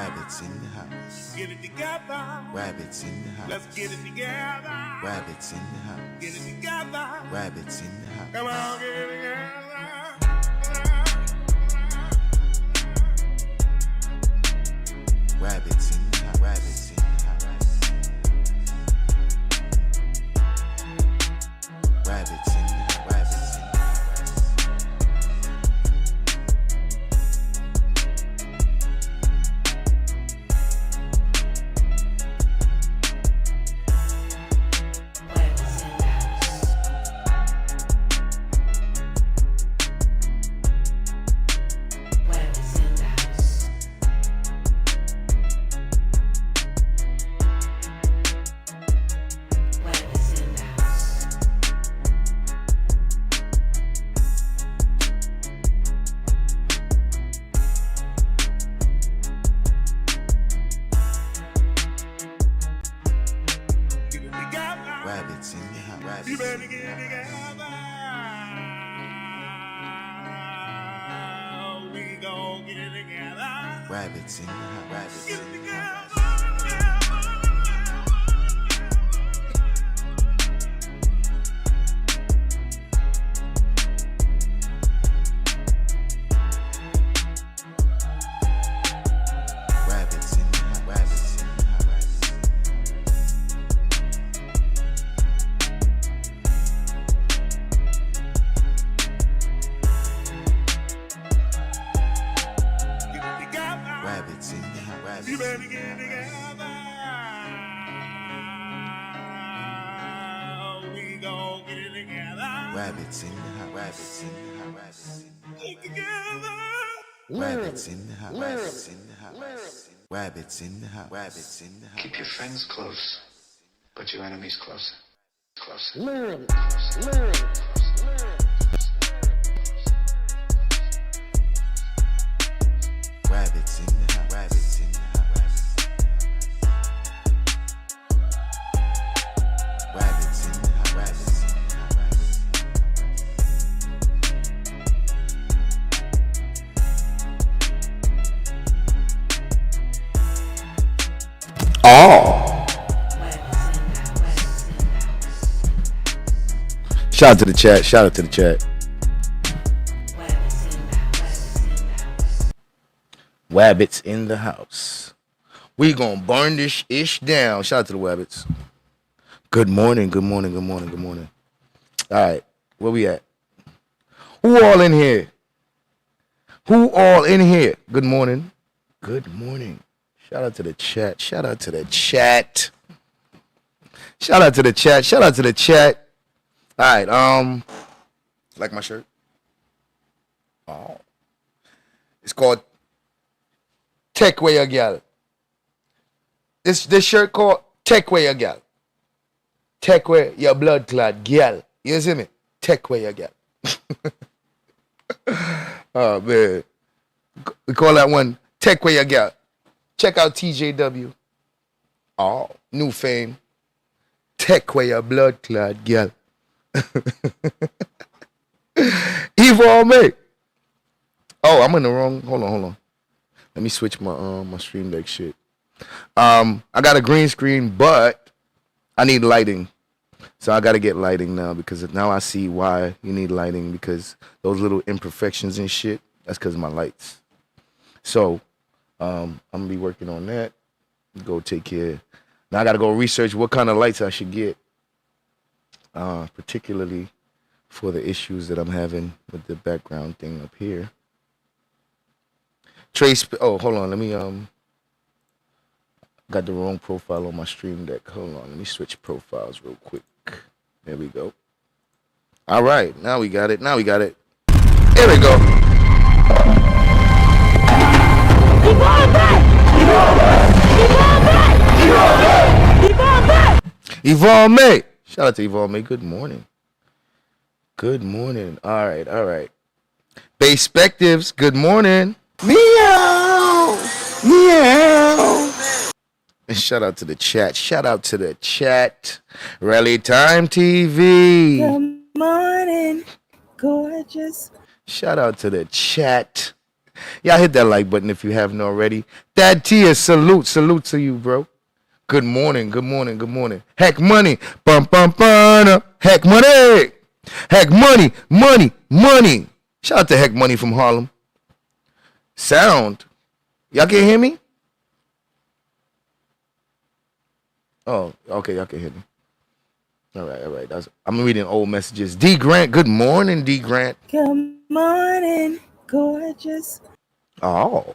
Rabbits in the house. Get it together. Rabbits in the house. Let's get it together. Rabbits in the house. Get it together. Rabbits in the house. Come on, get it together. Rabbits in the house. Rabbits in the house. Rabbits in the house. Rabbits in the house. Rabbits in the house. Rabbits You better in the get it house. together. We gon' get it together. Rabbits in the house. Rabbits Get in it the together. house. Rabbits in the house. Rabbits in the house. Get it together. Rabbits in the house. Rabbits You in better the get it house. together. We gon' get it together. Rabbits in the house. Rabbits in the house. Rabbits in the house. Get together. Rabbits in the house. Rabbits in the house. Rabbits in the house. Rabbits in the house. Keep your friends close, but your enemies closer. Closer. Rabbits in the house. Rabbits in the house. Rabbits in the house. Rabbits in the house. Oh. Shout out to the chat. Shout out to the chat. Wabbits in the house. We gonna burn this ish down. Shout out to the Wabbits. Good morning. Good morning. Good morning. Good morning. All right, where we at? Who all in here? Who all in here? Good morning. Good morning. Shout out to the chat. Shout out to the chat. Shout out to the chat. Shout out to the chat. All right. Like my shirt? Oh. It's called Tech Way a Gal. This shirt called Tech Way a Gal. Tech Way your blood clot gal. You see me? Tech Way a Gal. Oh man. We call that one Tech Way a Gal. Check out TJW. Oh, new fame. Tech Way your blood clot gal. Evil me. Oh, I'm in the wrong. Hold on. Let me switch my my stream deck shit. I got a green screen, but I need lighting. So I gotta get lighting now because now I see why you need lighting, because those little imperfections and shit, that's because of my lights. So I'm gonna be working on that. Go take care. Now I gotta go research what kind of lights I should get. Particularly for the issues that I'm having with the background thing up here. Oh, hold on. Let me got the wrong profile on my stream deck. Hold on. Let me switch profiles real quick. There we go. All right. Now we got it. Here we go. Yvonne May. Shout out to Yvonne May. Good morning. Good morning. All right. Perspectives. Good morning. Meow. And shout out to the chat. Rally Time TV. Good morning, gorgeous. Shout out to the chat. Y'all hit that like button if you haven't already. Dad Tia, salute to you, bro. Good morning. Heck money, bum bum bum. Heck money, heck money. Shout out to Heck Money from Harlem. Sound, y'all can hear me? Oh, okay, y'all can hear me. All right. I'm reading old messages. D Grant, good morning, D Grant. Good morning, gorgeous. Oh.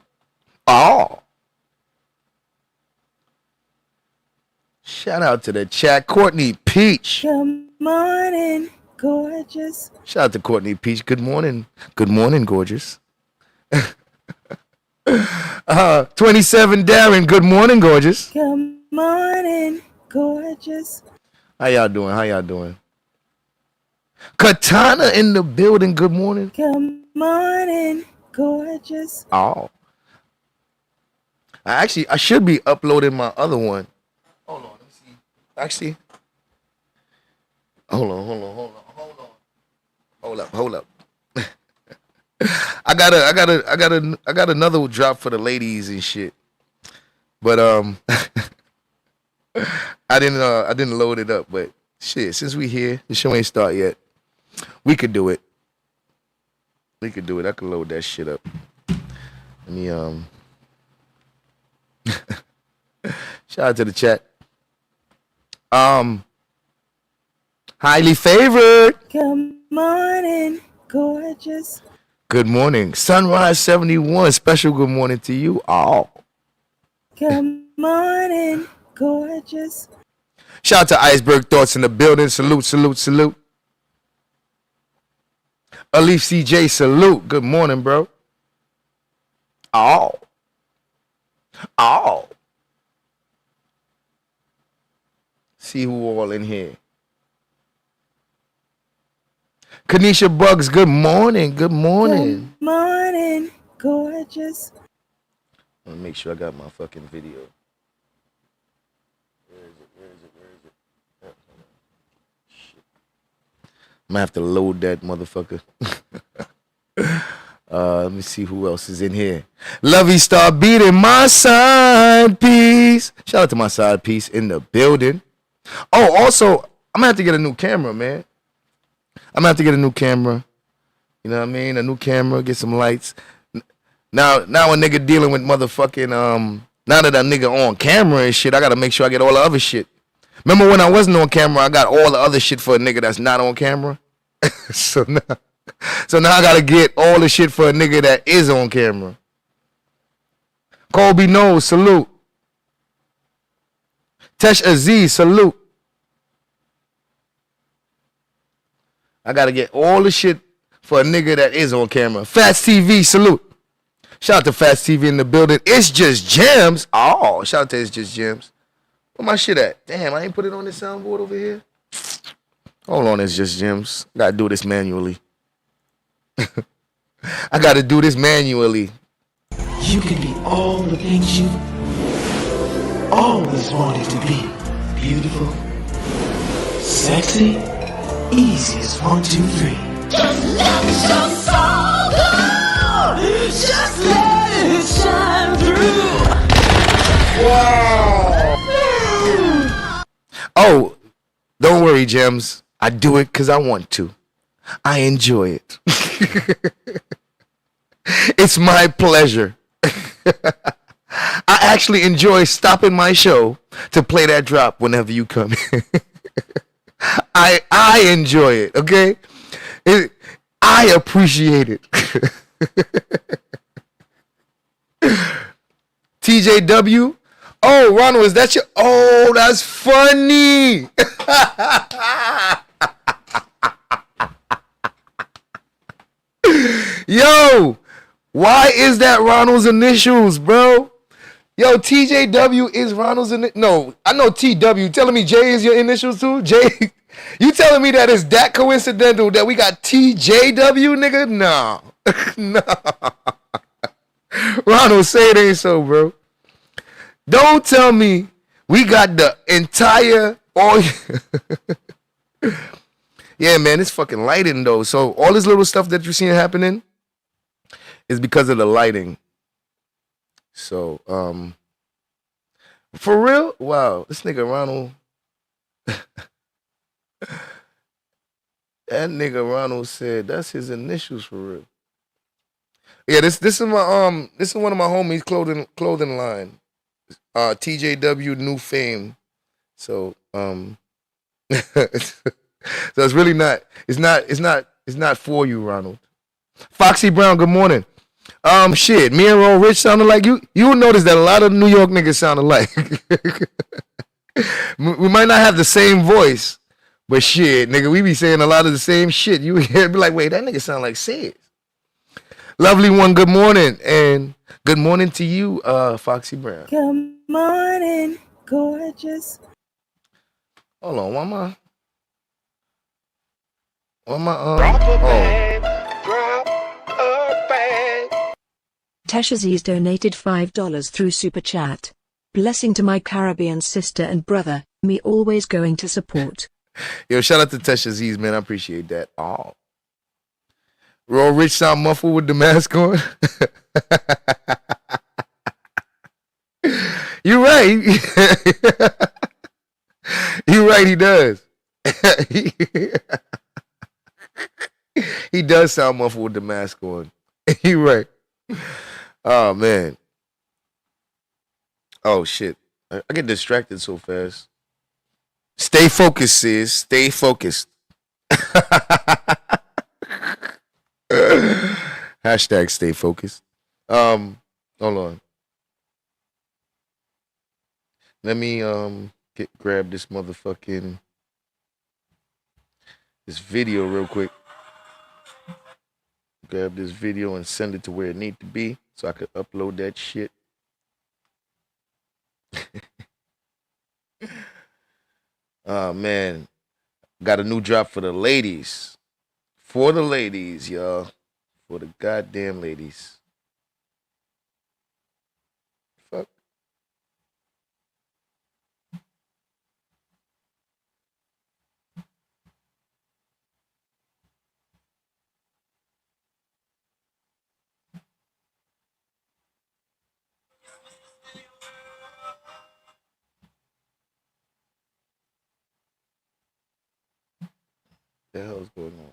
Shout out to the chat, Courtney Peach. Good morning, gorgeous. Shout out to Courtney Peach. Good morning, gorgeous. 27 Darren, good morning, gorgeous. Good morning, gorgeous. How y'all doing? Katana in the building, good morning. Good morning, gorgeous. Oh. I should be uploading my other one. Hold on, let me see. Actually, hold on. Hold up. I got another drop for the ladies and shit. But I didn't load it up, but shit, since we here, the show ain't start yet. We could do it. I could load that shit up. Let me shout out to the chat. Highly favored. Good morning, gorgeous. Good morning. Sunrise 71. Special good morning to you all. Good morning, gorgeous. Shout out to Iceberg Thoughts in the building. Salute. Alif CJ, salute. Good morning, bro. Oh. See who all in here. Kanisha Bugs, good morning. Good morning, gorgeous. Let me make sure I got my fucking video. Where is it? Oh, shit. I'm gonna have to load that motherfucker. Let me see who else is in here. Lovey Star beating my side piece. Shout out to my side piece in the building. Oh, also, I'm gonna have to get a new camera, man. You know what I mean? A new camera, get some lights. Now a nigga dealing with motherfucking, now that a nigga on camera and shit, I gotta make sure I get all the other shit. Remember when I wasn't on camera, I got all the other shit for a nigga that's not on camera? So now I gotta get all the shit for a nigga that is on camera. Colby Knowles, salute. Tesh Aziz, salute. I gotta get all the shit for a nigga that is on camera. Fast TV, salute. Shout out to Fast TV in the building. It's Just Gems. Oh, shout out to It's Just Gems. Where my shit at? Damn, I ain't put it on the soundboard over here. Hold on, It's Just Gems. Gotta do this manually. You can be all the things you always wanted to be. Beautiful, sexy, easy as 1, 2, 3. Just let your soul go. Just let it shine through. Wow. Oh, don't worry, Gems. I do it because I want to. I enjoy it. It's my pleasure. I actually enjoy stopping my show to play that drop whenever you come in. I enjoy it, okay? I appreciate it. TJW. Oh, Ronald, is that your... Oh, that's funny. Yo, why is that Ronald's initials, bro? Yo, TJW is Ronald's initials. No, I know TW. Telling me J is your initials too? J. You telling me that it's that coincidental that we got TJW, nigga? No. No. Ronald, say it ain't so, bro. Don't tell me we got the entire... Yeah, man, it's fucking lighting, though. So all this little stuff that you're seeing happening It's because of the lighting. So, for real? Wow, this nigga Ronald. That nigga Ronald said that's his initials for real. Yeah, this is my this is one of my homies' clothing line. TJW New Fame. So so it's really not. It's not for you, Ronald. Foxy Brown. Good morning. Shit. Me and Ron Rich sounded like you. You will notice that a lot of New York niggas sound alike. We might not have the same voice, but shit, nigga, we be saying a lot of the same shit. You be like, wait, that nigga sound like Sid. Lovely one. Good morning, and good morning to you, Foxy Brown. Good morning, gorgeous. Hold on, why am I? Tesh Aziz donated $5 through Super Chat. Blessing to my Caribbean sister and brother, me always going to support. Yo, shout out to Tesh Aziz, man. I appreciate that. Oh. Raw Rich sound muffled with the mask on. You're right. You're right, he does. He does sound muffled with the mask on. You're right. Oh, man. Oh, shit. I get distracted so fast. Stay focused, sis. Stay focused. Hashtag stay focused. Hold on. Let me grab this motherfucking this video real quick. Grab this video and send it to where it need to be so I could upload that shit. Oh man. Got a new drop for the ladies. For the ladies, y'all. For the goddamn ladies. Fuck. What the hell is going on?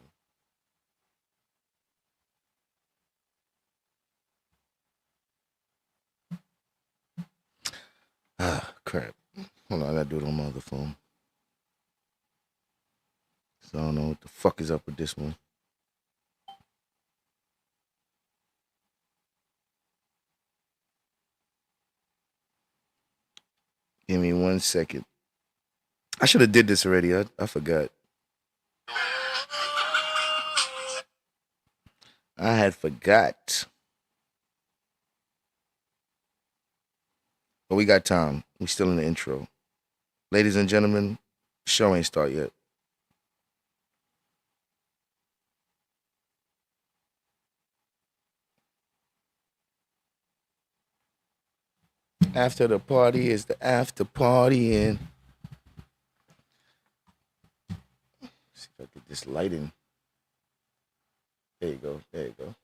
Ah, crap. Hold on, I gotta do it on my other phone. So I don't know what the fuck is up with this one. Give me 1 second. I should have did this already. I forgot. I had forgot. But we got time. We still in the intro. Ladies and gentlemen, show ain't start yet. After the party is the after party and see if I get this lighting. There you go. There you go.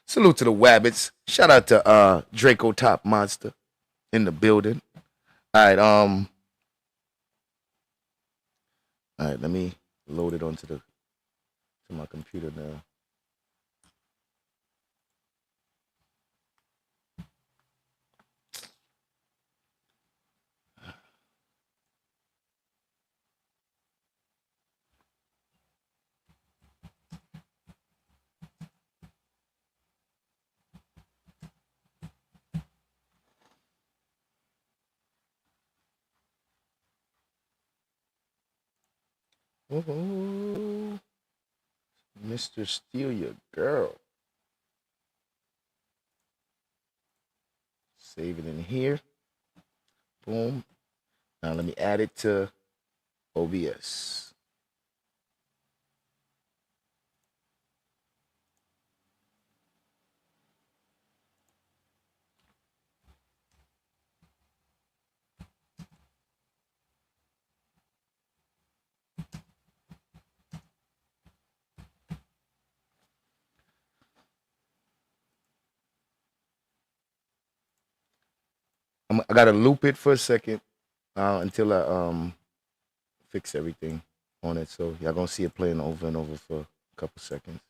Salute to the Wabbits. Shout out to Draco Top Monster in the building. All right, let me load it onto to my computer now. Oh, Mr. Steal Your Girl. Save it in here. Boom. Now let me add it to OBS. I gotta loop it for a second until I fix everything on it. So y'all gonna see it playing over and over for a couple seconds.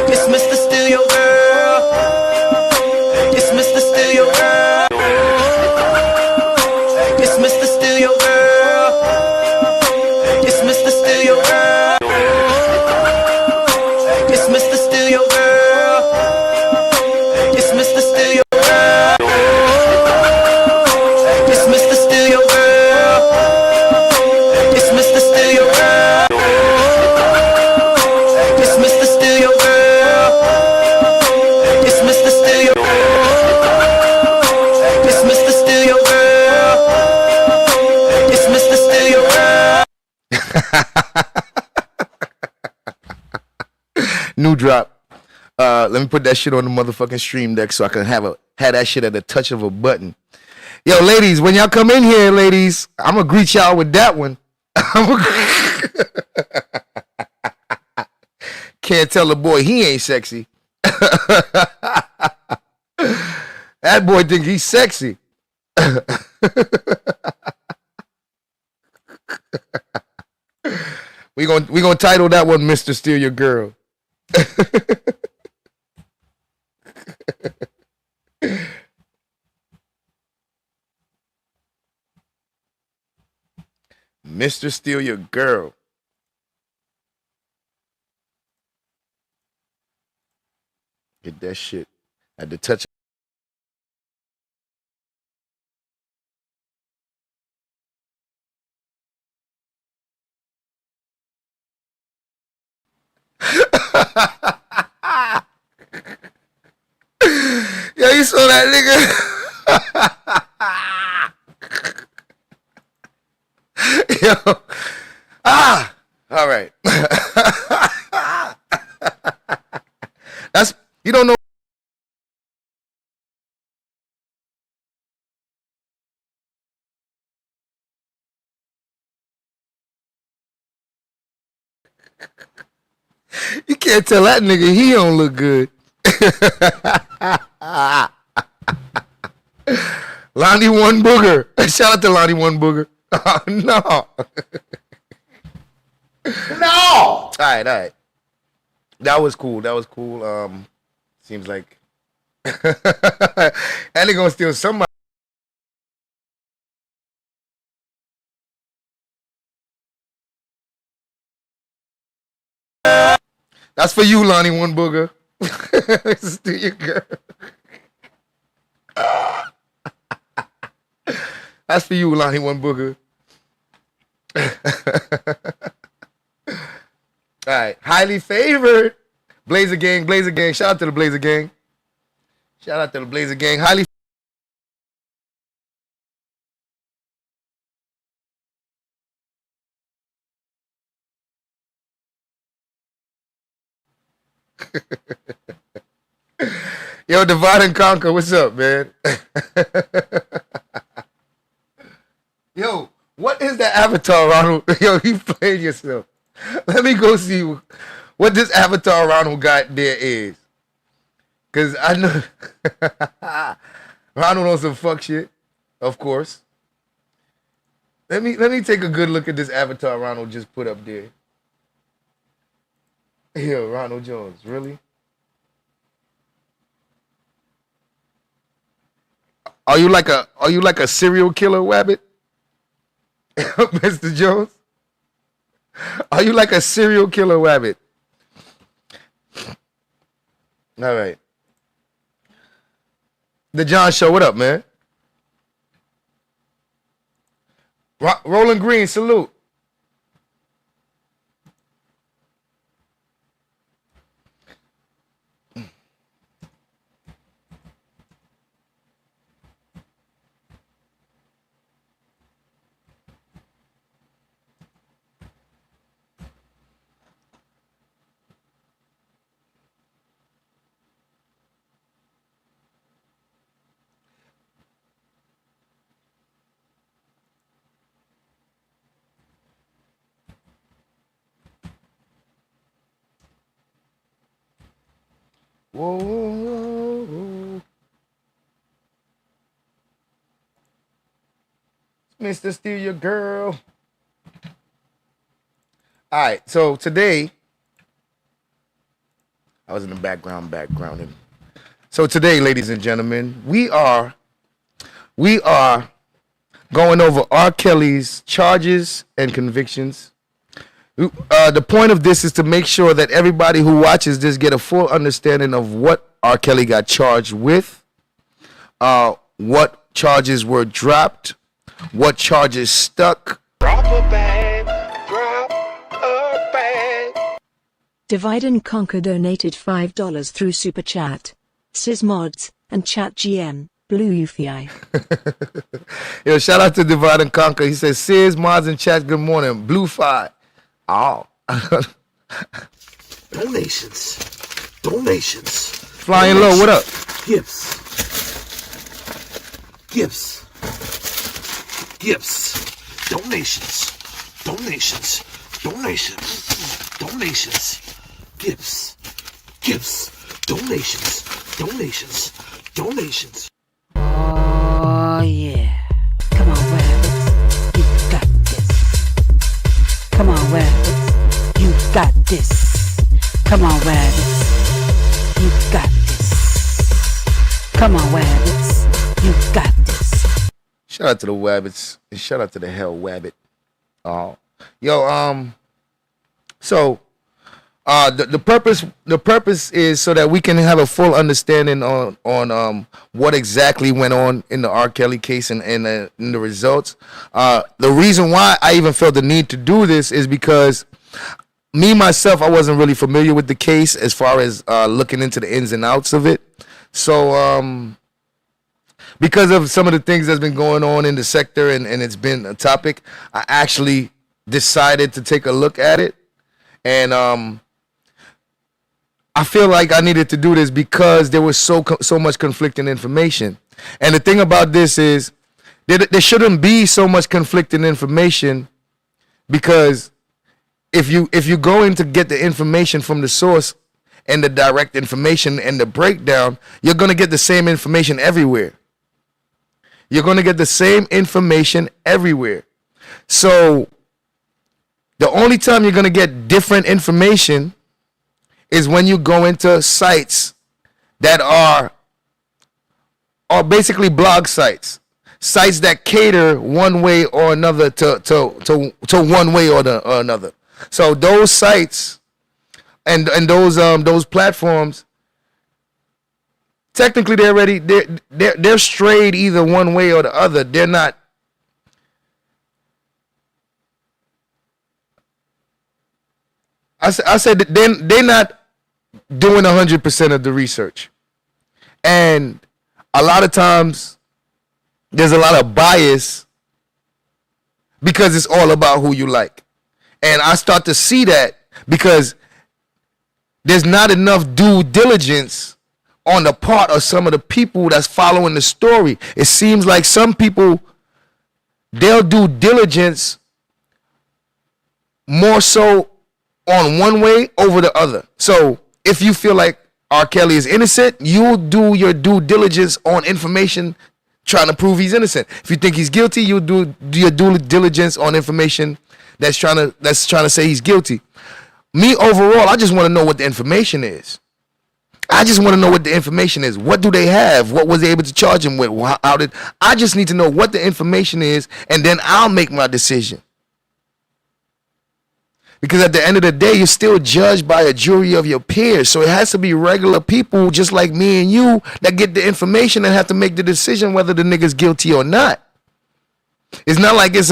It's Mr. Steal Your Girl. It's Mr. Steal Your Girl. It's Mr. Steal Your Girl. It's Mr. Steal Your Girl. It's Mr. Steal Your Girl. It's Mr. Steal Your Girl. It's Mr. Steal Your Girl. It's Mr. Steal Your Girl. It's Mr. Steal Your Girl. It's Mr. Steal Your Girl. It's Mr. Steal Your Girl. It's Mr. Steal Your Girl. New drop. Let me put that shit on the motherfucking stream deck so I can have that shit at the touch of a button. Yo, ladies, when y'all come in here, ladies, I'm gonna greet y'all with that one. Can't tell the boy he ain't sexy. That boy think he's sexy. we gonna title that one Mr. Steal Your Girl. Mr. Steal Your Girl. Get that shit at the touch. Yo, you saw that nigga? Yo. All right. You don't know. You can't tell that nigga he don't look good. Lonnie One Booger. Shout out to Lonnie One Booger. Oh, no. No. All right. That was cool. Seems like that nigga gonna steal somebody. That's for you, Lonnie One Booger. Steal your girl. That's for you, Lonnie One Booger. All right. Highly favored. Blazer Gang. Shout out to the Blazer Gang. Highly Yo, Divide and Conquer, what's up, man? Yo, what is that avatar, Ronald? Yo, you played yourself. Let me go see what this avatar Ronald got there is. Cause I know Ronald on some fuck shit, of course. Let me take a good look at this avatar Ronald just put up there. Yo, Ronald Jones, really? Are you like a serial killer, Wabbit? Mr. Jones? Are you like a serial killer, Wabbit? All right. The John Show, what up, man? Rolling Green, salute. Whoa, whoa, whoa. Mr. Steal Your Girl. All right, so today, I was in the backgrounding. So today, ladies and gentlemen, we are going over R. Kelly's charges and convictions. The point of this is to make sure that everybody who watches this get a full understanding of what R. Kelly got charged with, what charges were dropped, what charges stuck. Drop a bag, drop a bag. Divide and Conquer donated $5 through Super Chat. Sysmods and ChatGM, Blue UFI. Yo, shout out to Divide and Conquer. He says, Sis, Mods, and Chat, good morning. Blue Fi. Oh. Donations. Donations. Flying low, what up? Gifts. Gifts. Gifts. Donations. Donations. Donations. Donations. Gifts. Gifts. Donations. Donations. Donations. Oh yeah. Come on, Rabbits. You got this. Come on, Rabbits. You got this. Come on, Rabbits. You got this. Come on, Rabbits. You got this. Shout out to the Wabbits and shout out to the Hell Wabbit. Oh, yo, so the purpose is so that we can have a full understanding on what exactly went on in the R. Kelly case and the results. The reason why I even felt the need to do this is because me myself, I wasn't really familiar with the case as far as looking into the ins and outs of it. So because of some of the things that's been going on in the sector and it's been a topic, I actually decided to take a look at it. And I feel like I needed to do this because there was so much conflicting information. And the thing about this is there shouldn't be so much conflicting information, because if you go in to get the information from the source and the direct information and the breakdown, you're going to get the same information everywhere. You're going to get the same information everywhere. So the only time you're going to get different information is when you go into sites that are basically blog sites that cater one way or another to one way or another. So those sites and those platforms, technically they're strayed either one way or the other. They're not. I said that they're not doing 100% of the research, and a lot of times there's a lot of bias because it's all about who you like. And I start to see that because there's not enough due diligence on the part of some of the people that's following the story. It seems like some people, they'll do diligence more so on one way over the other. So if you feel like R. Kelly is innocent, you'll do your due diligence on information trying to prove he's innocent. If you think he's guilty, you'll do your due diligence on information that's trying to say he's guilty. Me, overall, I just want to know what the information is. I just want to know what the information is. What do they have? What was they able to charge him with? I just need to know what the information is, and then I'll make my decision. Because at the end of the day, you're still judged by a jury of your peers. So it has to be regular people just like me and you that get the information and have to make the decision whether the nigga's guilty or not. It's not like it's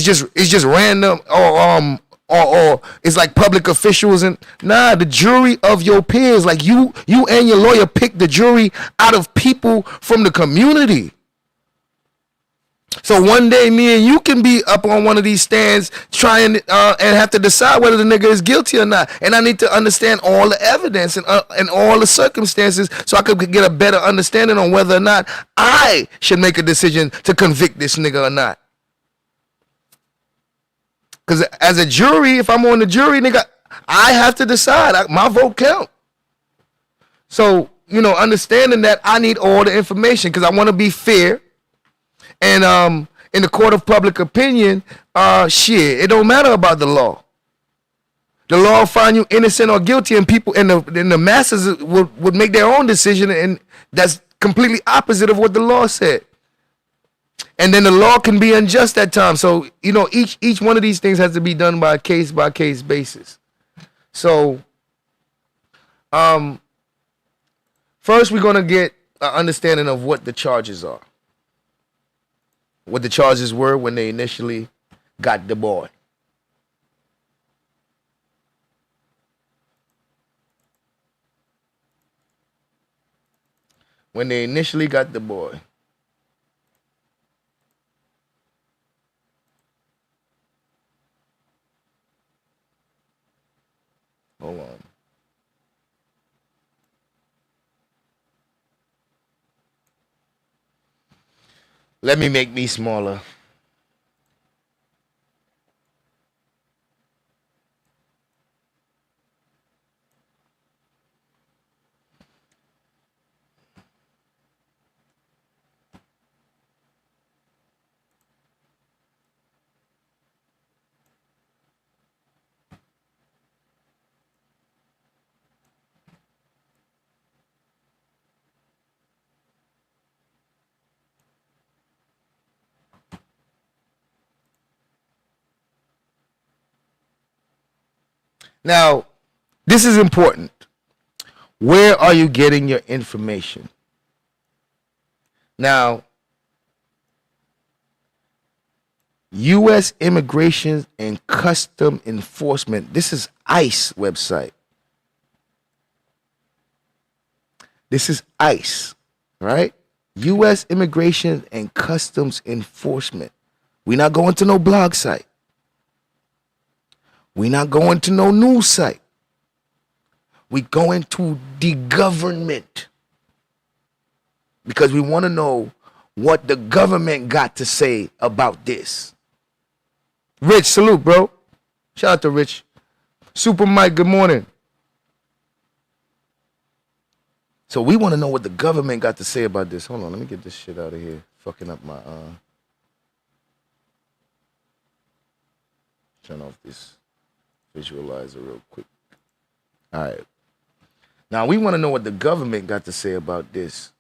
just random or it's like public officials and the jury of your peers, like you and your lawyer pick the jury out of people from the community. So one day me and you can be up on one of these stands trying and have to decide whether the nigga is guilty or not. And I need to understand all the evidence and all the circumstances so I could get a better understanding on whether or not I should make a decision to convict this nigga or not. Because as a jury, if I'm on the jury, nigga, I have to decide. My vote count. So, understanding that I need all the information because I want to be fair. And in the court of public opinion, it don't matter about the law. The law will find you innocent or guilty, and people in the masses would make their own decision, and that's completely opposite of what the law said. And then the law can be unjust at times. So, each one of these things has to be done by a case-by-case basis. So, first we're going to get an understanding of what the charges are. What the charges were when they initially got the boy. When they initially got the boy. Hold on. Let me make me smaller. Now, this is important. Where are you getting your information? Now, U.S. Immigration and Custom Enforcement. This is ICE website. This is ICE, right? U.S. Immigration and Customs Enforcement. We're not going to no blog site. We're not going to no news site. We're going to the government because we want to know what the government got to say about this. Rich, salute, bro. Shout out to Rich. Super Mike, good morning. So we want to know what the government got to say about this. Hold on, let me get this shit out of here. Fucking up my turn off this visualizer real quick. All right. Now we want to know what the government got to say about this.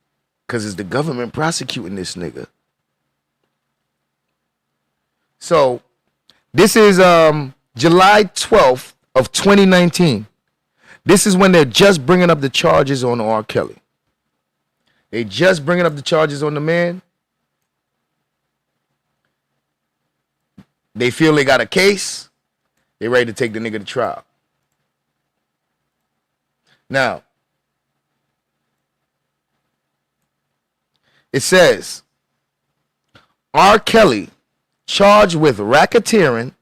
Because it's the government prosecuting this nigga. So this is July 12th of 2019. This is when they're just bringing up the charges on R. Kelly. They just bringing up the charges on the man. They feel they got a case. They ready to take the nigga to trial. Now, it says, R. Kelly charged with racketeering,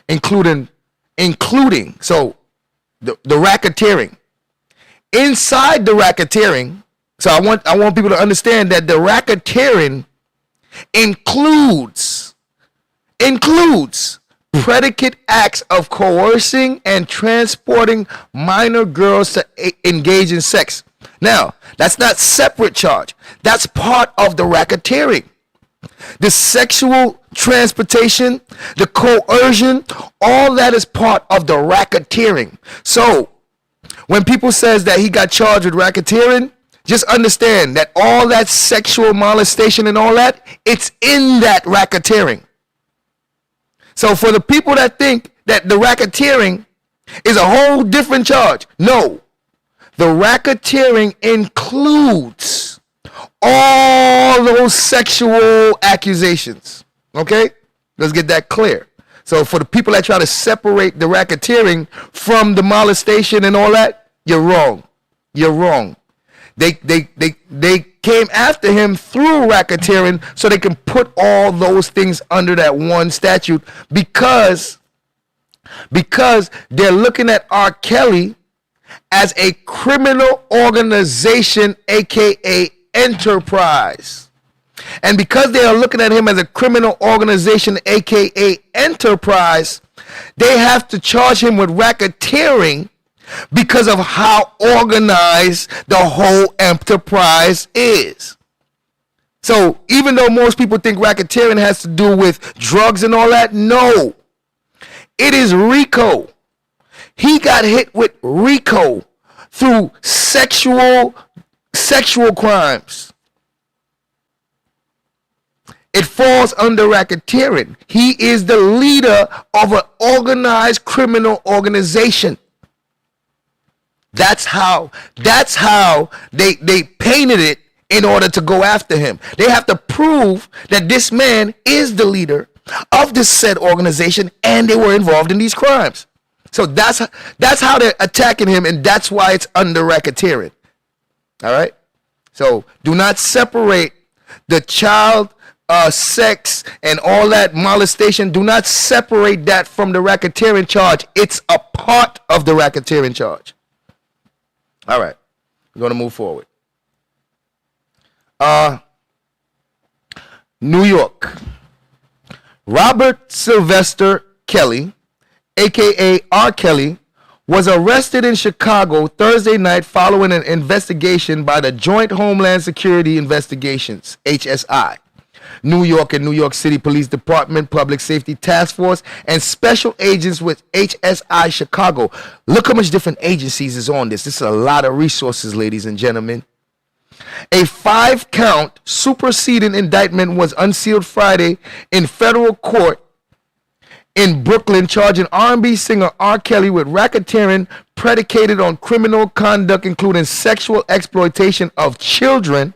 including, so the racketeering. Inside the racketeering, so I want people to understand that the racketeering includes predicate acts of coercing and transporting minor girls to engage in sex. Now, that's not separate charge. That's part of the racketeering. The sexual transportation, the coercion, all that is part of the racketeering. So, when people says that he got charged with racketeering, just understand that all that sexual molestation and all that, it's in that racketeering. So for the people that think that the racketeering is a whole different charge, no. The racketeering includes all those sexual accusations. Okay? Let's get that clear. So for the people that try to separate the racketeering from the molestation and all that, you're wrong. You're wrong. They came after him through racketeering so they can put all those things under that one statute because they're looking at R. Kelly as a criminal organization, aka enterprise. And because they are looking at him as a criminal organization, aka enterprise, they have to charge him with racketeering because of how organized the whole enterprise is. So even though most people think racketeering has to do with drugs and all that, no. It is RICO. He got hit with RICO through sexual crimes. It falls under racketeering. He is the leader of an organized criminal organization. That's how they painted it in order to go after him. They have to prove that this man is the leader of this said organization and they were involved in these crimes. So that's how they're attacking him, and that's why it's under racketeering. All right? So do not separate the child sex and all that molestation. Do not separate that from the racketeering charge. It's a part of the racketeering charge. All right. We're going to move forward. New York. Robert Sylvester Kelly, a.k.a. R. Kelly, was arrested in Chicago Thursday night following an investigation by the Joint Homeland Security Investigations, HSI, New York and New York City Police Department, Public Safety Task Force, and special agents with HSI Chicago. Look how much different agencies is on this. This is a lot of resources, ladies and gentlemen. A 5-count superseding indictment was unsealed Friday in federal court in Brooklyn, charging R&B singer R. Kelly with racketeering predicated on criminal conduct including sexual exploitation of children,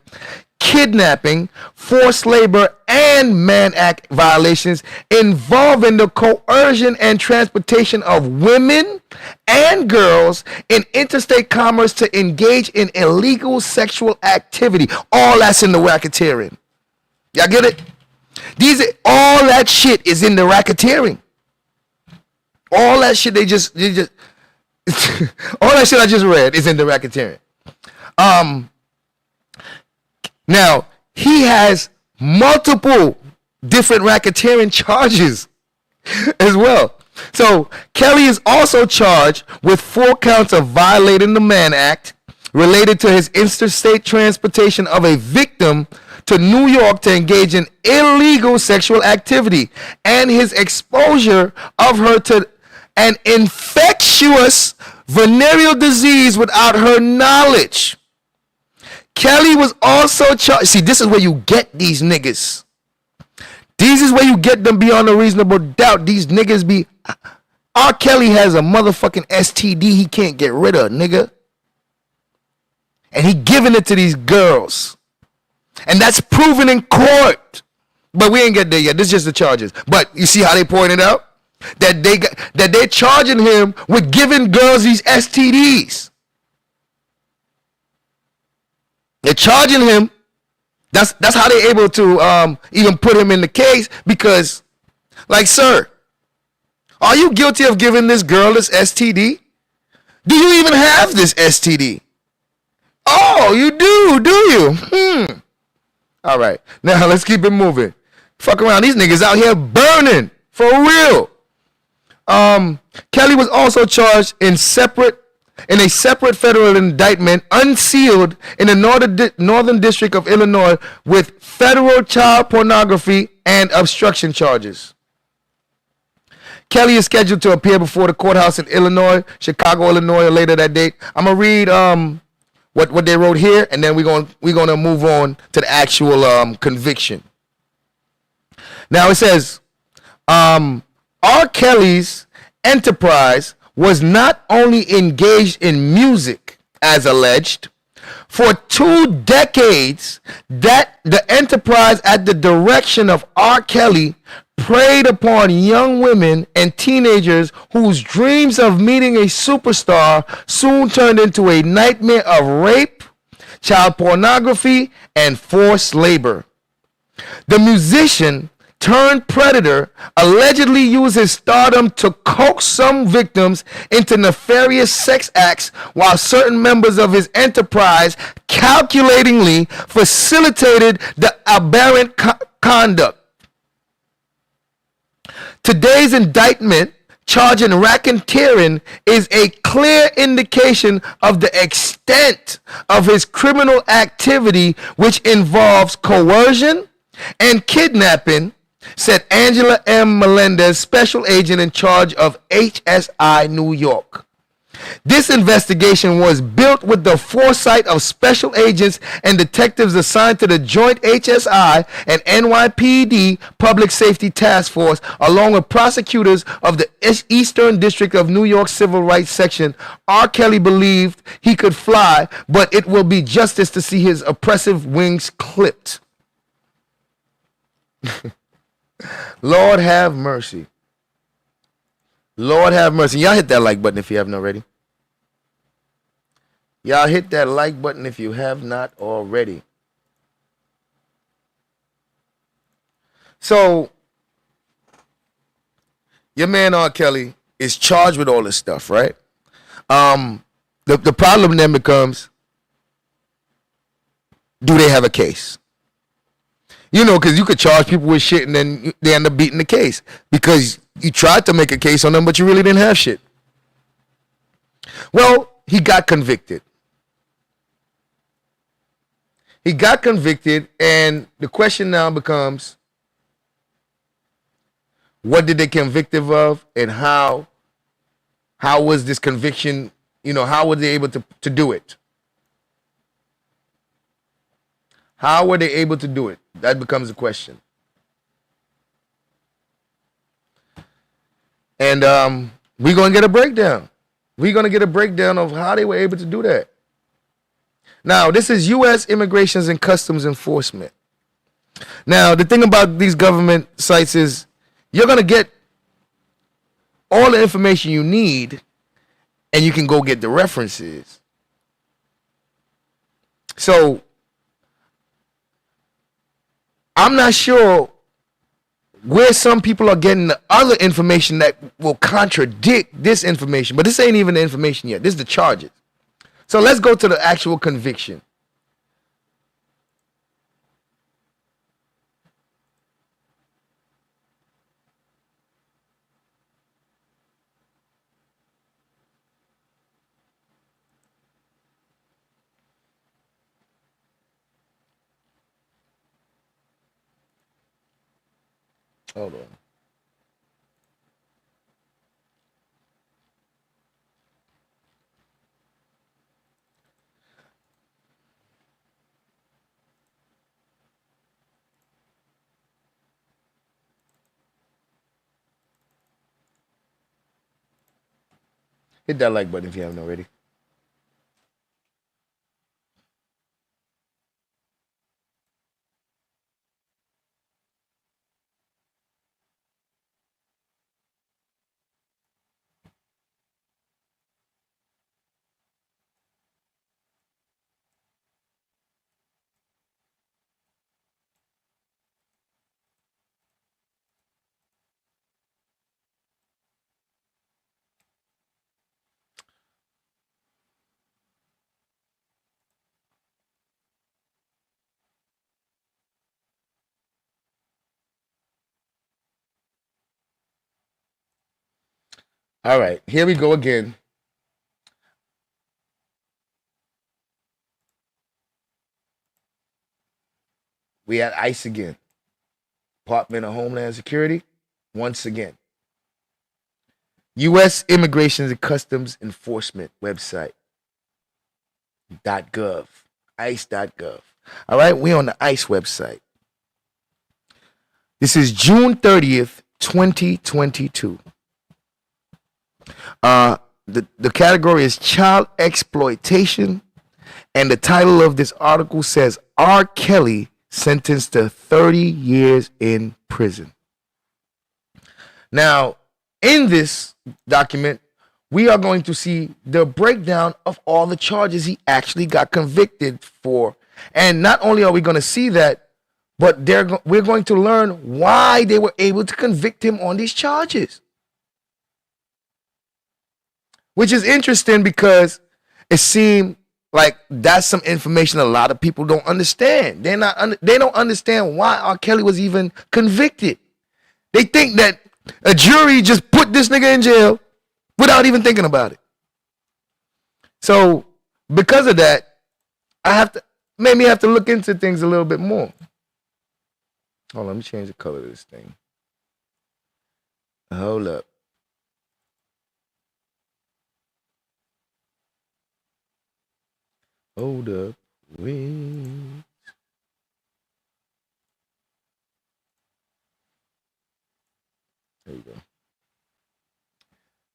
kidnapping, forced labor, and Mann Act violations involving the coercion and transportation of women and girls in interstate commerce to engage in illegal sexual activity. All that's in the racketeering. Y'all get it? All that shit is in the racketeering. All that shit they just all that shit I just read is in the racketeering. Now, he has multiple different racketeering charges as well. So, Kelly is also charged with 4 counts of violating the Mann Act related to his interstate transportation of a victim to New York to engage in illegal sexual activity and his exposure of her to an infectious venereal disease without her knowledge. Kelly was also charged. See, this is where you get these niggas. This is where you get them beyond a reasonable doubt. These niggas be... R. Kelly has a motherfucking STD he can't get rid of, nigga. And he giving it to these girls. And that's proven in court. But we ain't get there yet. This is just the charges. But you see how they pointed out? That they're charging him with giving girls these STDs. They're charging him. That's how they're able to even put him in the case because, like, sir, are you guilty of giving this girl this STD? Do you even have this STD? Oh, you do you? All right. Now let's keep it moving. Fuck around. These niggas out here burning for real. Kelly was also charged in a separate federal indictment unsealed in the Northern District of Illinois with federal child pornography and obstruction charges. Kelly is scheduled to appear before the courthouse in Illinois, Chicago, Illinois, later that date. I'm gonna read what they wrote here, and then we're gonna move on to the actual conviction. Now it says, R. Kelly's enterprise was not only engaged in music, as alleged. For 2 decades, that the enterprise at the direction of R. Kelly preyed upon young women and teenagers whose dreams of meeting a superstar soon turned into a nightmare of rape, child pornography, and forced labor. The musician turned predator allegedly used his stardom to coax some victims into nefarious sex acts while certain members of his enterprise calculatingly facilitated the aberrant conduct. Today's indictment charging racketeering is a clear indication of the extent of his criminal activity, which involves coercion and kidnapping, said Angela M. Melendez, special agent in charge of HSI New York. This investigation was built with the foresight of special agents and detectives assigned to the joint HSI and NYPD Public Safety Task Force, along with prosecutors of the Eastern District of New York Civil Rights Section. R. Kelly believed he could fly, but it will be justice to see his oppressive wings clipped. Lord have mercy. Lord have mercy. Y'all hit that like button if you haven't already. Y'all hit that like button if you have not already. So, your man R. Kelly is charged with all this stuff, right? The problem then becomes, do they have a case? You know, because you could charge people with shit and then they end up beating the case because you tried to make a case on them, but you really didn't have shit. Well, he got convicted. He got convicted, and the question now becomes, what did they convict him of, and how was this conviction, how were they able to do it? How were they able to do it? That becomes a question. And we're going to get a breakdown. We're going to get a breakdown of how they were able to do that. Now, this is U.S. Immigration and Customs Enforcement. Now, the thing about these government sites is you're going to get all the information you need, and you can go get the references. So, I'm not sure where some people are getting the other information that will contradict this information, but this ain't even the information yet. This is the charges. So let's go to the actual conviction. Hold on. Hit that like button if you haven't already. All right, here we go again. We at ICE again. Department of Homeland Security, once again. U.S. Immigration and Customs Enforcement website. .gov. ICE.gov. All right, we on the ICE website. This is June 30th, 2022. The category is child exploitation, and the title of this article says R. Kelly sentenced to 30 years in prison. Now, in this document, we are going to see the breakdown of all the charges he actually got convicted for. And not only are we going to see that, but we're going to learn why they were able to convict him on these charges. Which is interesting because it seemed like that's some information a lot of people don't understand. They don't understand why R. Kelly was even convicted. They think that A jury just put this nigga in jail without even thinking about it. So because of that, made me have to look into things a little bit more. Hold on, let me change the color of this thing. Hold up. Hold up. Wait. There you go.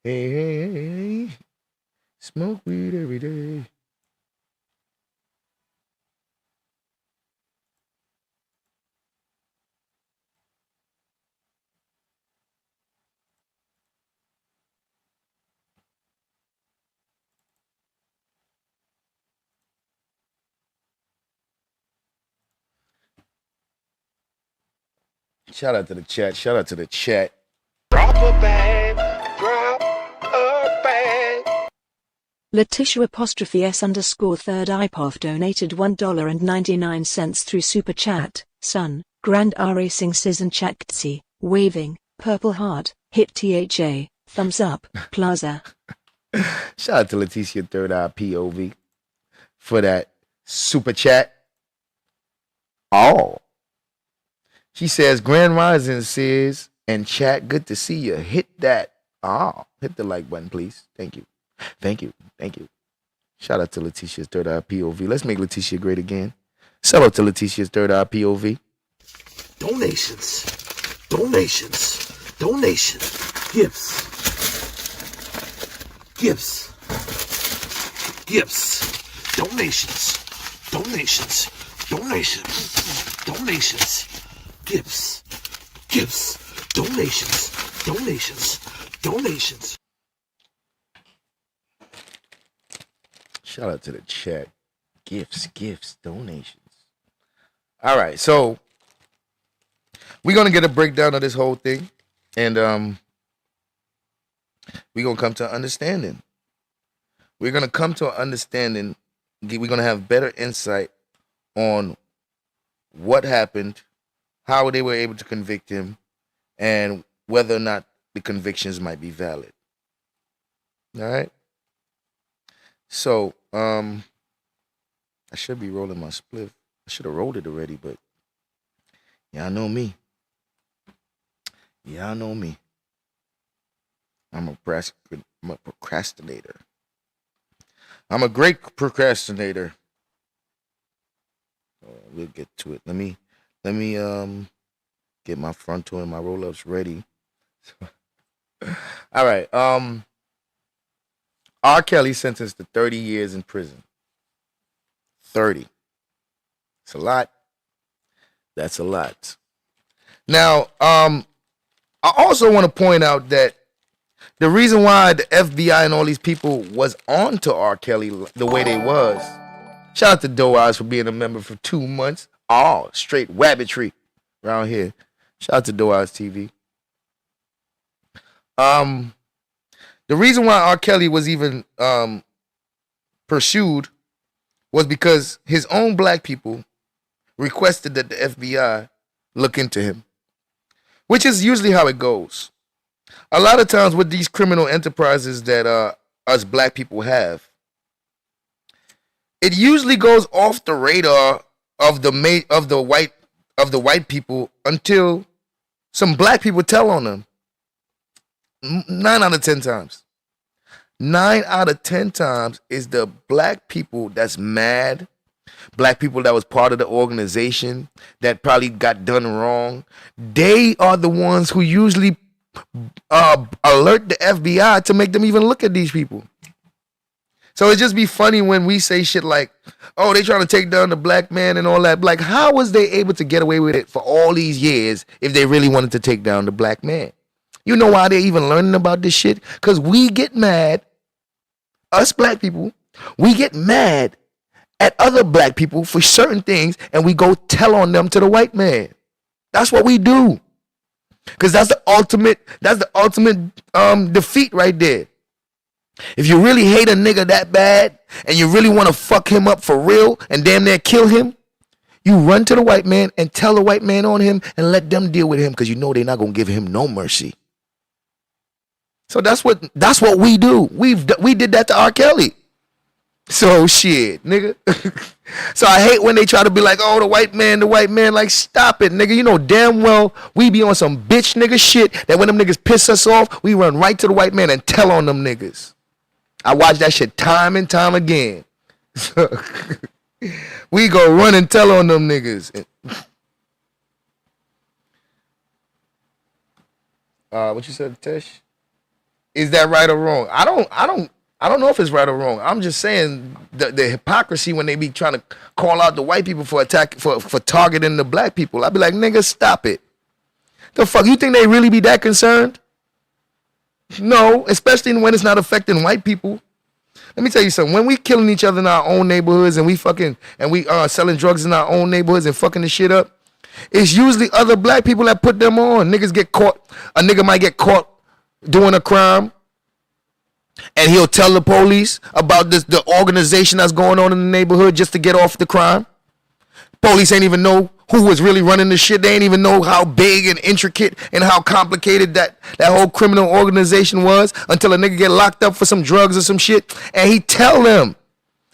Hey, hey, hey. Smoke weed every day. Shout out to the chat. Shout out to the chat. Drop a bag, drop a bag. Letitia apostrophe S underscore third IPOF donated $1.99 through Super Chat. Sun, Grand R Racing Sizzon Chaktsi, waving, purple heart, hit THA, thumbs up, plaza. Shout out to Letitia Third Eye POV for that Super Chat. Oh. She says, Grand Rising says, and chat, good to see you. Hit that. Hit the like button, please. Thank you. Thank you. Thank you. Shout out to Letitia's Third Eye POV. Let's make Letitia great again. Shout out to Letitia's Third Eye POV. Donations. Donations. Donations. Gifts. Gifts. Gifts. Donations. Donations. Donations. Donations. Gifts. Gifts. Donations. Donations. Donations. Shout out to the chat. Gifts, donations. All right, so we're going to get a breakdown of this whole thing. And we're going to come to an understanding. We're going to come to an understanding. We're going to have better insight on what happened, how they were able to convict him, and whether or not the convictions might be valid. All right? So, I should be rolling my spliff. I should have rolled it already, but y'all know me. Y'all know me. I'm a procrastinator. I'm a great procrastinator. We'll get to it. Let me get my frontal and my roll-ups ready. All right. R. Kelly sentenced to 30 years in prison. 30. It's a lot. That's a lot. Now, I also want to point out that the reason why the FBI and all these people was on to R. Kelly the way they was. Shout out to Doe Eyes for being a member for 2 months. Oh, straight wabbitry around here. Shout out to Doe Eyes TV. The reason why R. Kelly was even pursued was because his own black people requested that the FBI look into him, which is usually how it goes. A lot of times with these criminal enterprises that us black people have, it usually goes off the radar of the white people until some black people tell on them. 9 out of 10 times. 9 out of 10 times is the black people that's mad. Black people that was part of the organization that probably got done wrong. They are the ones who usually alert the FBI to make them even look at these people. So it just be funny when we say shit like, oh, they trying to take down the black man and all that. Like, how was they able to get away with it for all these years if they really wanted to take down the black man? You know why they're even learning about this shit? Because we get mad, us black people, we get mad at other black people for certain things, and we go tell on them to the white man. That's what we do. Because that's the ultimate defeat right there. If you really hate a nigga that bad, and you really want to fuck him up for real, and damn near kill him, you run to the white man and tell the white man on him and let them deal with him, because you know they're not going to give him no mercy. So that's what we do. We did that to R. Kelly. So shit, nigga. So I hate when they try to be like, oh, the white man. Like, stop it, nigga. You know damn well we be on some bitch nigga shit that when them niggas piss us off, we run right to the white man and tell on them niggas. I watch that shit time and time again. We go run and tell on them niggas. What you said, Tish? Is that right or wrong? I don't know if it's right or wrong. I'm just saying the hypocrisy when they be trying to call out the white people for targeting the black people. I'd be like, nigga, stop it. The fuck, you think they really be that concerned? No, especially when it's not affecting white people. Let me tell you something. When we killing each other in our own neighborhoods and we selling drugs in our own neighborhoods and fucking the shit up, it's usually other black people that put them on. Niggas get caught. A nigga might get caught doing a crime, and he'll tell the police about the organization that's going on in the neighborhood just to get off the crime. Police ain't even know who was really running the shit. They ain't even know how big and intricate and how complicated that whole criminal organization was until a nigga get locked up for some drugs or some shit, and he tell them,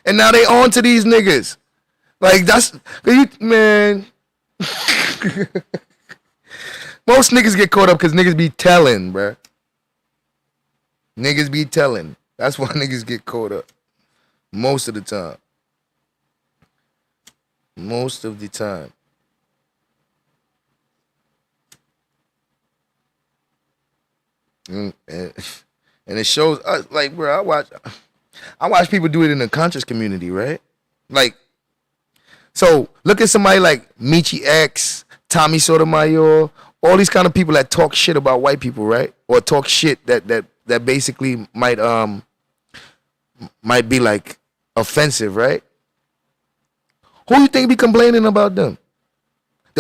and now they on to these niggas. Like, that's, man. Most niggas get caught up because niggas be telling, bruh. Niggas be telling. That's why niggas get caught up. Most of the time. Most of the time. And it shows us, like, bro, I watch people do it in the conscious community, right? Like, so look at somebody like Michi X, Tommy Sotomayor, all these kind of people that talk shit about white people, right? Or talk shit that basically might be like offensive, right? Who you think be complaining about them?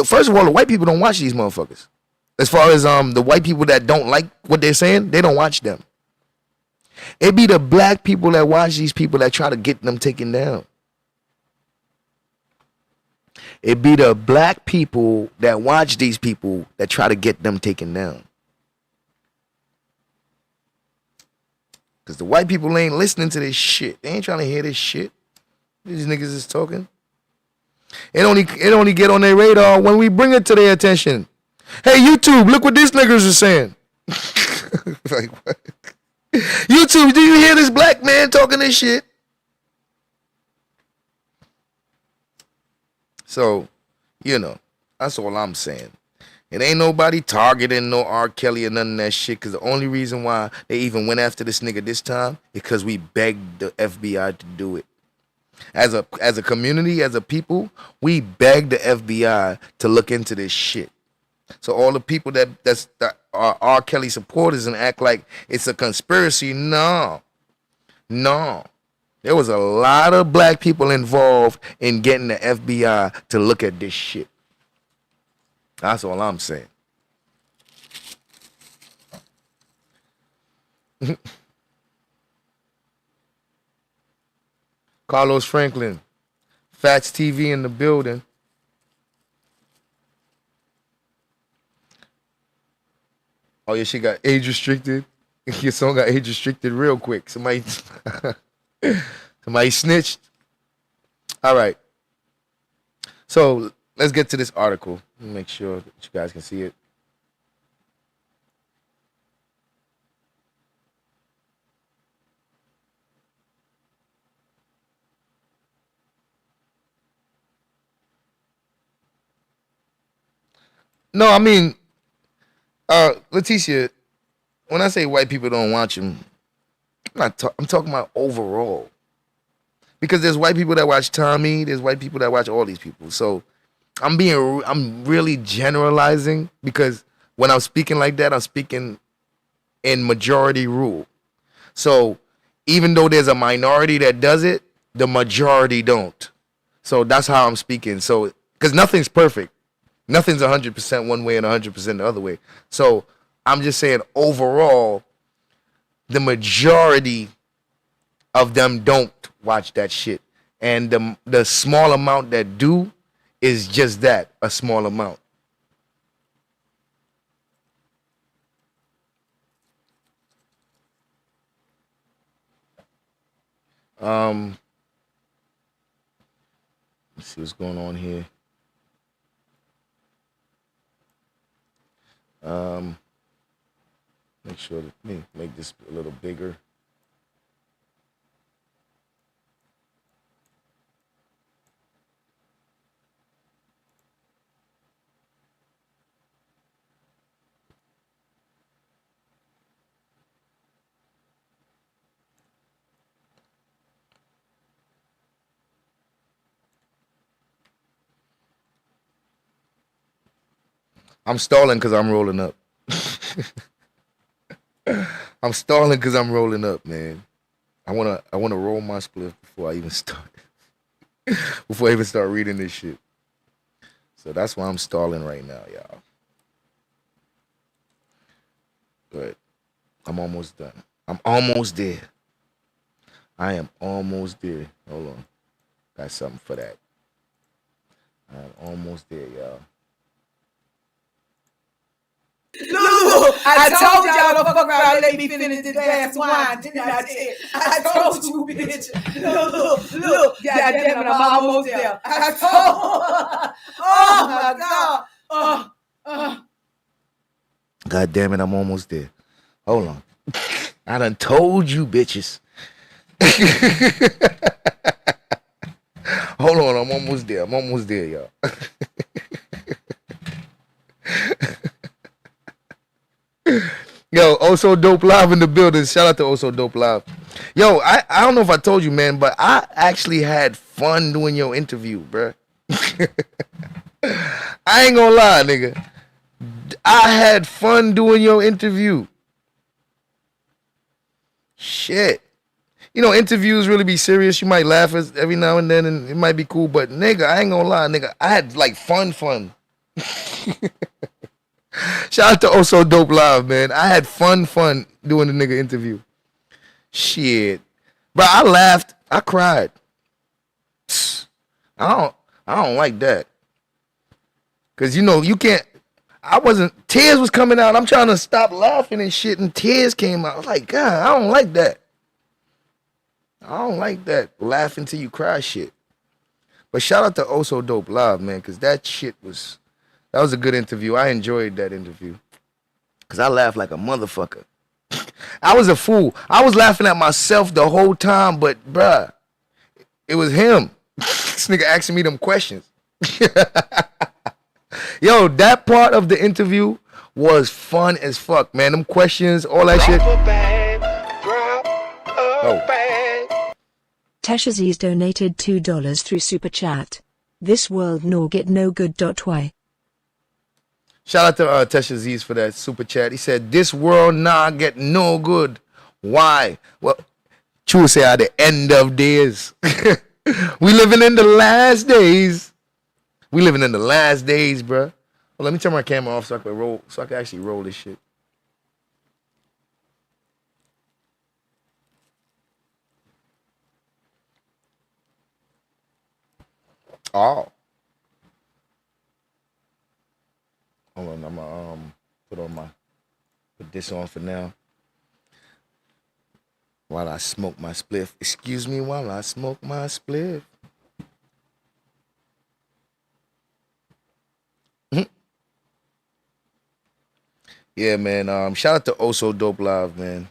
First of all, the white people don't watch these motherfuckers. As far as the white people that don't like what they're saying, they don't watch them. It be the black people that watch these people that try to get them taken down. It be the black people that watch these people that try to get them taken down. Because the white people ain't listening to this shit. They ain't trying to hear this shit. These niggas is talking. It only get on their radar when we bring it to their attention. Hey, YouTube, look what these niggas are saying. Like, what? YouTube, do you hear this black man talking this shit? So, you know, that's all I'm saying. It ain't nobody targeting no R. Kelly or none of that shit, because the only reason why they even went after this nigga this time is because we begged the FBI to do it. As a community, as a people, we begged the FBI to look into this shit. So all the people that are R. Kelly supporters and act like it's a conspiracy, no. There was a lot of black people involved in getting the FBI to look at this shit. That's all I'm saying. Carlos Franklin, Fats TV in the building. Oh yeah, she got age restricted. Your song got age restricted real quick. Somebody snitched. All right. So let's get to this article. Make sure that you guys can see it. No, I mean, Leticia, when I say white people don't watch them, I'm talking about overall. Because there's white people that watch Tommy, there's white people that watch all these people. So I'm really generalizing, because when I'm speaking like that, I'm speaking in majority rule. So even though there's a minority that does it, the majority don't. So that's how I'm speaking. So, because nothing's perfect. Nothing's 100% one way and 100% the other way. So I'm just saying overall, the majority of them don't watch that shit. And the small amount that do is just that, a small amount. Let's see what's going on here. Make sure that make this a little bigger. I'm stalling because I'm rolling up. I'm stalling because I'm rolling up, man. I wanna roll my spliff before I even start. Before I even start reading this shit. So that's why I'm stalling right now, y'all. But I'm almost done. I'm almost there. I am almost there. Hold on. Got something for that. I'm almost there, y'all. Look, I told y'all to fuck around, let me finish this glass of wine, didn't I tell you? I told you, bitch. Look, goddamn it, I'm almost there. I told. Oh my God. God damn it, I'm almost there. Hold on. I done told you bitches. Hold on, I'm almost there. I'm almost there, y'all. Yo, Also Dope Live in the building. Shout out to Also Dope Live. Yo, I don't know if I told you, man, but I actually had fun doing your interview, bruh. I ain't gonna lie, nigga. I had fun doing your interview. Shit. You know, interviews really be serious. You might laugh every now and then, and it might be cool, but nigga, I ain't gonna lie, nigga. I had like fun. Shout out to Also Dope Live, man. I had fun doing the nigga interview. Shit. Bro, I laughed. I cried. I don't like that. Cause you know, you can't, tears was coming out. I'm trying to stop laughing and shit, and tears came out. I was like, God, I don't like that. I don't like that laughing till you cry shit. But shout out to Also Dope Live, man, cause that was a good interview. I enjoyed that interview. Cause I laughed like a motherfucker. I was a fool. I was laughing at myself the whole time, but bruh, it was him. This nigga asking me them questions. Yo, that part of the interview was fun as fuck, man. Them questions, all that shit. Oh. Tesha Z's donated $2 through Super Chat. This world no get no good. Why? Shout out to Tesha Z's for that super chat. He said, this world nah get no good. Why? Well, True say at the end of days. We living in the last days. We living in the last days, bruh. Well, let me turn my camera off so I can actually roll this shit. Oh. Hold on, I'm gonna put this on for now. While I smoke my spliff. Excuse me while I smoke my spliff. Yeah, man. Shout out to Also Dope Live, man.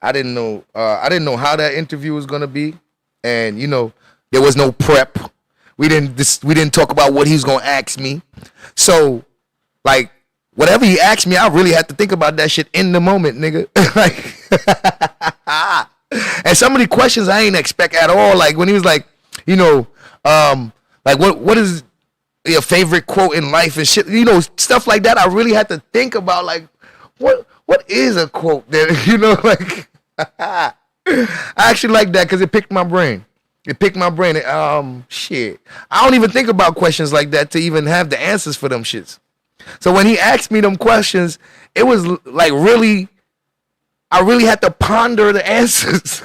I didn't know how that interview was gonna be, and you know, there was no prep. We didn't talk about what he was gonna ask me. So, like, whatever he asked me, I really had to think about that shit in the moment, nigga. Like, and some of the questions I ain't expect at all. Like when he was like, you know, like what is your favorite quote in life and shit, you know, stuff like that. I really had to think about like what is a quote that, you know, like I actually like that because it picked my brain. It picked my brain. Shit. I don't even think about questions like that to even have the answers for them shits. So when he asked me them questions, it was like really, I really had to ponder the answers.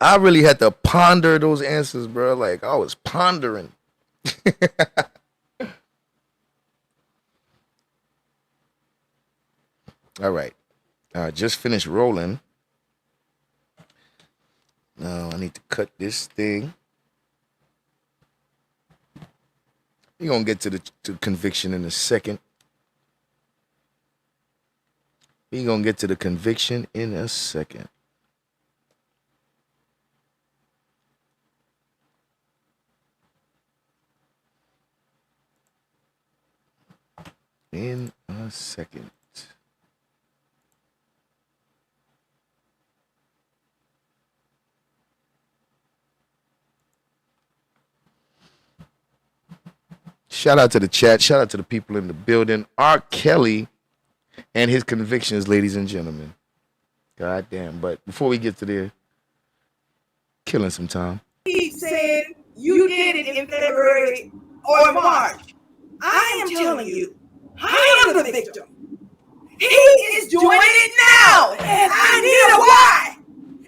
I really had to ponder those answers, bro. Like I was pondering. All right. Just finished rolling. Now I need to cut this thing. We're going to get to conviction in a second. We're going to get to the conviction in a second. In a second. Shout out to the chat. Shout out to the people in the building. R. Kelly and his convictions, ladies and gentlemen. God damn. But before we get to there, killing some time. He said you did it in February or March. I am telling you, I am the victim. He is doing it now, and I need a why.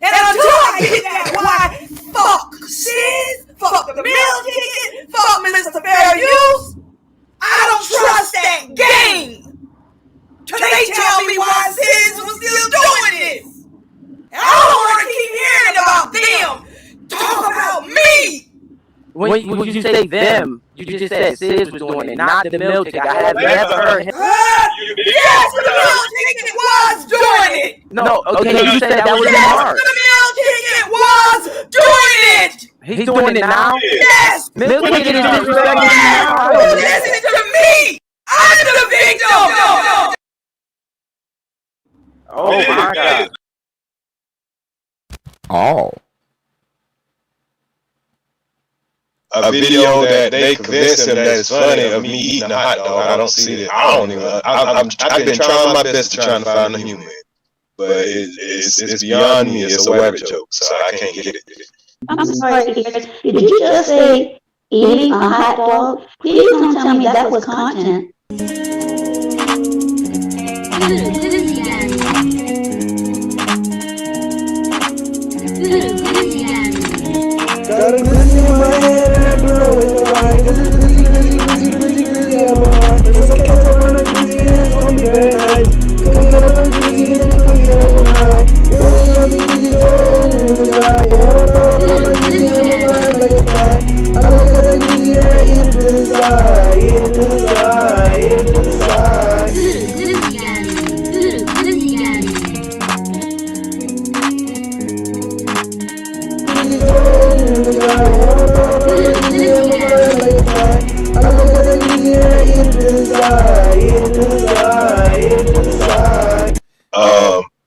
And until I get that why, fuck sis, fuck the meal ticket, fuck Mr. Fair Use. I don't trust that game. They tell me why sis was still doing this. And I don't want to keep hearing about them. Talk about me. When you say them, you just said Sis was doing it, not the meal ticket. I have never heard him. Yes, the meal ticket was doing it. No, okay, you said that was hard. Yes, the meal ticket was doing it. He's doing it now? Yes. Meal ticket is disrespecting now. Listen to me. I'm the victim. Oh, my God. Oh. A video that they convince him that it's funny of me eating a hot dog. I don't see it. I don't even. I've been trying my best to try to find the humor, but it's beyond me. It's a rabbit joke, so I can't get it. I'm sorry, did you just say eating a hot dog? Please don't tell me that was content. Got a glizzy in my head and I blow it away. It's okay to run a glizzy and it's gonna be very nice. Cooking up a glizzy and it's gonna be very nice. Rolling up a glizzy, rolling in the sky. Rolling up a glizzy and I'm flying like a fly. I look at a glizzy and I eat it to the side. Eat it to the side, eat it to the side.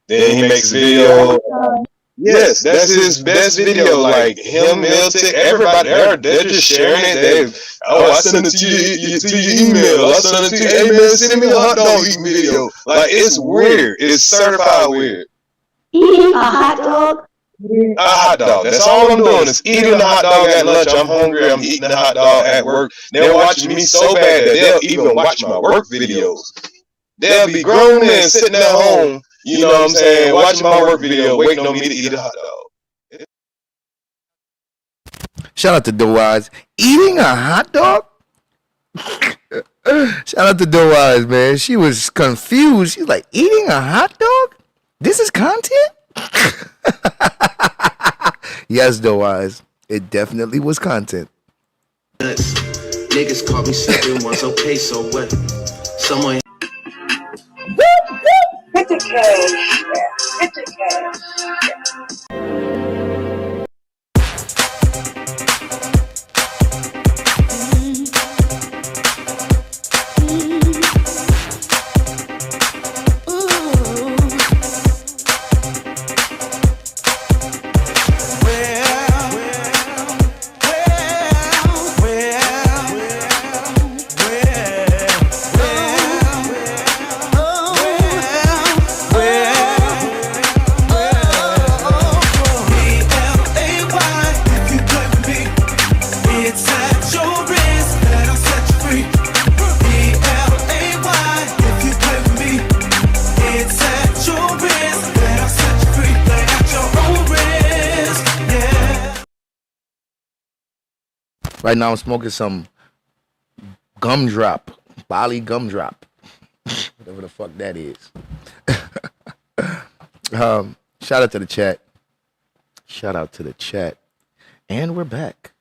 Then he makes a video. Yes, that's his best video. Like him, Miltic, everybody, they're just sharing it. I sent it to you to your email. I sent it to you. Hey man, send me a hot dog eating video. Like it's weird. It's certified weird. Eating a hot dog? A hot dog. That's all I'm doing is eating a hot dog at lunch. I'm hungry. I'm eating a hot dog at work. They're watching me so bad that they'll even watch my work videos. They'll be grown men sitting at home, you know what I'm saying, watching my work video, waiting on me to eat a hot dog. Shout out to Doe Eyes. Eating a hot dog? Shout out to Doe Eyes, man. She was confused. She's like, eating a hot dog? This is content? Yes, Doe Eyes. It definitely was content. Niggas caught me slipping once, okay, so what? Someone. Hit the cash. Hit the cash. Right now I'm smoking some gumdrop, Bali gumdrop. whatever the fuck that is. Shout out to the chat. Shout out to the chat. And we're back.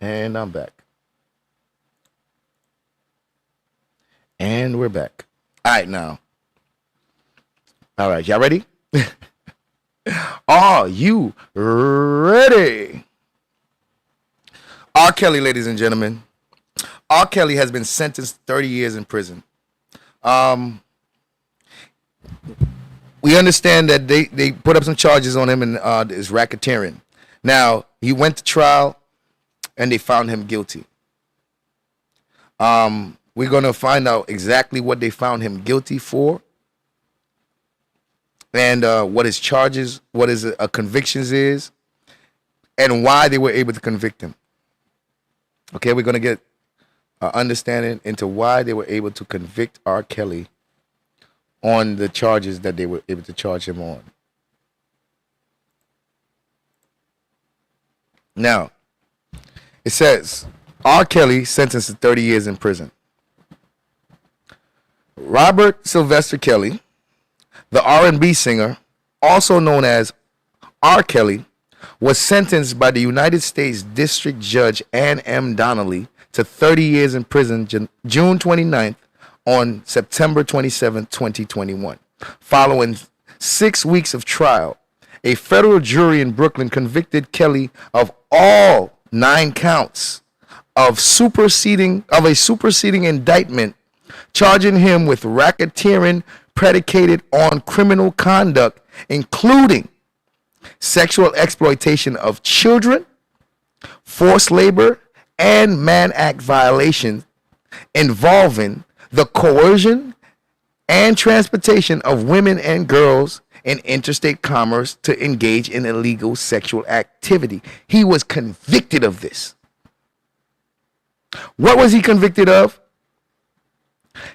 And I'm back. And we're back. All right, now. All right, y'all ready? Are you ready? R. Kelly, ladies and gentlemen. R. Kelly has been sentenced 30 years in prison. We understand that they put up some charges on him and is racketeering. Now, he went to trial and they found him guilty. We're going to find out exactly what they found him guilty for and what his charges, what his convictions is, and why they were able to convict him. Okay, we're going to get understanding into why they were able to convict R. Kelly on the charges that they were able to charge him on. Now, it says, R. Kelly sentenced to 30 years in prison. Robert Sylvester Kelly, the R&B singer, also known as R. Kelly, was sentenced by the United States District Judge Ann M. Donnelly to 30 years in prison June 29th on September 27, 2021. Following 6 weeks of trial, a federal jury in Brooklyn convicted Kelly of all 9 counts of a superseding indictment charging him with racketeering predicated on criminal conduct, including sexual exploitation of children, forced labor, and Mann Act violations involving the coercion and transportation of women and girls in interstate commerce to engage in illegal sexual activity. He was convicted of this. What was he convicted of?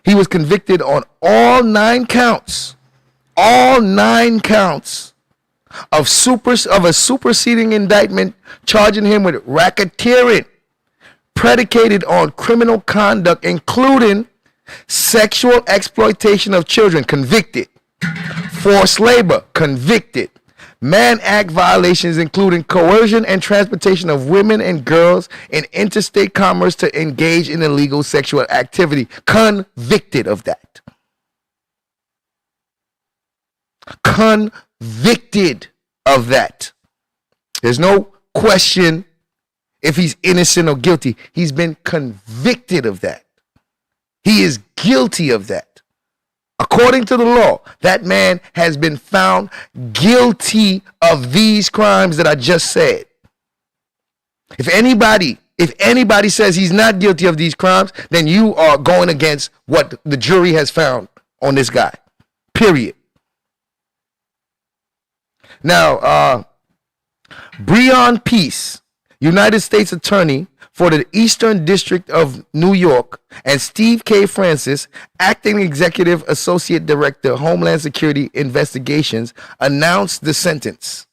He was convicted on all 9 counts. All 9 counts of a superseding indictment charging him with racketeering predicated on criminal conduct, including sexual exploitation of children, convicted. Forced labor, convicted. Mann Act violations, including coercion and transportation of women and girls in interstate commerce to engage in illegal sexual activity, convicted of that. Convicted of that. There's no question if he's innocent or guilty. He's been convicted of that. He is guilty of that. According to the law, that man has been found guilty of these crimes that I just said. If anybody says he's not guilty of these crimes, then you are going against what the jury has found on this guy. Period. Now, Breon Peace, United States Attorney for the Eastern District of New York, and Steve K. Francis, Acting Executive Associate Director, Homeland Security Investigations, announced the sentence.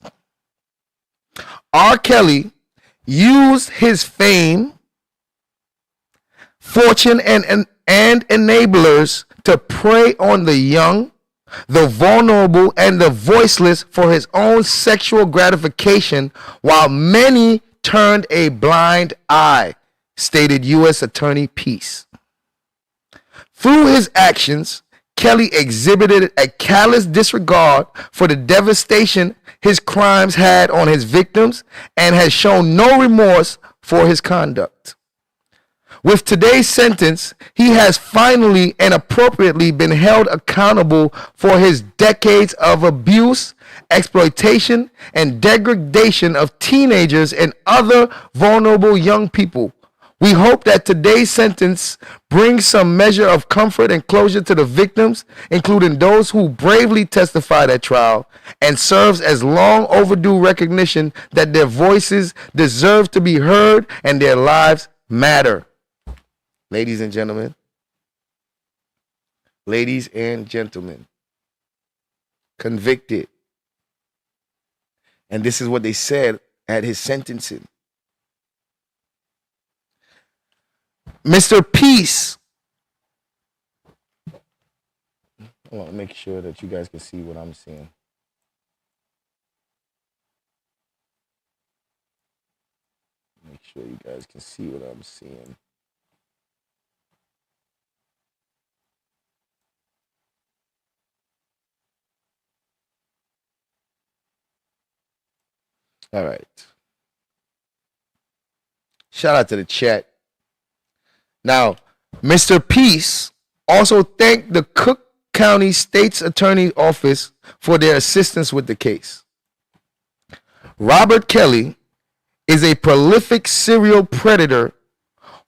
R. Kelly used his fame, fortune, and enablers to prey on the young, the vulnerable, and the voiceless for his own sexual gratification, while many turned a blind eye, stated U.S. Attorney Peace. Through his actions, Kelly exhibited a callous disregard for the devastation his crimes had on his victims and has shown no remorse for his conduct. With today's sentence, he has finally and appropriately been held accountable for his decades of abuse, exploitation, and degradation of teenagers and other vulnerable young people. We hope that today's sentence brings some measure of comfort and closure to the victims, including those who bravely testified at trial, and serves as long overdue recognition that their voices deserve to be heard and their lives matter. Ladies and gentlemen, convicted. And this is what they said at his sentencing. Mr. Peace I want to make sure that you guys can see what I'm seeing. Make sure you guys can see what I'm seeing. All right. Shout out to the chat. Now, Mr. Peace also thanked the Cook County State's Attorney's Office for their assistance with the case. Robert Kelly is a prolific serial predator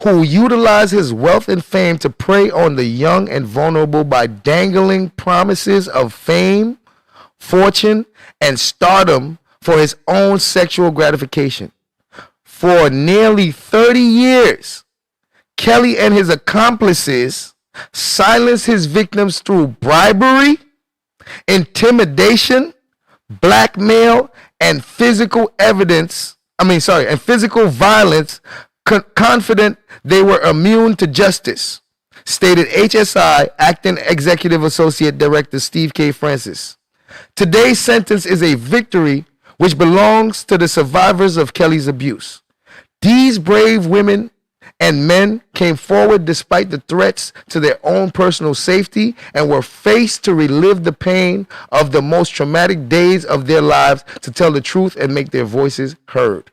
who utilized his wealth and fame to prey on the young and vulnerable by dangling promises of fame, fortune, and stardom for his own sexual gratification. For nearly 30 years, Kelly and his accomplices silenced his victims through bribery, intimidation, blackmail, and physical violence, confident they were immune to justice, stated HSI Acting Executive Associate Director Steve K. Francis. Today's sentence is a victory which belongs to the survivors of Kelly's abuse. These brave women and men came forward despite the threats to their own personal safety and were faced to relive the pain of the most traumatic days of their lives to tell the truth and make their voices heard.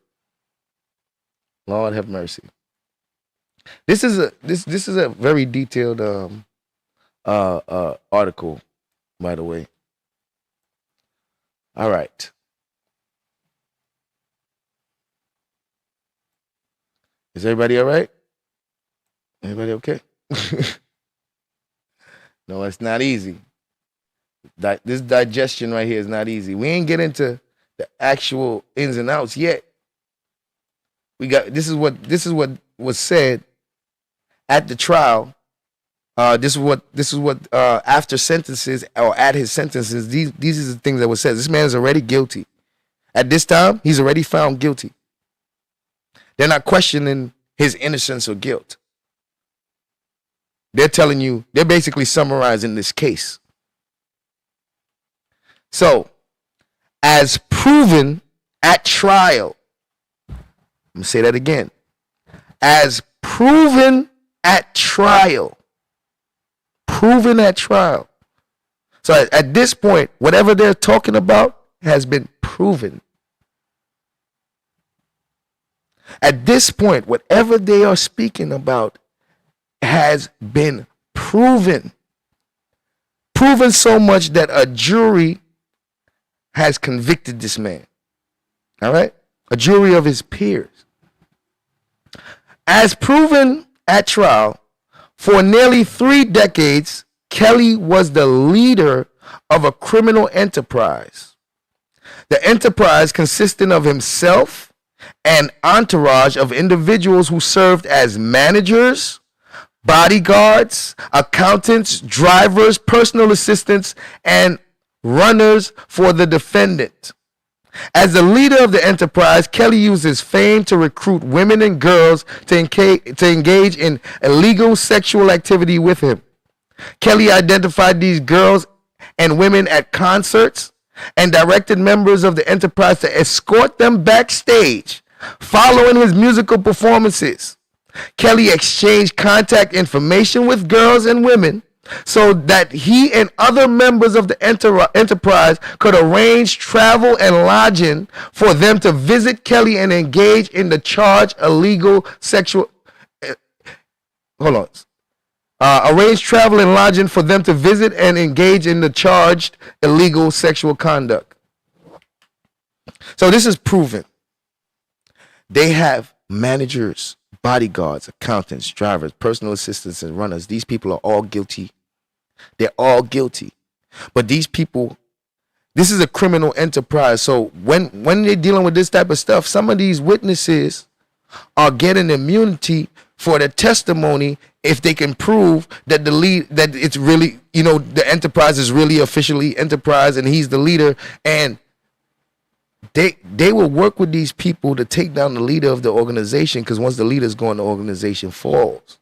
Lord have mercy. This is a very detailed article, by the way. All right. Is everybody all right? Everybody okay? No, it's not easy. This digestion right here is not easy. We ain't get into the actual ins and outs yet. This is what was said at the trial. This is what after sentences or at his sentences. These are the things that was said. This man is already guilty. At this time, he's already found guilty. They're not questioning his innocence or guilt. They're telling you, they're basically summarizing this case. So, as proven at trial, I'm going to say that again. As proven at trial. Proven at trial. So at this point, whatever they're talking about has been proven. At this point, whatever they are speaking about has been proven. Proven so much that a jury has convicted this man. All right? A jury of his peers. As proven at trial, for nearly 3 decades, Kelly was the leader of a criminal enterprise. The enterprise consisting of himself an entourage of individuals who served as managers, bodyguards, accountants, drivers, personal assistants, and runners for the defendant. As the leader of the enterprise, Kelly used his fame to recruit women and girls to engage in illegal sexual activity with him. Kelly identified these girls and women at concerts and directed members of the enterprise to escort them backstage following his musical performances. Kelly exchanged contact information with girls and women so that he and other members of the enterprise could arrange travel and lodging for them to visit Kelly and engage in the charged illegal sexual... arrange travel and lodging for them to visit and engage in the charged illegal sexual conduct. So this is proven. They have managers, bodyguards, accountants, drivers, personal assistants, and runners. These people are all guilty. They're all guilty. But these people, this is a criminal enterprise. So when they're dealing with this type of stuff, some of these witnesses are getting immunity for their testimony if they can prove that that it's really, the enterprise is really officially enterprise and he's the leader, and they will work with these people to take down the leader of the organization, because once the leader's gone, the organization falls.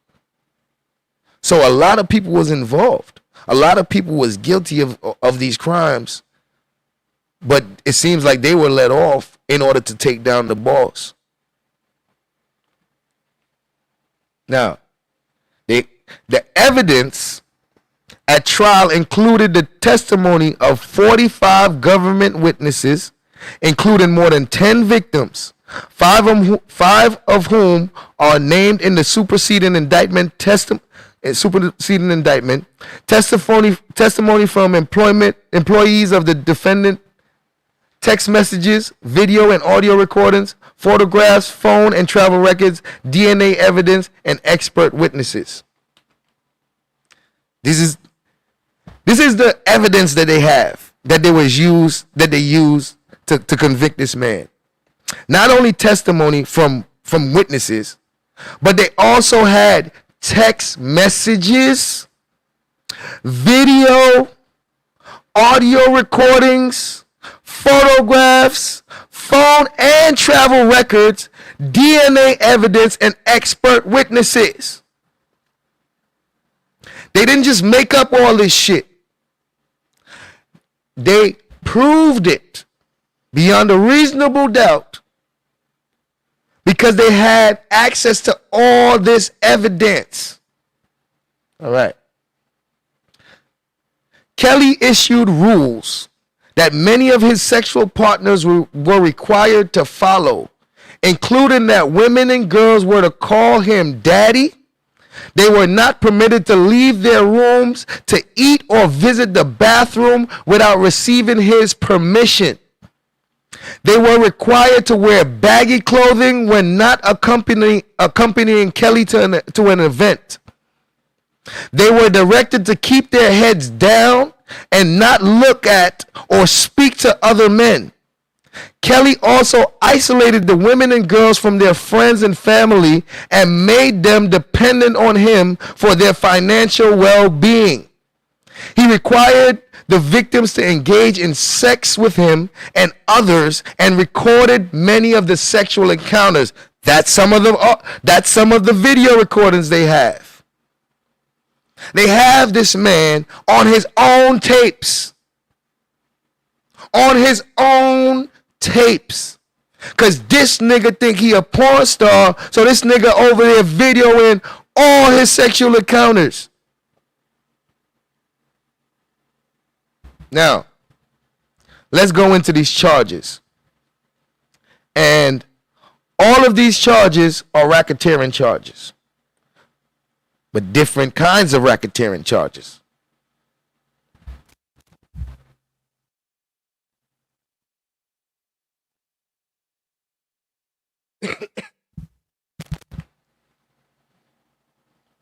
So a lot of people was involved. A lot of people was guilty of these crimes, but it seems like they were let off in order to take down the boss. Now, the evidence at trial included the testimony of 45 government witnesses, including more than 10 victims, five of whom are named in the superseding indictment. Testimony from employees of the defendant, text messages, video and audio recordings, photographs, phone and travel records, DNA evidence, and expert witnesses. This is the evidence that they have, that they used to convict this man. Not only testimony from witnesses, but they also had text messages, video, audio recordings, photographs, phone and travel records, DNA evidence, and expert witnesses. They didn't just make up all this shit. They proved it beyond a reasonable doubt because they had access to all this evidence. All right. Kelly issued rules that many of his sexual partners were required to follow, including that women and girls were to call him daddy. They were not permitted to leave their rooms to eat or visit the bathroom without receiving his permission. They were required to wear baggy clothing when not accompanying Kelly to an event. They were directed to keep their heads down and not look at or speak to other men. Kelly also isolated the women and girls from their friends and family and made them dependent on him for their financial well-being. He required the victims to engage in sex with him and others and recorded many of the sexual encounters. That's some of the video recordings they have. They have this man on his own tapes. On his own tapes. Cause this nigga think he a porn star, so this nigga over there videoing all his sexual encounters. Now, let's go into these charges. And all of these charges are racketeering charges, but different kinds of racketeering charges.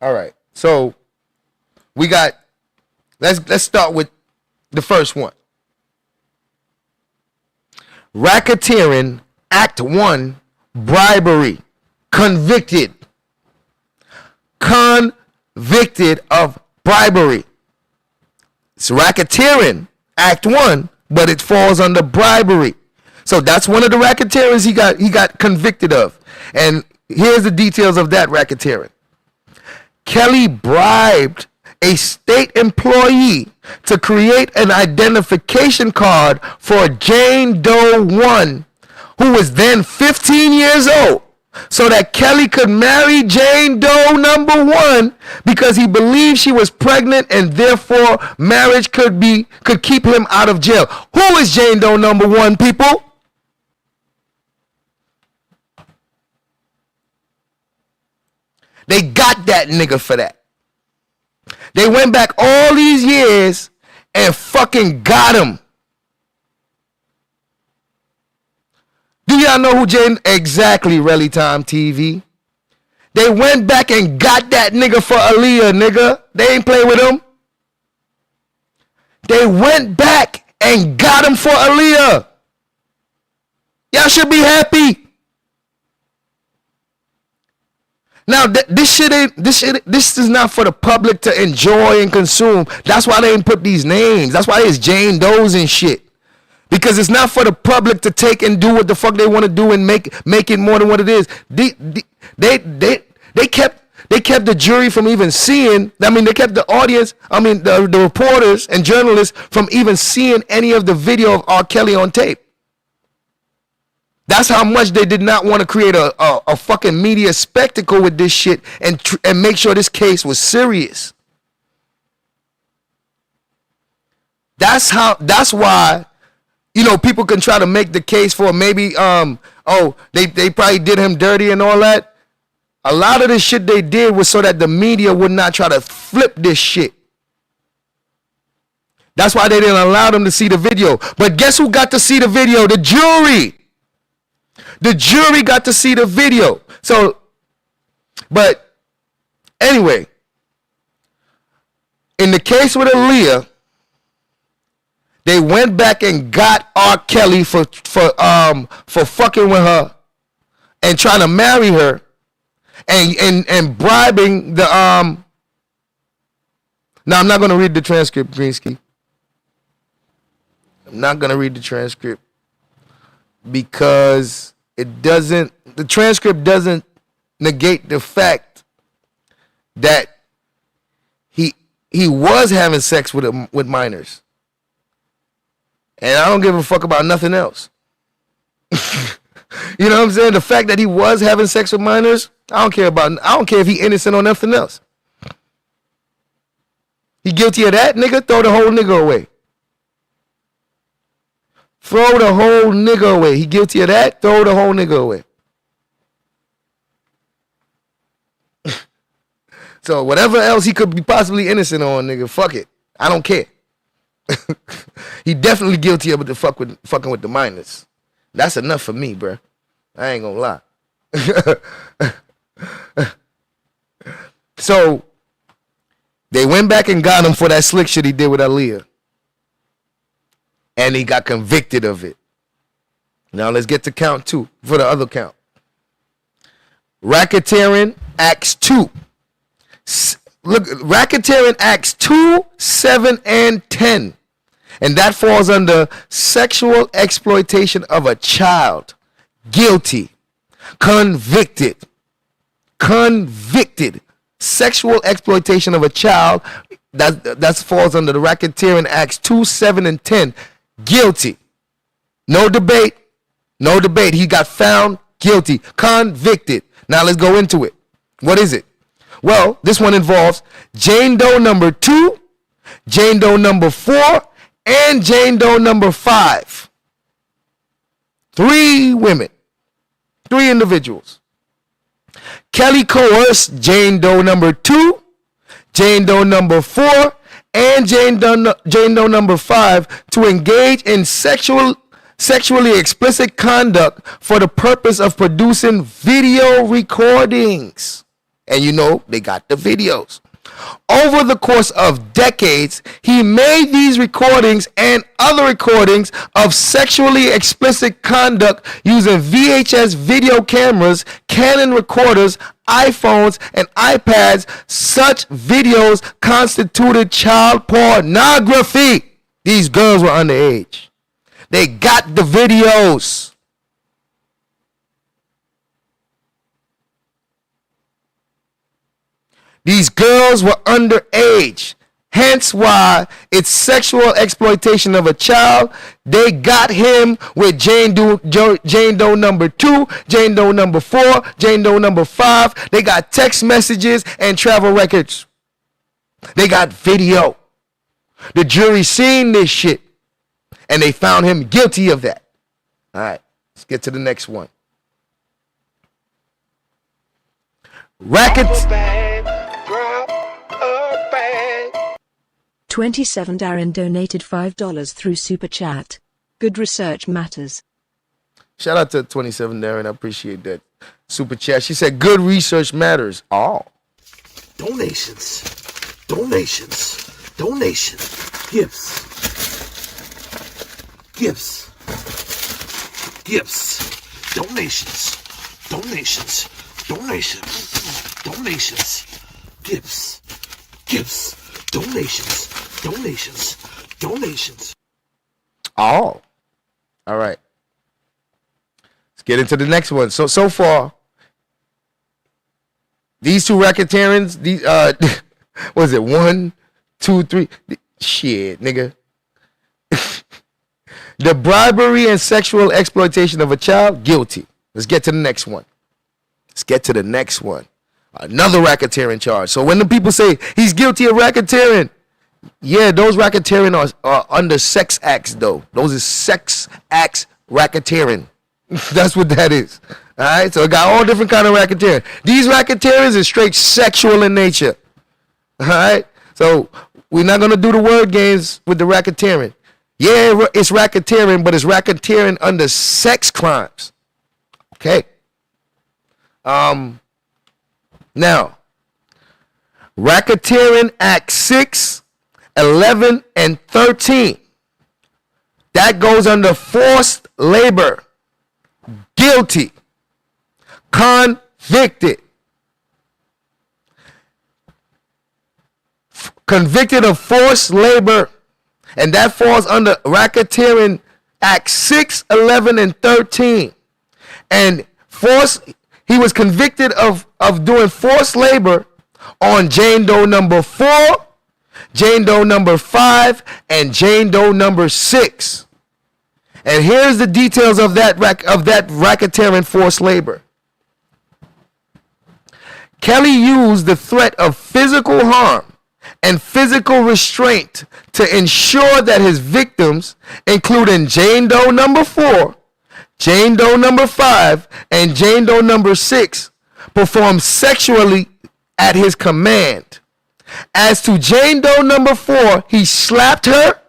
All right, so we got, let's start with the first one. Racketeering, Act 1, bribery. Convicted of bribery. It's racketeering, Act 1, but it falls under bribery. So that's one of the racketeerings he got convicted of. And here's the details of that racketeering. Kelly bribed a state employee to create an identification card for Jane Doe 1, who was then 15 years old, so that Kelly could marry Jane Doe number 1 because he believed she was pregnant and therefore marriage could keep him out of jail. Who is Jane Doe number 1, people? They got that nigga for that. They went back all these years and fucking got him. Do y'all know who Jane? Exactly, Relly Time TV. They went back and got that nigga for Aaliyah, nigga. They ain't play with him. They went back and got him for Aaliyah. Y'all should be happy. Now, this is not for the public to enjoy and consume. That's why they didn't put these names. That's why it's Jane Doe's and shit. Because it's not for the public to take and do what the fuck they want to do and make it more than what it is. They kept They kept the jury from even seeing, they kept the audience, the reporters and journalists from even seeing any of the video of R. Kelly on tape. That's how much they did not want to create a fucking media spectacle with this shit and make sure this case was serious. That's why, people can try to make the case for maybe, they probably did him dirty and all that. A lot of the shit they did was so that the media would not try to flip this shit. That's why they didn't allow them to see the video. But guess who got to see the video? The jury. The jury got to see the video. So, but anyway, in the case with Aaliyah, they went back and got R. Kelly for fucking with her and trying to marry her and bribing the Now I'm not gonna read the transcript, Greensky. I'm not gonna read the transcript because the transcript doesn't negate the fact that he was having sex with minors. And I don't give a fuck about nothing else. You know what I'm saying? The fact that he was having sex with minors, I don't care if he innocent or nothing else. He guilty of that, nigga? Throw the whole nigga away. Throw the whole nigga away. He guilty of that? Throw the whole nigga away. So whatever else he could be possibly innocent on, nigga, fuck it. I don't care. He definitely guilty of the fucking with the minors. That's enough for me, bruh. I ain't gonna lie. So they went back and got him for that slick shit he did with Aaliyah. And he got convicted of it. Now let's get to count 2 for the other count. Racketeering, Acts 2. Look, Racketeering, Acts 2, 7, and 10. And that falls under sexual exploitation of a child. Guilty. Convicted. Sexual exploitation of a child. That falls under the Racketeering Acts 2, 7, and 10. Guilty. No debate. He got found guilty. Convicted. Now let's go into it. What is it? Well, this one involves Jane Doe number 2, Jane Doe number 4, and Jane Doe number 5. 3 women. 3 individuals. Kelly coerced Jane Doe number 2, Jane Doe number 4, and Jane Doe number 5 to engage in sexually explicit conduct for the purpose of producing video recordings. And they got the videos. Over the course of decades, he made these recordings and other recordings of sexually explicit conduct using VHS video cameras, Canon recorders, iPhones, and iPads. Such videos constituted child pornography. These girls were underage. They got the videos. These girls were underage. Hence why it's sexual exploitation of a child. They got him with Jane Doe number 2, Jane Doe number 4, Jane Doe number 5. They got text messages and travel records. They got video. The jury seen this shit. And they found him guilty of that. All right, let's get to the next one. Rackets. 27 Darren donated $5 through Super Chat. Good research matters. Shout out to 27 Darren. I appreciate that. Super Chat. She said, good research matters. All. Donations. Gifts. Donations. Gifts. Donations. All right. Let's get into the next one. So far, These two racketeerings, these was it 1, 2, 3? Shit, nigga. The bribery and sexual exploitation of a child, guilty. Let's get to the next one. Another racketeering charge. So when the people say he's guilty of racketeering, yeah, those racketeering are under sex acts, though. Those are sex acts racketeering. That's what that is. All right, so it got all different kind of racketeering. These racketeerings is straight sexual in nature. All right, so we're not gonna do the word games with the racketeering. Yeah, it's racketeering, but it's racketeering under sex crimes. Okay. Now, Racketeering Act 6, 11, and 13. That goes under forced labor. Guilty. Convicted. Convicted of forced labor. And that falls under Racketeering Act 6, 11, and 13. And he was convicted of doing forced labor on Jane Doe number 4, Jane Doe number 5, and Jane Doe number 6. And here's the details of that racketeering forced labor. Kelly used the threat of physical harm and physical restraint to ensure that his victims, including Jane Doe number 4, Jane Doe number 5, and Jane Doe number 6, performed sexually at his command. As to Jane Doe number 4, he slapped her,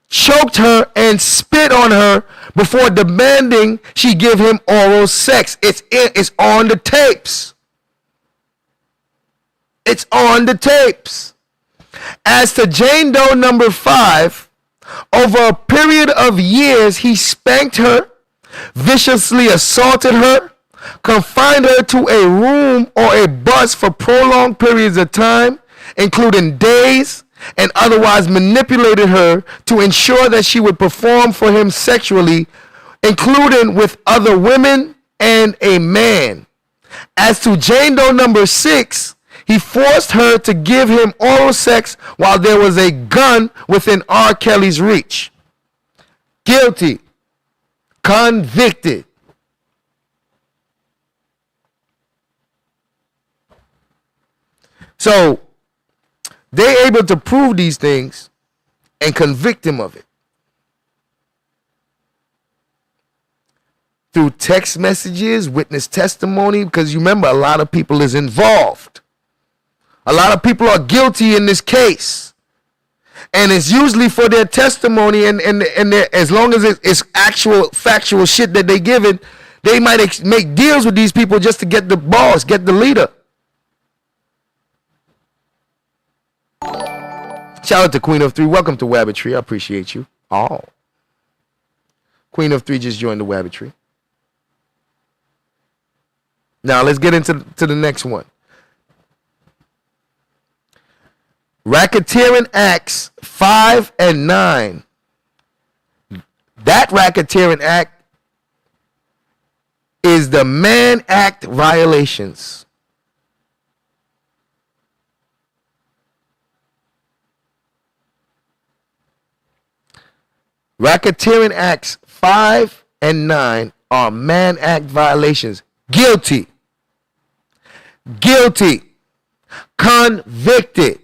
choked her, and spit on her before demanding she give him oral sex. It's on the tapes. It's on the tapes. As to Jane Doe number 5, over a period of years, he spanked her, viciously assaulted her, confined her to a room or a bus for prolonged periods of time, including days, and otherwise manipulated her to ensure that she would perform for him sexually, including with other women and a man. As to Jane Doe number 6, he forced her to give him oral sex while there was a gun within R. Kelly's reach. Guilty. Convicted. So they're able to prove these things and convict him of it through text messages, witness testimony, because you remember a lot of people is involved. A lot of people are guilty in this case. And it's usually for their testimony and as long as it's actual factual shit that they give it, they might make deals with these people just to get the boss, get the leader. Shout out to Queen of 3. Welcome to Wabbitry. I appreciate you. Oh. Queen of 3 just joined the Wabbitry. Now let's get into the next one. Racketeering Acts 5 and 9. That Racketeering Act is the Mann Act violations. Racketeering Acts 5 and 9 are Mann Act violations. Guilty. Guilty. Convicted.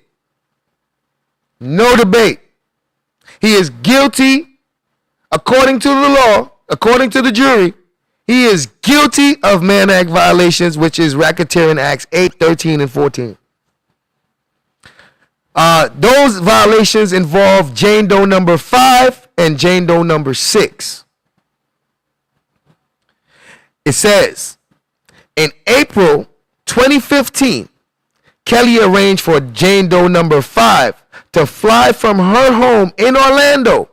No debate. He is guilty according to the law, according to the jury. He is guilty of Mann Act violations, which is Racketeering Acts 8, 13, and 14. Those violations involve Jane Doe number 5 and Jane Doe number 6. It says, in April 2015, Kelly arranged for Jane Doe number 5 to fly from her home in Orlando,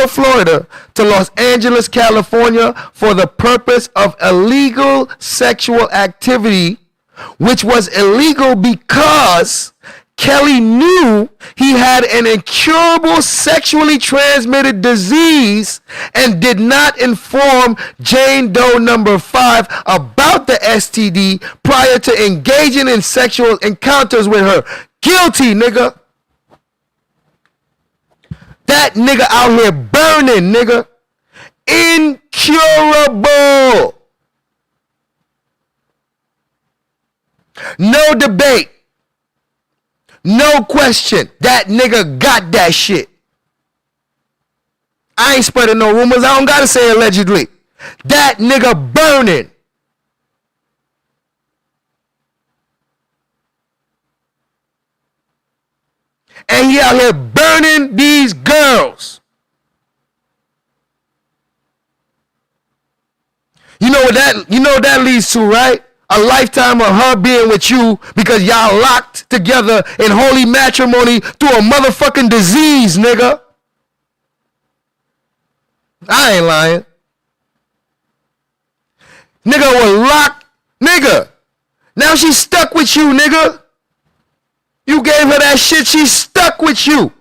Florida, to Los Angeles, California, for the purpose of illegal sexual activity, which was illegal because Kelly knew he had an incurable sexually transmitted disease and did not inform Jane Doe number 5 about the STD prior to engaging in sexual encounters with her. Guilty, nigga. That nigga out here burning, nigga. Incurable. No debate. No question. That nigga got that shit. I ain't spreading no rumors. I don't gotta say allegedly. That nigga burning. And he out here burning these girls. You know what that leads to, right? A lifetime of her being with you because y'all locked together in holy matrimony through a motherfucking disease, nigga. I ain't lying. Nigga was locked. Nigga. Now she's stuck with you, nigga. You gave her that shit. She's stuck with you.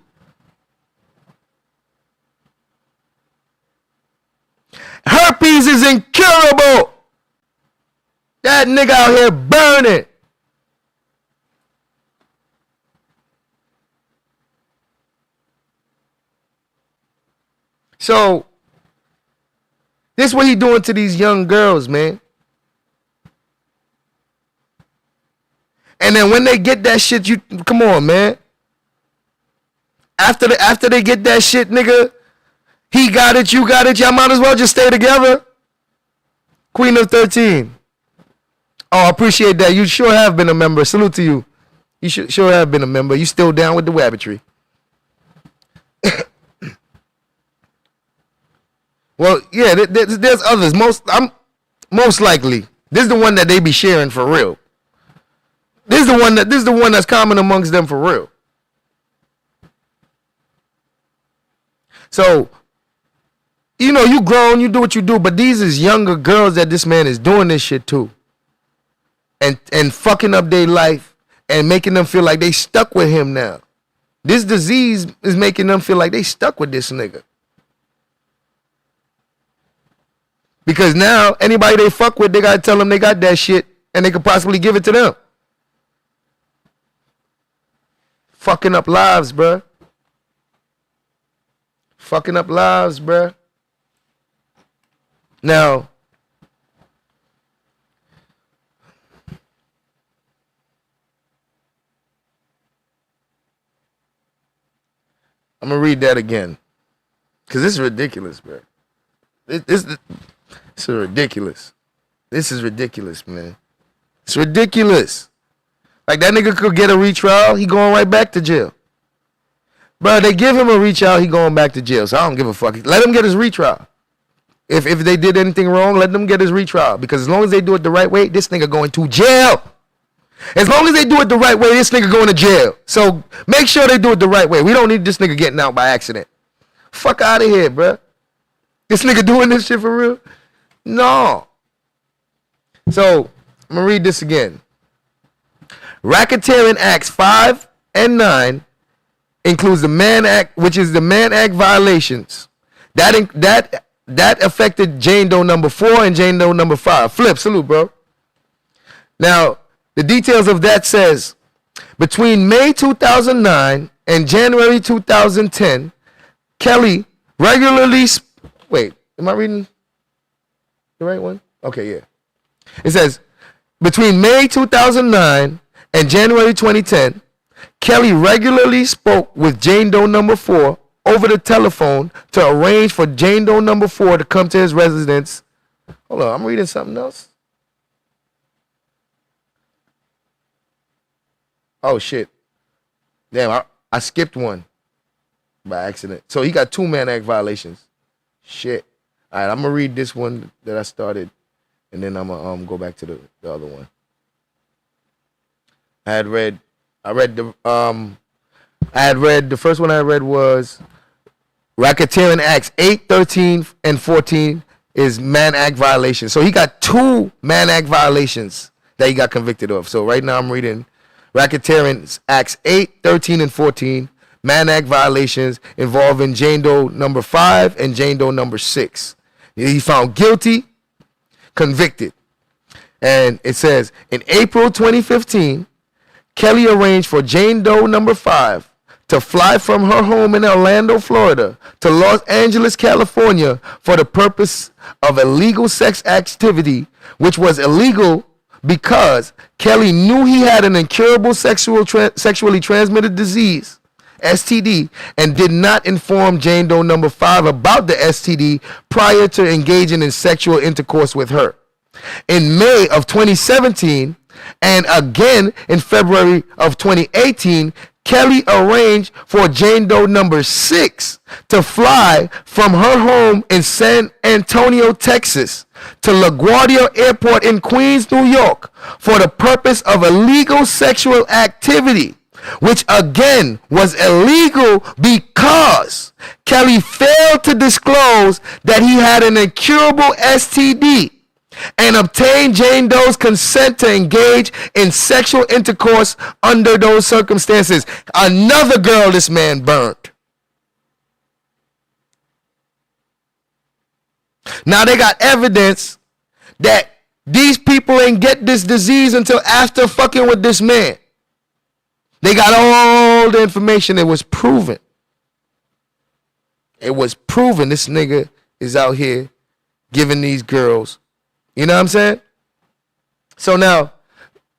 Herpes is incurable. That nigga out here burning. So, this what he doing to these young girls, man. And then when they get that shit, you come on, man. After they get that shit, nigga, he got it, you got it. Y'all might as well just stay together. Queen of 13. Oh, I appreciate that. You sure have been a member. Salute to you. You sure have been a member. You still down with the wabbitry. Well, yeah, there's others. Most likely. This is the one that they be sharing for real. This is the one that's common amongst them for real. So, you know, you grown, you do what you do, but these is younger girls that this man is doing this shit to. And fucking up their life and making them feel like they stuck with him now. This disease is making them feel like they stuck with this nigga. Because now, anybody they fuck with, they gotta tell them they got that shit and they could possibly give it to them. Fucking up lives, bruh. Fucking up lives, bruh. Now, I'm gonna read that again, cause this is ridiculous, bro. This is ridiculous. This is ridiculous, man. It's ridiculous. Like that nigga could get a retrial, he going right back to jail. Bro, they give him a retrial, he going back to jail. So I don't give a fuck. Let him get his retrial. If they did anything wrong, let them get his retrial. Because as long as they do it the right way, this nigga going to jail. As long as they do it the right way, this nigga going to jail. So make sure they do it the right way. We don't need this nigga getting out by accident. Fuck out of here, bro. This nigga doing this shit for real? No. So I'm going to read this again. Racketeering Acts 5 and 9 includes the Mann Act, which is the Mann Act violations. That affected Jane Doe number 4 and Jane Doe number 5. Flip, salute, bro. Now, the details of that says, between May 2009 and January 2010, Kelly regularly... Wait, am I reading the right one? Okay, yeah. It says, between May 2009 and January 2010, Kelly regularly spoke with Jane Doe number 4 over the telephone to arrange for Jane Doe number 4 to come to his residence. Hold on, I'm reading something else. Oh, shit. Damn, I skipped one by accident. So he got 2 Mann Act violations. Shit. All right, I'm going to read this one that I started, and then I'm going to go back to the other one. The first one I read was Racketeering Acts 8, 13, and 14 is Mann Act violation. So he got 2 Mann Act violations that he got convicted of. So right now I'm reading Racketeering Acts 8, 13, and 14. Mann Act violations involving Jane Doe number 5 and Jane Doe number 6. He found guilty, convicted. And it says, in April 2015, Kelly arranged for Jane Doe number 5 to fly from her home in Orlando, Florida to Los Angeles, California for the purpose of illegal sex activity, which was illegal because Kelly knew he had an incurable sexually transmitted disease, STD, and did not inform Jane Doe number 5 about the STD prior to engaging in sexual intercourse with her. In May of 2017 and again in February of 2018, Kelly arranged for Jane Doe number 6 to fly from her home in San Antonio, Texas to LaGuardia Airport in Queens, New York for the purpose of illegal sexual activity, which again was illegal because Kelly failed to disclose that he had an incurable STD and obtain Jane Doe's consent to engage in sexual intercourse under those circumstances. Another girl this man burnt. Now they got evidence that these people ain't get this disease until after fucking with this man. They got all the information. It was proven. It was proven this nigga is out here giving these girls. You know what I'm saying? So now,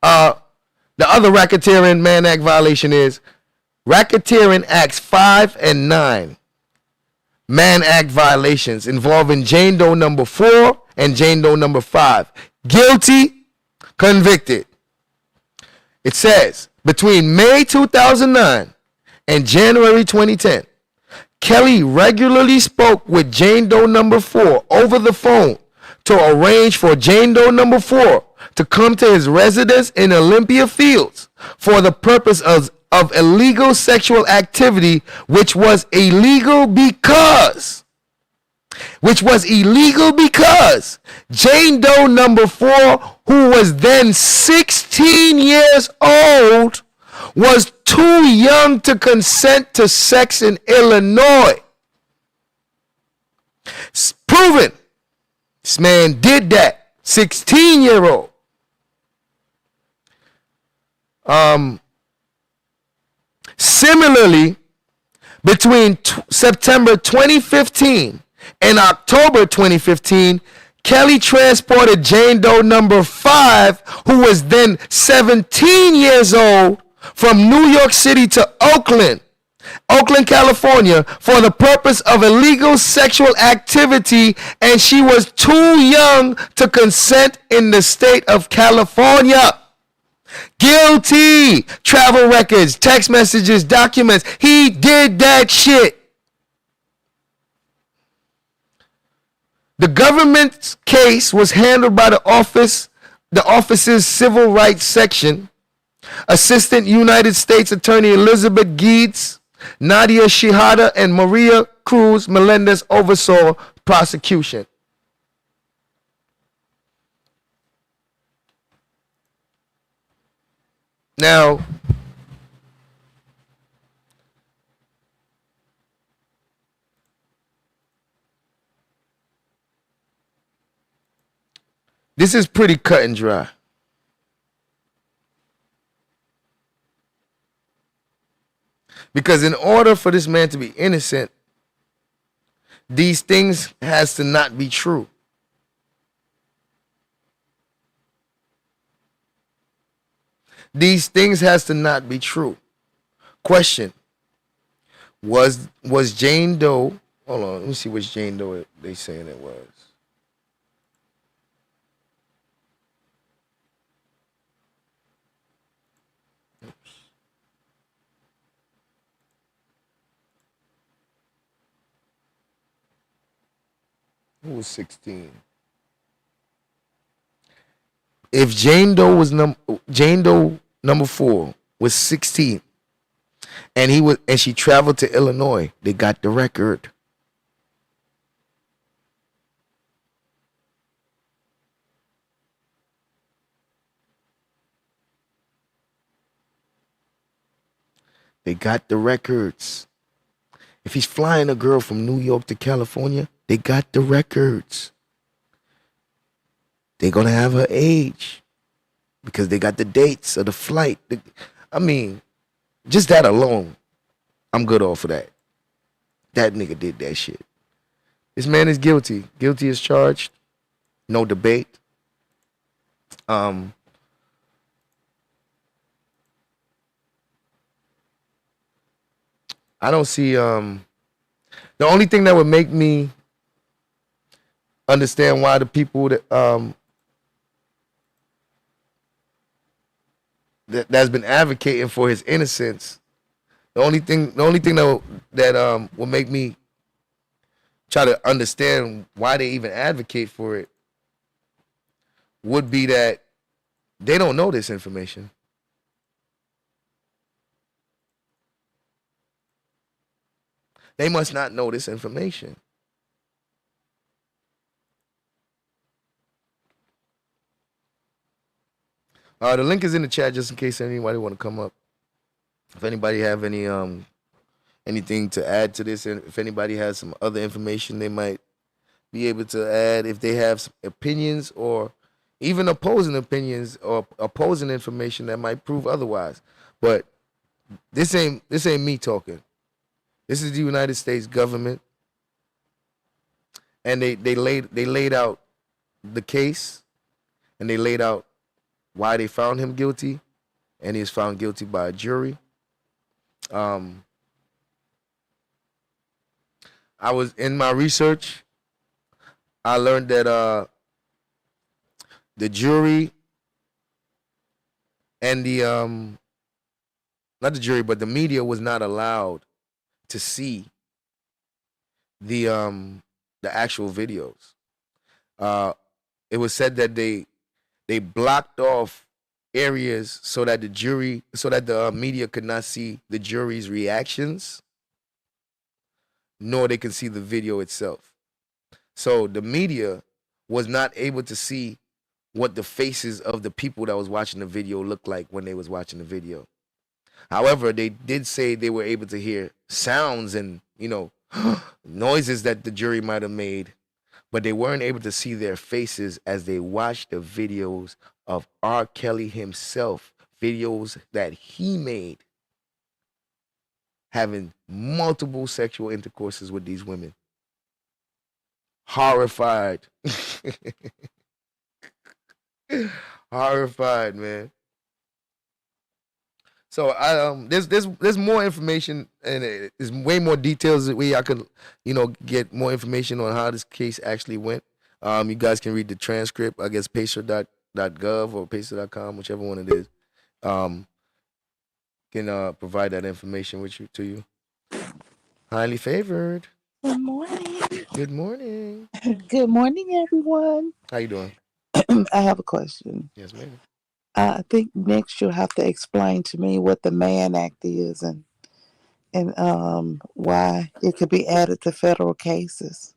the other racketeering Mann Act violation is Racketeering Acts 5 and 9. Mann Act violations involving Jane Doe number 4 and Jane Doe number 5. Guilty, convicted. It says, between May 2009 and January 2010, Kelly regularly spoke with Jane Doe number 4 over the phone to arrange for Jane Doe number 4 to come to his residence in Olympia Fields for the purpose of illegal sexual activity, which was illegal because Jane Doe number 4, who was then 16 years old, was too young to consent to sex in Illinois. It's proven. This man did that. 16-year-old. Similarly, between September 2015 and October 2015, Kelly transported Jane Doe number 5, who was then 17 years old, from New York City to Oakland, California, for the purpose of illegal sexual activity, and she was too young to consent in the state of California. Guilty. Travel records, text messages, documents. He did that shit. The government's case was handled by the office's civil rights section. Assistant United States Attorney Elizabeth Geeds, Nadia Shihada, and Maria Cruz Melendez oversaw prosecution. Now, this is pretty cut and dry. Because in order for this man to be innocent, these things has to not be true. These things has to not be true. Question. Was Jane Doe, hold on, let me see which Jane Doe they saying it was. Who was 16? If Jane Doe number 4 was 16, and she traveled to Illinois, they got the record. They got the records. If he's flying a girl from New York to California, they got the records. They're gonna have her age because they got the dates of the flight. I mean, just that alone, I'm good off of that. That nigga did that shit. This man is guilty. Guilty as charged. No debate. I don't see the only thing that would make me understand why the people that's been advocating for his innocence. The only thing that will make me try to understand why they even advocate for it would be that they don't know this information. They must not know this information. The link is in the chat just in case anybody want to come up. If anybody have any anything to add to this, and if anybody has some other information they might be able to add, if they have some opinions or even opposing opinions or opposing information that might prove otherwise. But this ain't me talking. This is the United States government, and they laid out the case, and they laid out why they found him guilty, and he was found guilty by a jury. I was in my research. I learned that the jury and the not the jury, but the media was not allowed to see the actual videos. It was said that they blocked off areas so that the media could not see the jury's reactions, nor they could see the video itself. So the media was not able to see what the faces of the people that was watching the video looked like when they was watching the video. However, they did say they were able to hear sounds and, noises that the jury might have made, but they weren't able to see their faces as they watched the videos of R. Kelly himself, videos that he made having multiple sexual intercourses with these women. Horrified. Horrified, man. So there's more information, and there's way more details that I could get more information on how this case actually went. You guys can read the transcript. I guess pacer.gov or pacer.com, whichever one it is, can provide that information to you. Highly favored. Good morning. Good morning. Good morning, everyone. How you doing? I have a question. Yes, ma'am. I think next you'll have to explain to me what the Mann Act is and why it could be added to federal cases.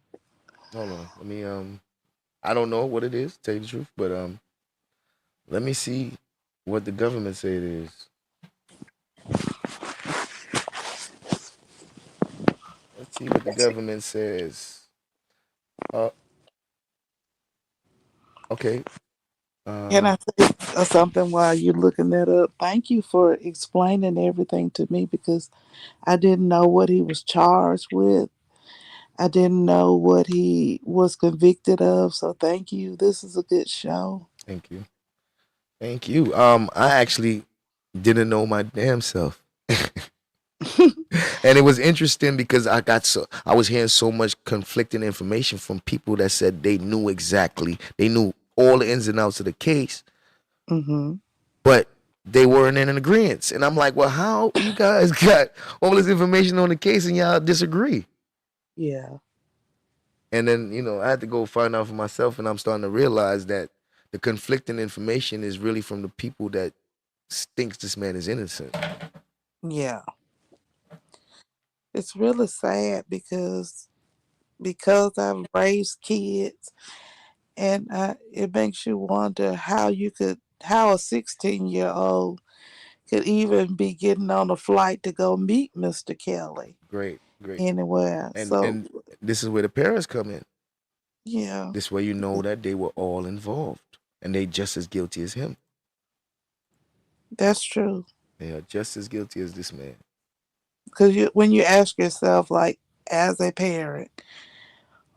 Hold on. Let me I don't know what it is, to tell you the truth, but let me see what the government say it is. Let's see what the government says. Okay. Can I say something while you're looking that up? Thank you for explaining everything to me because I didn't know what he was charged with. I didn't know what he was convicted of. So thank you. This is a good show. Thank you. Thank you. I actually didn't know my damn self. And it was interesting because I was hearing so much conflicting information from people that said they knew all the ins and outs of the case, but they weren't in agreement. And I'm like, well, how you guys got all this information on the case and y'all disagree? Yeah. And then, I had to go find out for myself, and I'm starting to realize that the conflicting information is really from the people that thinks this man is innocent. Yeah. It's really sad because I've raised kids, and it makes you wonder how a 16-year-old could even be getting on a flight to go meet Mr. Kelly Great, great. anywhere. So And this is where the parents come in. yeah, This way you know that they were all involved and they just as guilty as him. that's true. They are just as guilty as this man. Because when you ask yourself, like, as a parent,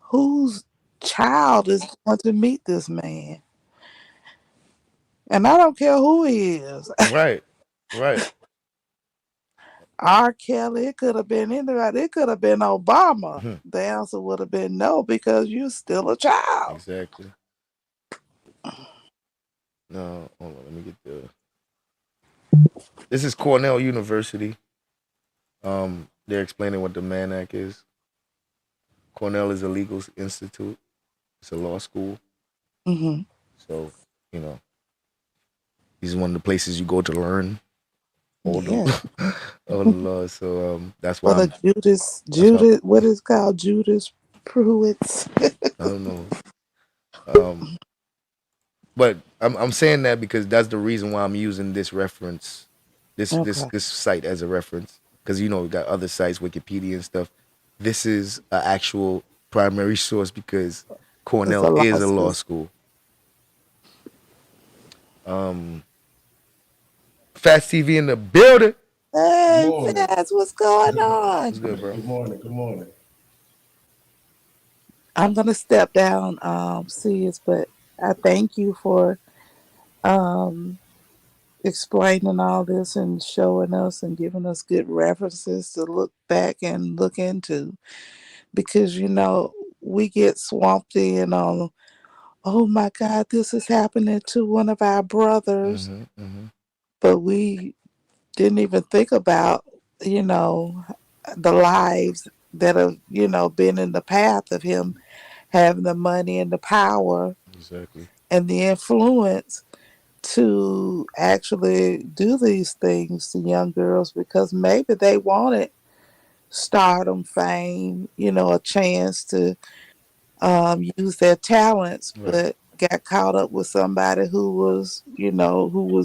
whose child is going to meet this man? And I don't care who he is. Right, right. R. Kelly, it could have been anybody. It could have been Obama. Mhm. The answer would have been no, because you're still a child. Exactly. No, hold on. Let me get the. This is Cornell University. They're explaining what the Mann Act is. Cornell is a legal institute. It's a law school. Mm-hmm. So, you know, this is one of the places you go to learn all Yeah. all the law. So that's For why the Judas, what is called Judas Pruitt's. I don't know. But I'm saying that because that's the reason why I'm using this reference, Okay. this site as a reference. Because you know we got other sites, Wikipedia and stuff. This is an actual primary source because It's Cornell a law is a law school. school. Fast TV in the building. Hey, morning. Faz, what's going on? What's good, bro? Good morning. Good morning. I'm gonna step down, sis, but I thank you for um explaining all this and showing us and giving us good references to look back and look into, because we get swamped in on, oh my God, this is happening to one of our brothers, but we didn't even think about, the lives that have, been in the path of him having the money and the power Exactly. and the influence to actually do these things to young girls, because maybe they wanted stardom, fame, a chance to use their talents, Right. but got caught up with somebody who was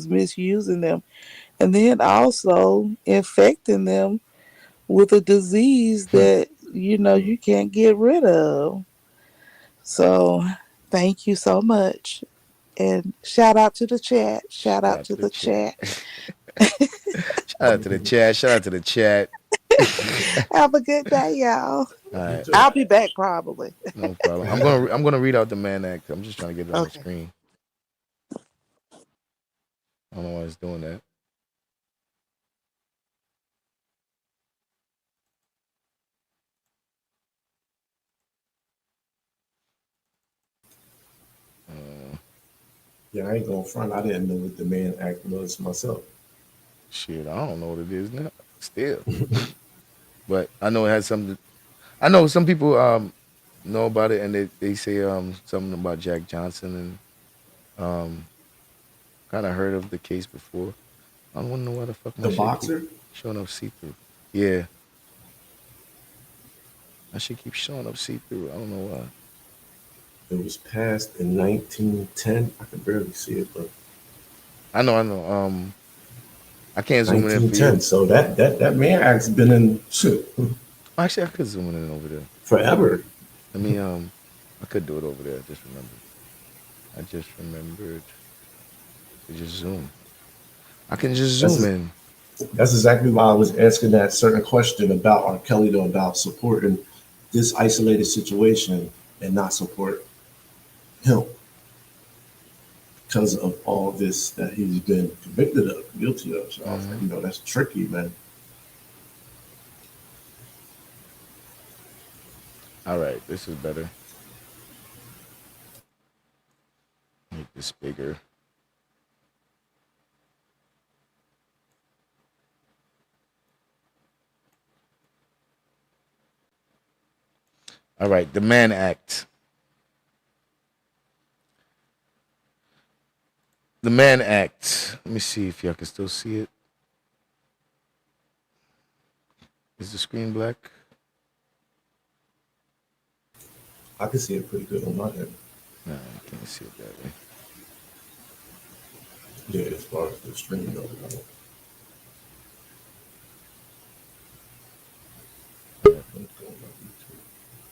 misusing them, and then also infecting them with a disease that you can't get rid of. So thank you so much. And shout out to the chat. Shout Shout out out to to the the chat. chat. Shout out to the chat. Shout out to the chat. Have a good day, y'all. All right, I'll be back probably. no problem. I'm gonna read out the Mann Act. I'm just trying to get it on the Okay. screen. I don't know why it's doing that. Yeah, I ain't going front. I didn't know what the Mann Act was myself. Shit, I don't know what it is now. Still, but I know it has something. I know some people know about it, and they say something about Jack Johnson, and kind of heard of the case before. I don't want to know why the fuck my The shit keep boxer? showing up see through. Yeah, my shit keeps showing up see through. I don't know why. It was passed in 1910. I can barely see it, but I know. I can't zoom it in for 1910. you. So that Mann Act's been in shit Actually, I could zoom it in over there. forever. Let me I could do it over there. I just remembered to just zoom. I can just zoom in. That's exactly why I was asking that certain question about R. Kelly, though, about supporting this isolated situation and not support him because of all this that he's been convicted of, guilty of. So I was like, that's tricky, man. All right, this is better. Make this bigger. All right, the Mann Act. The Mann Act. Let me see if y'all can still see it. Is the screen black? I can see it pretty good on my end. No, I can't see it that way. Yeah, as far as the stream goes.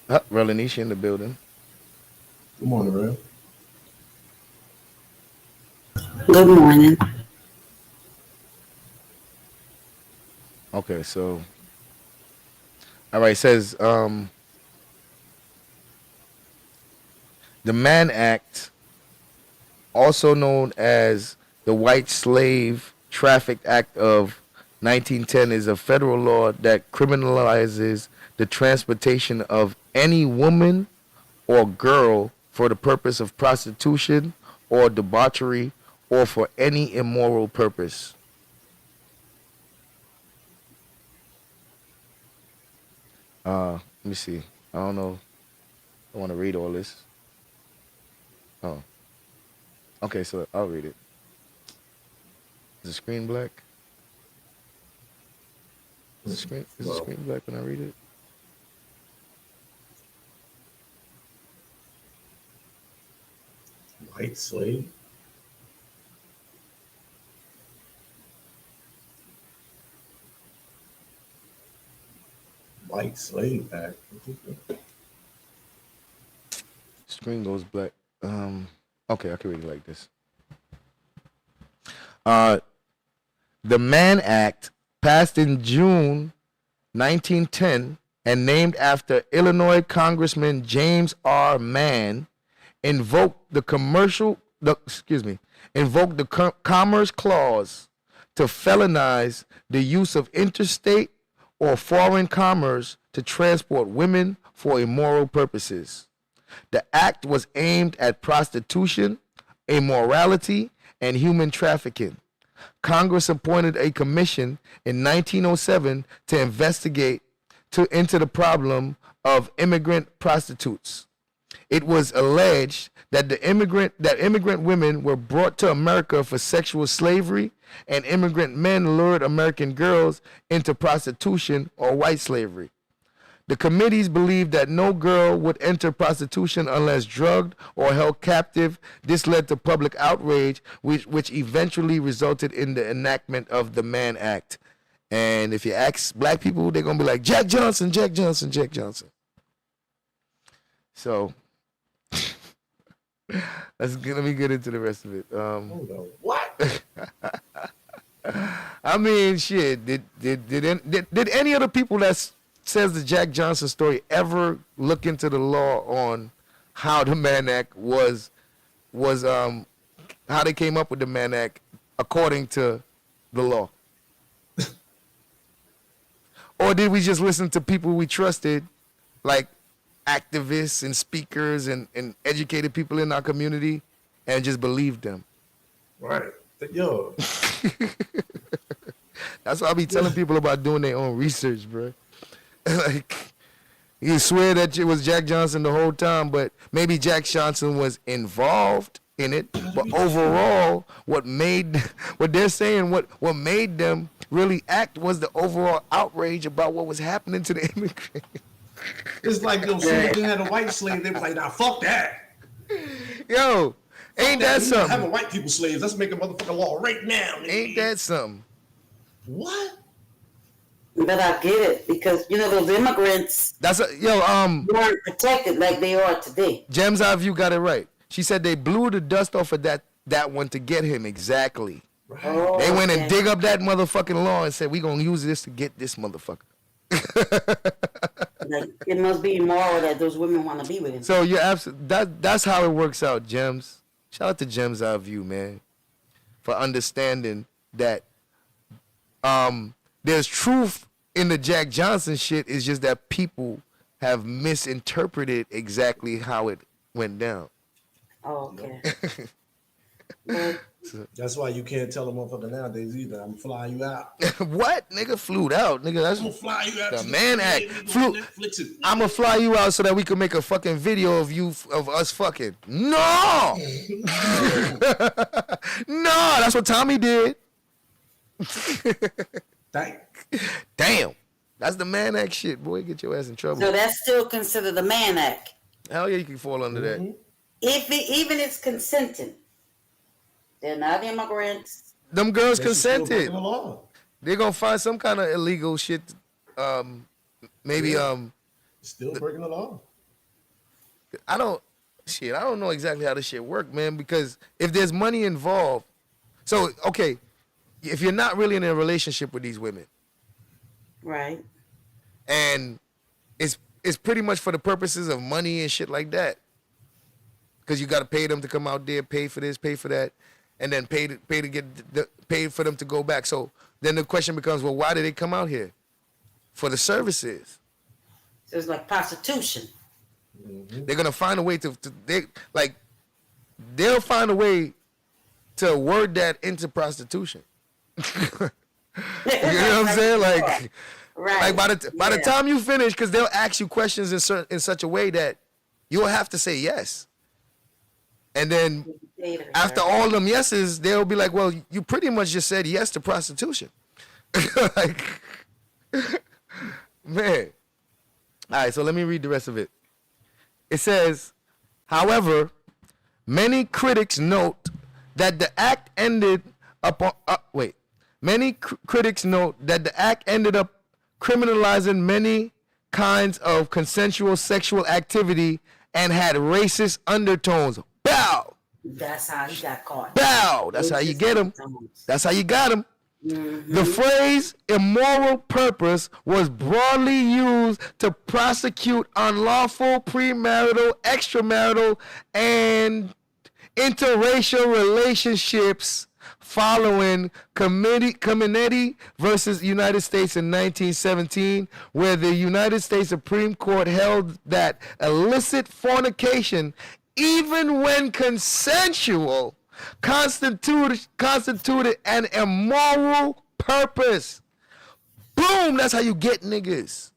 Relanisha in the building. Good morning, Ray. Good morning. Okay, so all right, it says the Mann Act, also known as the White Slave Traffic Act of 1910, is a federal law that criminalizes the transportation of any woman or girl for the purpose of prostitution or debauchery or for any immoral purpose. Let me see. I don't know. I want to read all this. Oh, okay. So I'll read it. Is the screen black? Is the screen black when I read it? White slave. White Slave Act. Screen goes black. Okay, I can read it like this. The Mann Act, passed in June 1910 and named after Illinois Congressman James R. Mann, invoked the Commerce Clause to felonize the use of interstate or foreign commerce to transport women for immoral purposes. The act was aimed at prostitution, immorality, and human trafficking. Congress appointed a commission in 1907 to investigate into the problem of immigrant prostitutes. It was alleged that immigrant women were brought to America for sexual slavery, and immigrant men lured American girls into prostitution or white slavery. The committees believed that no girl would enter prostitution unless drugged or held captive. This led to public outrage, which eventually resulted in the enactment of the Mann Act. And if you ask black people, they're going to be like, Jack Johnson, Jack Johnson, Jack Johnson. So let me get into the rest of it. Hold on. What? I mean, shit. Did any of the people that says the Jack Johnson story ever look into the law on how the Mann Act was how they came up with the Mann Act according to the law? Or did we just listen to people we trusted, like activists and speakers and educated people in our community, and just believed them? Right. Yo. That's why I be telling people about doing their own research, bro. Like, you swear that it was Jack Johnson the whole time, but maybe Jack Johnson was involved in it. But overall, what made them really act was the overall outrage about what was happening to the immigrants. It's like those slaves that had a white slave, they were like, nah, fuck that. Yo, ain't that something? Having white people slaves, let's make a motherfucking law right now. Ain't that something? What? But I get it, because those immigrants weren't protected like they are today. Gems Eye View got it right. She said they blew the dust off of that one to get him exactly. Right. Oh, they went and dig up that motherfucking law and said we gonna use this to get this motherfucker. Like, it must be immoral that those women want to be with him. So you're that's how it works out, Gems. Shout out to Gems Eye View, man, for understanding that there's truth in the Jack Johnson shit. It's just that people have misinterpreted exactly how it went down. Oh, okay. That's why you can't tell a motherfucker nowadays either. I'm gonna fly you out. What? Nigga flew out. Nigga, that's I'm gonna fly you out. The Mann Act. I'm gonna fly you out so that we can make a fucking video of us fucking. No! No, that's what Tommy did. Damn. That's the Mann Act shit, boy. Get your ass in trouble. So that's still considered the Mann Act. Hell yeah, you can fall under that. If even it's consenting, they're not immigrants. Them girls consented. They're gonna find some kind of illegal shit. Maybe still breaking the law. I don't know exactly how this shit work, man. Because if there's money involved, so okay, if you're not really in a relationship with these women, Right. and it's pretty much for the purposes of money and shit like that, because you got to pay them to come out there, pay for this, pay for that, and then pay for them to go back. So then the question becomes, well, why did they come out here? For the services. So it's like prostitution. They're gonna find a way they'll find a way to word that into prostitution. You know what I'm saying? Like, right. by the time you finish, because they'll ask you questions in such a way that you'll have to say yes. And then after all them yeses, they'll be like, well, you pretty much just said yes to prostitution. Like, man. All right, so let me read the rest of it. It says, however, many critics note that the act ended up criminalizing many kinds of consensual sexual activity and had racist undertones. Bow. That's how he got caught. Bow. That's how you get him. That's how you got him. The phrase immoral purpose was broadly used to prosecute unlawful premarital, extramarital, and interracial relationships following Committee versus United States in 1917, where the United States Supreme Court held that illicit fornication, even when consensual, constituted an immoral purpose. Boom! That's how you get niggas.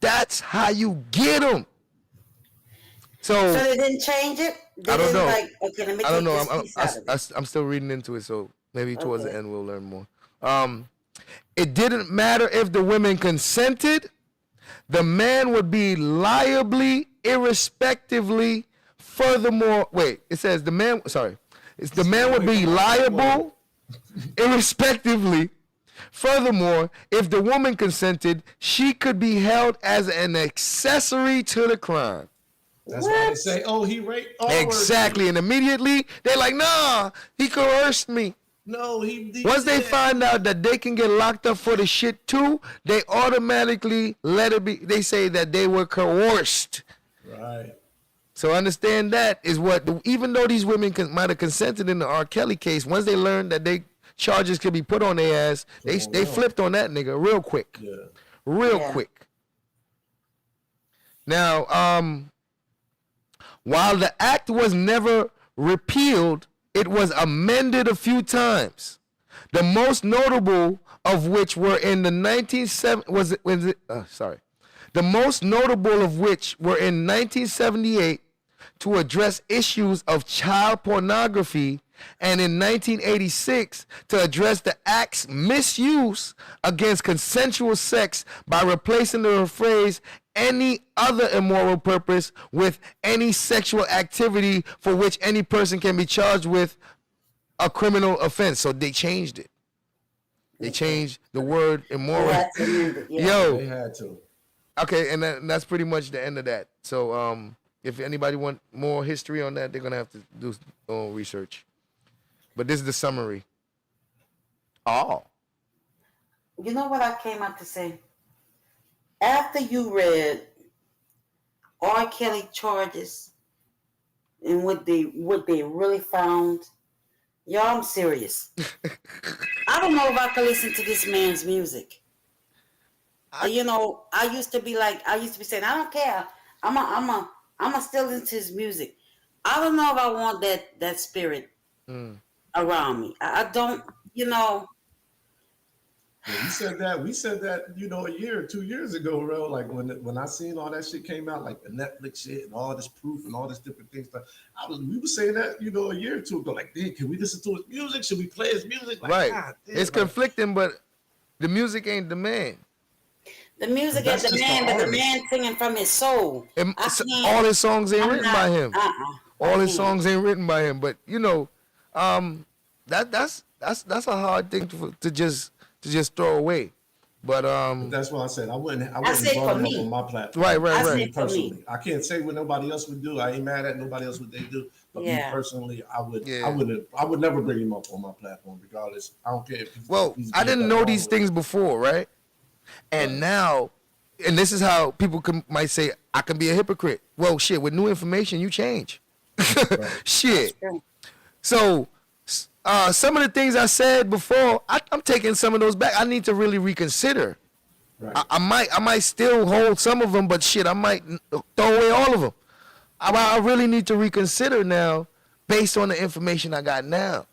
That's how you get them. So they didn't change it? I don't know. Like, okay, let me I don't know. I'm still reading into it, so maybe towards the end we'll learn more. It didn't matter if the women consented. The man would be liably, irrespectively. Furthermore, it says the man would be liable, irrespectively. Furthermore, if the woman consented, she could be held as an accessory to the crime. That's why they say, oh, he raped. Exactly. And immediately they're like, nah, he coerced me. No, he Once they find out that they can get locked up for the shit too, they automatically let it be. They say that they were coerced. Right. So understand that is what, even though these women might have consented in the R. Kelly case, once they learned that they charges could be put on their ass, they flipped on that nigga real quick. Yeah. Real quick. Now, while the act was never repealed, it was amended a few times. The most notable of which were in the 1978 to address issues of child pornography, and in 1986 to address the act's misuse against consensual sex by replacing the phrase any other immoral purpose with any sexual activity for which any person can be charged with a criminal offense. So they changed it. They changed the word immoral. Yo, they had to. Okay, and that's pretty much the end of that. So if anybody want more history on that, they're gonna have to do their own research. But this is the summary. Oh. You know what I came out to say? After you read R. Kelly charges and what they really found, y'all, I'm serious. I don't know if I can listen to this man's music. I used to be saying, I don't care. I'm still into his music. I don't know if I want that spirit around me. I don't, Yeah, we said that, a year or 2 years ago, bro. Like when I seen all that shit came out, like the Netflix shit and all this proof and all this different things. We were saying that, a year or two ago. Like, dude, can we listen to his music? Should we play his music? Like, right. God, damn, it's conflicting, but the music ain't the man. The music is the man, but the man singing from his soul. All his songs ain't written by him. All his songs ain't written by him. But that's a hard thing to just throw away. But But that's why I said I wouldn't say brought for them up me. on my platform. Right, right, I right. say Me for me. personally, I can't say what nobody else would do. I ain't mad at nobody else what they do. But me Yeah. personally, I Yeah. would never bring him up on my platform, regardless. I don't care if Well, he's I did didn't nothing know wrong these with it. things before, right? And Right. now, and this is how people might say I can be a hypocrite. Well, shit, with new information, you change. Right. Shit. True. So, some of the things I said before, I'm taking some of those back. I need to really reconsider. Right. I might still hold some of them, but shit, I might throw away all of them. I really need to reconsider now, based on the information I got now.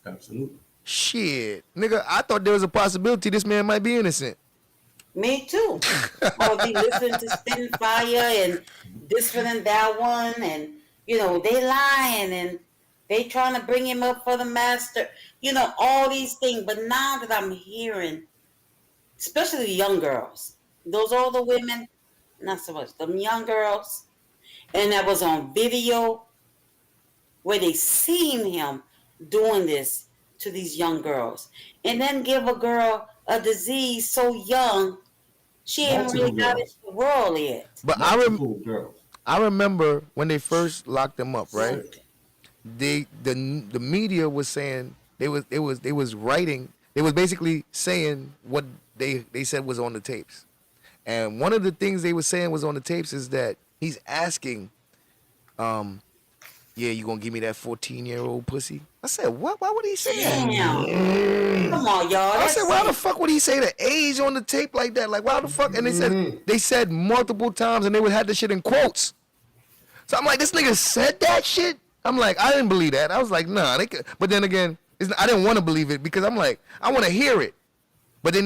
Absolutely. Shit, nigga, I thought there was a possibility this man might be innocent. Me too. I would be listening to Spitting Fire and this one and that one, and they lying and they trying to bring him up for the master. All these things. But now that I'm hearing, especially the young girls, those older women, not so much. Them young girls, and that was on video where they seen him doing this to these young girls, and then give a girl a disease so young. She ain't really got into the world yet. But Multiple girls. I remember when they first locked him up, right? Sick. The media was saying they was writing. They was basically saying what they said was on the tapes. And one of the things they were saying was on the tapes is that he's asking, yeah, you gonna give me that 14-year-old pussy? I said, what? Why would he say that? Damn. Come on, y'all. I That's said, why the sick. fuck would he say the age on the tape like that? Like, why the fuck? And they said multiple times, and they would have the shit in quotes. So I'm like, this nigga said that shit. I'm like, I didn't believe that. I was like, nah. But then again, I didn't want to believe it because I'm like, I want to hear it. But they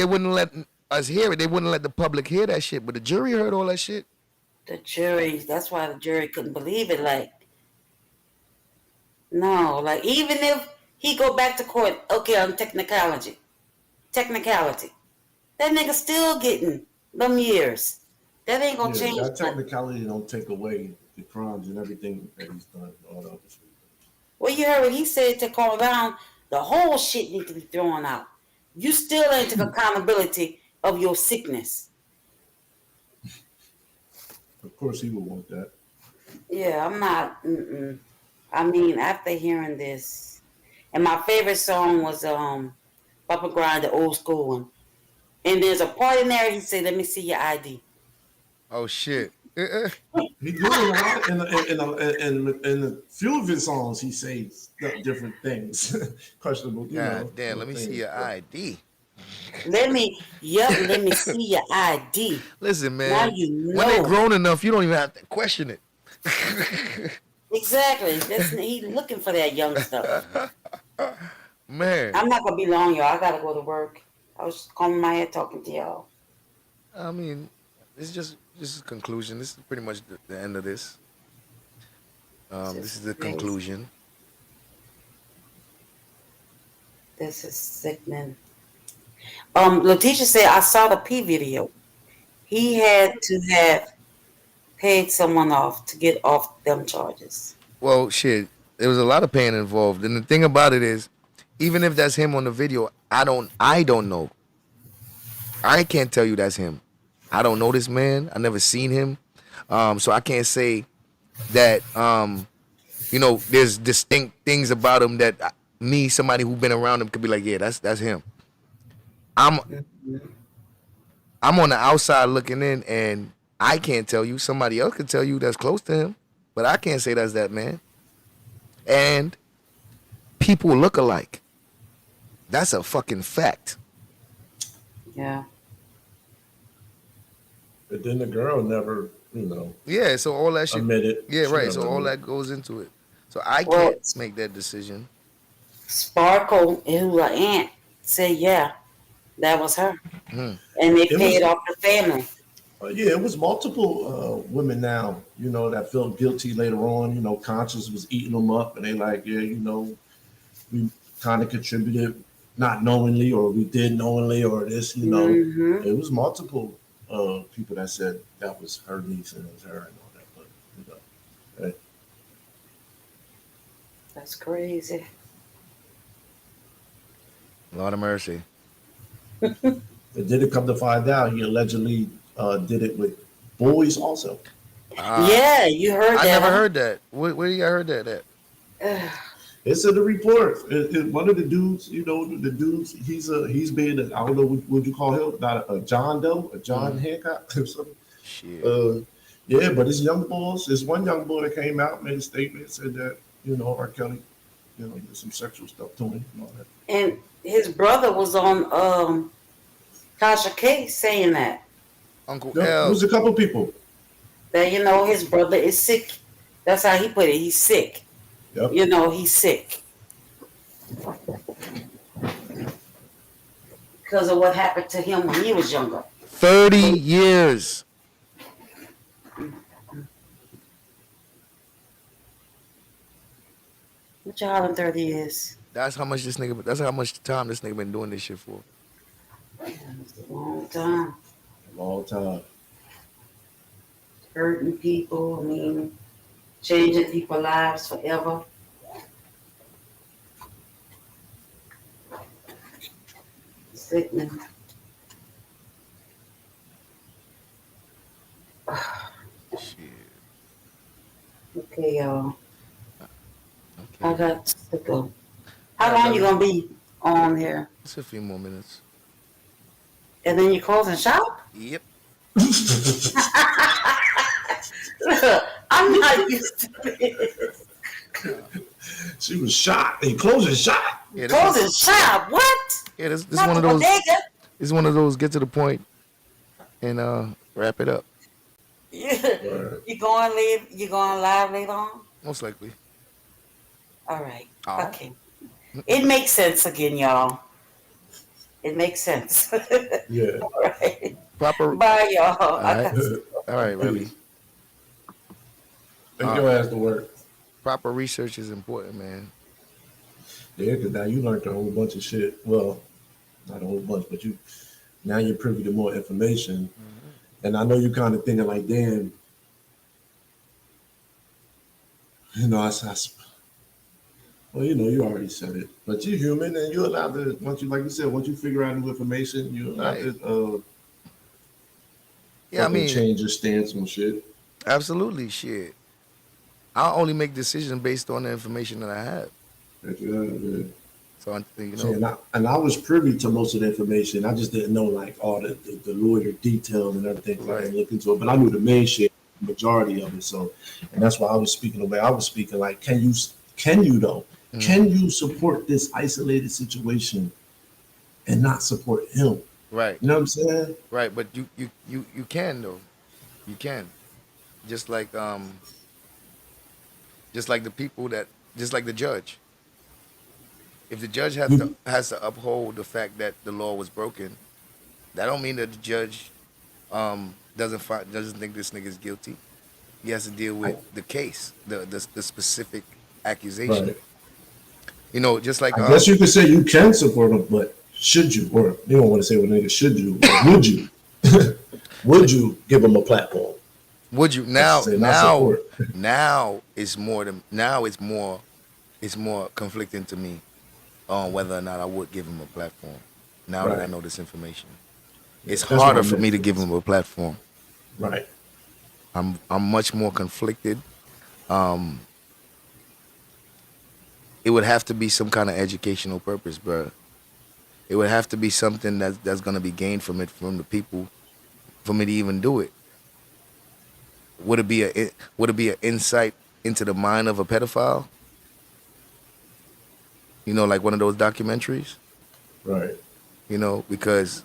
wouldn't let us hear it. They wouldn't let the public hear that shit. But the jury heard all that shit. The jury. That's why the jury couldn't believe it. Like, no. Like, even if he go back to court, okay, on technicality, that nigga still getting them years. That ain't gonna change. That technicality don't take away the crimes and everything that he's done. All the other shit. Well, you heard what he said to calm down. The whole shit needs to be thrown out. You still ain't take accountability of your sickness. Of course, he would want that. Yeah, I'm not. I mean, after hearing this, and my favorite song was Papa Grind, the old school one. And there's a part in there he said, "Let me see your ID." Oh shit. He do a lot in a few of his songs. He says different things, questionable. God damn, let me see your ID. Let me see your ID. Listen, man. Now you know. When they're grown enough, you don't even have to question it. Exactly. He's looking for that young stuff. Man. I'm not gonna be long, y'all. I gotta go to work. I was just combing my head talking to y'all. I mean, it's just a conclusion. This is pretty much the end of this. This is the conclusion. This is sickening. Letitia said, I saw the P video. He had to have paid someone off to get off them charges. Well, shit, there was a lot of pain involved, and the thing about it is, even if that's him on the video, I don't know. I can't tell you that's him. I don't know this man. I never seen him, so I can't say that. There's distinct things about him that me, somebody who's been around him, could be like, yeah, that's him. I'm on the outside looking in, and I can't tell you. Somebody else could tell you that's close to him, but I can't say that's that man. And people look alike. That's a fucking fact. Yeah. But then the girl never, Yeah, so all that shit. admitted. Yeah, She right. never So all admitted. that goes into it. So I can't make that decision. Sparkle, who's an aunt, said, yeah, that was her. And they paid off the family. Yeah, it was multiple women now, that felt guilty later on. Conscience was eating them up, and they like, yeah, we kind of contributed, not knowingly, or we did knowingly, or this, It was multiple people that said that was her niece and it was her and all that. But, hey. That's crazy. Lord of mercy. But did it come to find out he allegedly did it with boys also? Yeah, you heard I that. never Huh? heard that. Where you heard that at? It's in the report. One of the dudes, the dudes, he's being, I don't know what you call him, not a John Doe, a John Hancock or something. Shit. Yeah, but it's young boys. There's one young boy that came out, made a statement, said that, R. Kelly, did some sexual stuff to him and all that. And his brother was on Tasha K saying that. Uncle There L. was a couple people. That his brother is sick. That's how he put it. He's sick. Yep. He's sick. Because of what happened to him when he was younger. 30 years. What y'all in 30 years? That's how much time this nigga been doing this shit for. It's a long time. Long time. Hurting people. Changing people's lives forever. Sickening. Shit. Okay, y'all. Okay. I got to go. How long you gonna be on here? It's a few more minutes. And then you closing shop? Yep. Look, I'm not used to this. She was shot. They closing shop. Yeah, Closing shop? What? Yeah, this Not one of the those. bodega. It's one of those. Get to the point and wrap it up. You going live later on? Most likely. All right. Oh. Okay. It makes sense again, y'all. It makes sense. Yeah. All right. Proper. Bye, y'all. All right. All right, really. Take your ass to work. Proper research is important, man. Yeah, because now you learned a whole bunch of shit. Well, not a whole bunch, but now you're privy to more information. Mm-hmm. And I know you kind of thinking like, damn, well, you already said it, but you're human and you're allowed to, once you figure out new information, you're allowed to, change your stance on shit. Absolutely, shit. I only make decisions based on the information that I have. Yeah. So and I was privy to most of the information. I just didn't know like all the lawyer details and everything. So I didn't look into it, but I knew the main shit, the majority of it. So, and that's why I was speaking the way I was speaking. Like, can you though? Mm. Can you support this isolated situation and not support him? Right. You know what I'm saying? Right, but you can though. You can. Just like the people just like the judge. If the judge has to uphold the fact that the law was broken, that don't mean that the judge doesn't think this nigga is guilty. He has to deal with the case, the specific accusation. Right. Just like I guess you could say you can support him, but should you? Or you don't want to say what nigga should you? Would you? Would you give him a platform? Would you now it's more conflicting to me on whether or not I would give him a platform. Now that I know this information, it's harder for me to give him a platform. Right. I'm much more conflicted. It would have to be some kind of educational purpose, bro. It would have to be something that's gonna be gained from the people, for me to even do it. Would it be an insight into the mind of a pedophile? Like one of those documentaries? Right. Because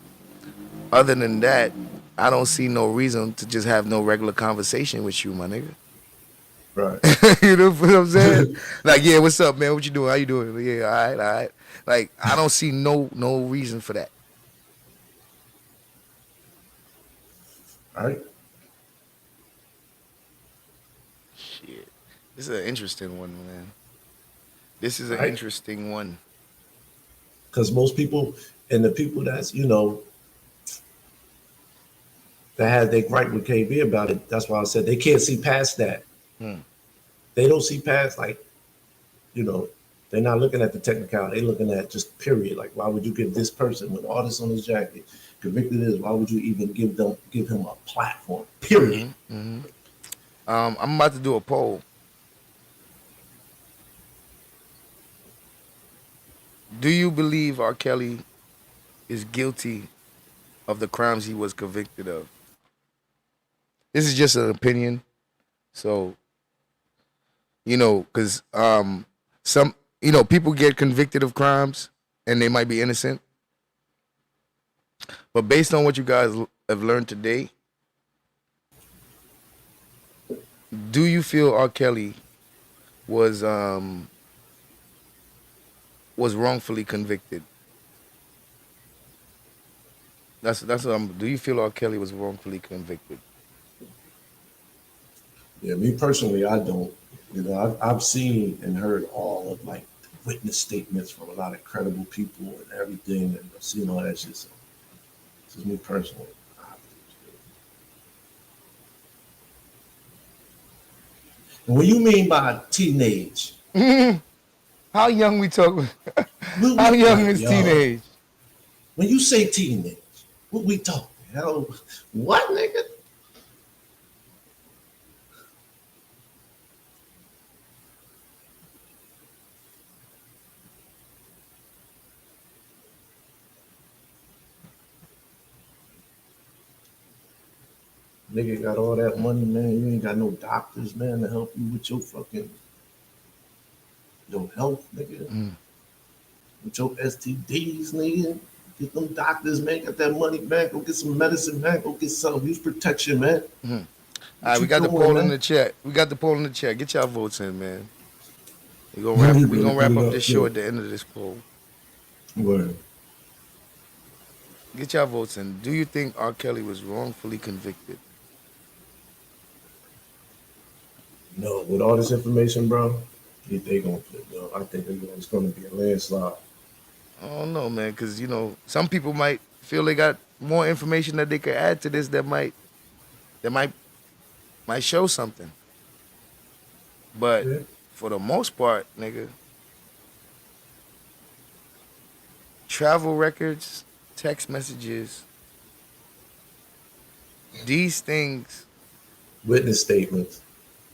other than that, I don't see no reason to just have no regular conversation with you, my nigga. Right. You know what I'm saying? Like, yeah, what's up, man? What you doing? How you doing? Yeah, all right. Like, I don't see no reason for that. All right. Shit. This is an interesting one, man. This is an interesting one. Because most people, and the people that's, that had their gripe with KB about it, that's why I said they can't see past that. They don't see past, like, they're not looking at the technicality. They're looking at just period. Like, why would you give this person with all this on his jacket convicted is, why would you even give him a platform? Period. I'm about to do a poll. Do you believe R. Kelly is guilty of the crimes he was convicted of? This is just an opinion. So, because some, people get convicted of crimes and they might be innocent. But based on what you guys have learned today, do you feel R. Kelly was wrongfully convicted? That's what I'm. Do you feel R. Kelly was wrongfully convicted? Yeah, me personally, I don't. I've seen and heard all of like witness statements from a lot of credible people and everything, and I've seen all that shit. So, this is me personally. And what you mean by teenage? How young we talking? How young is teenage? When you say teenage, what we talking? Hell, what, nigga? Nigga got all that money, man. You ain't got no doctors, man, to help you with your health, nigga. With your STDs, nigga. Get them doctors, man. Get that money, man. Go get some medicine, man. Go get some use protection, man. All right, we got the poll in the chat. Get y'all votes in, man. We gonna wrap up this show at the end of this poll. Word. Get y'all votes in. Do you think R. Kelly was wrongfully convicted? No, with all this information, bro, they gonna flip, bro. I think it's gonna be a landslide. I don't know, man, because some people might feel they got more information that they could add to this that might show something. But for the most part, nigga, travel records, text messages, these things, witness statements.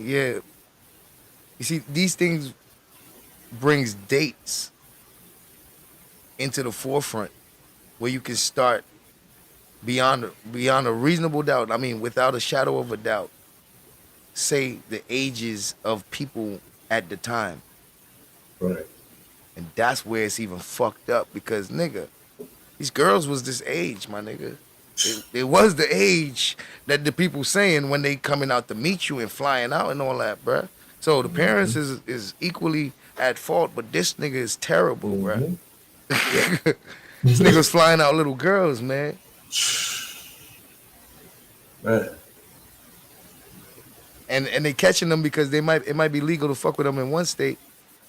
Yeah. You see, these things brings dates into the forefront where you can start beyond a reasonable doubt. I mean, without a shadow of a doubt, say the ages of people at the time. Right. And that's where it's even fucked up because, nigga, these girls was this age, my nigga. It was the age that the people saying when they coming out to meet you and flying out and all that, bruh. So the parents is equally at fault, but this nigga is terrible, bruh. This nigga's flying out little girls, man. Man. And they catching them because it might be legal to fuck with them in one state,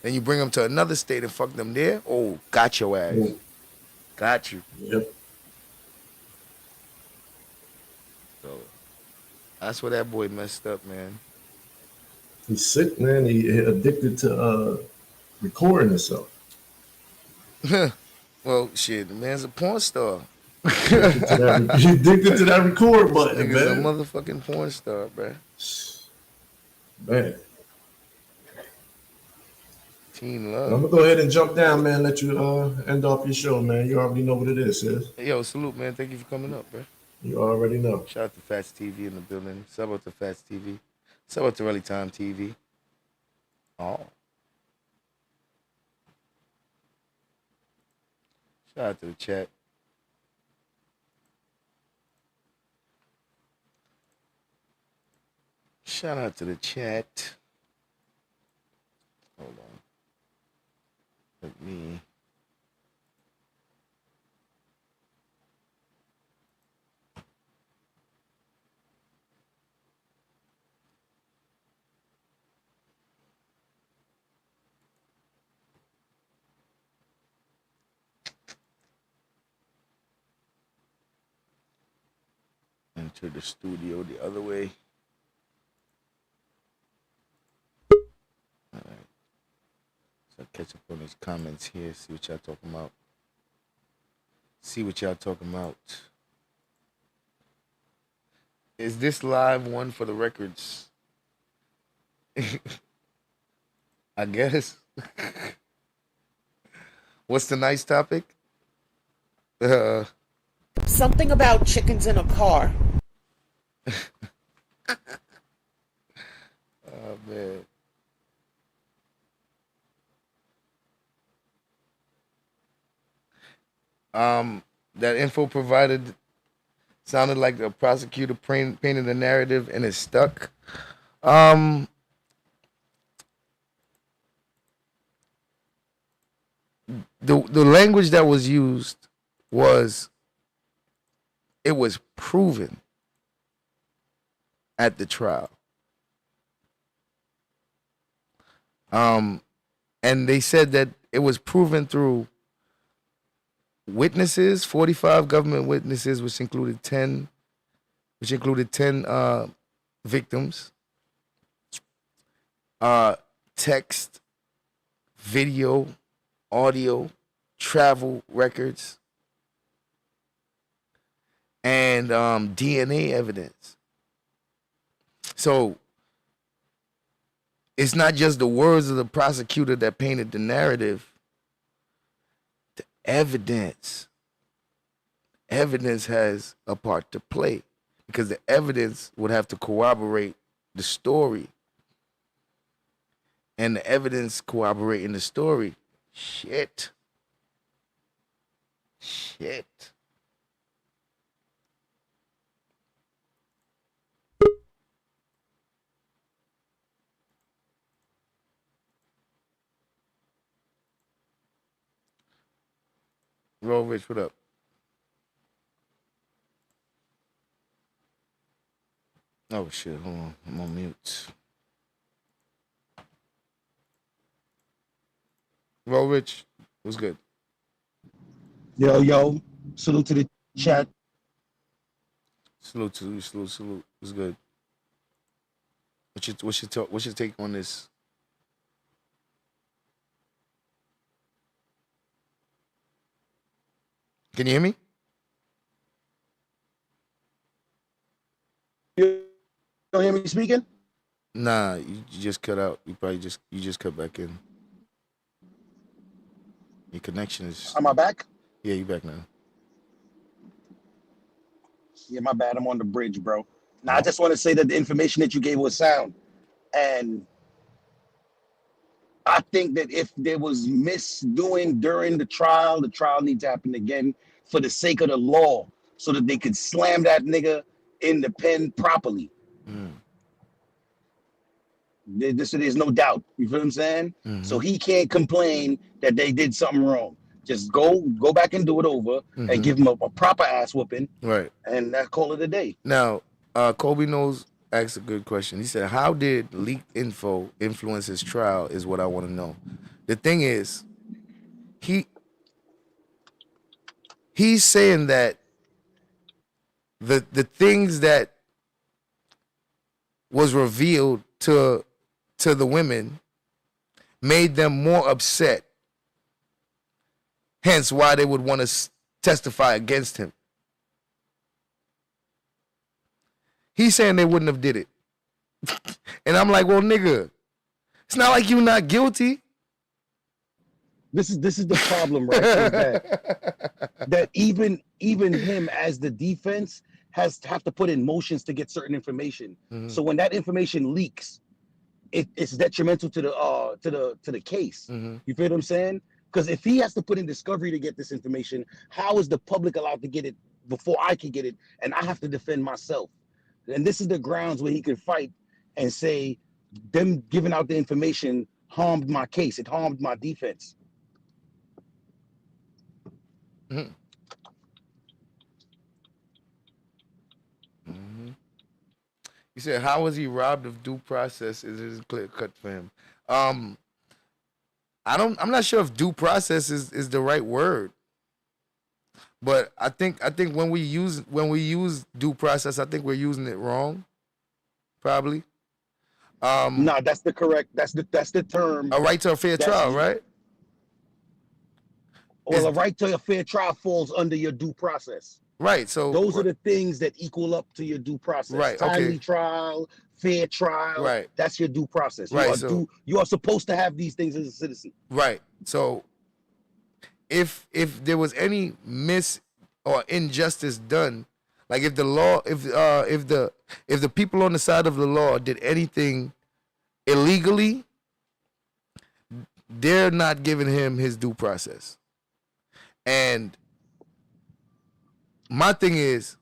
then you bring them to another state and fuck them there. Oh, got your ass. Got you. Yep. So that's where that boy messed up, man. He's sick, man. He addicted to recording himself. Well, shit, the man's a porn star. He addicted to that record button, Nigga's man. a motherfucking porn star, bruh. Man. Teen love. I'm gonna go ahead and jump down, man. Let you end off your show, man. You already know what it is, sis. Hey, yo, salute, man. Thank you for coming up, bruh. You already know. Shout out to Fats TV in the building. Sub out to Fats TV. Sub out to Rally Time TV. Oh. Shout out to the chat. Shout out to the chat. Hold on. Let me. Enter the studio the other way. All right. So catch up on these comments here. See what y'all talking about. Is this live one for the records? I guess. What's the nice topic? Something about chickens in a car. Oh man. That info provided sounded like the prosecutor painted a narrative and it stuck. The language that was used was it was proven at the trial. And they said that it was proven through witnesses, 45 government witnesses, which included 10 victims, text, video, audio, travel records, and DNA evidence. So it's not just the words of the prosecutor that painted the narrative. The evidence has a part to play because the evidence would have to corroborate the story. And the evidence corroborating the story, shit. Roll Rich, what up? Oh shit, hold on. I'm on mute. Roll Rich, what's good? Yo, salute to the chat. Salute to you, salute. What's good? What's your take on this? Can you hear me? You don't hear me speaking? Nah, you just cut out. You just cut back in. Your connection is. Am I back? Yeah, you back now. Yeah, my bad. I'm on the bridge, bro. Now, I just want to say that the information that you gave was sound. And I think that if there was misdoing during the trial needs to happen again for the sake of the law so that they could slam that nigga in the pen properly. There's no doubt. You feel what I'm saying? Mm-hmm. So he can't complain that they did something wrong. Just go back and do it over and give him a proper ass whooping. Right. And that call it a day. Now, Kobe Knows asked a good question. He said, how did leaked info influence his trial is what I want to know. The thing is, he's saying that the things that was revealed to the women made them more upset. Hence why they would want to testify against him. He's saying they wouldn't have did it. And I'm like, well, nigga, it's not like you're not guilty. This is the problem, right? that even him as the defense has to have to put in motions to get certain information. So when that information leaks, it's detrimental to the case. You feel what I'm saying? Because if he has to put in discovery to get this information, how is the public allowed to get it before I can get it, and I have to defend myself? And this is the grounds where he could fight and say, them giving out the information harmed my case. It harmed my defense. He said, how was he robbed of due process? Is it clear cut for him? I'm not sure if due process is the right word. But I think when we use due process, I think we're using it wrong. Probably. No, that's the correct. That's the term. A right to a fair trial, right? Well, a right to a fair trial falls under your due process. Right. So Those are the things that equal up to your due process. Right, Timely okay. trial, fair trial. Right. That's your due process. Right. So You are supposed to have these things as a citizen. right. So if there was any or injustice done, like if the law, if the people on the side of the law did anything illegally, they're not giving him his due process. And my thing is,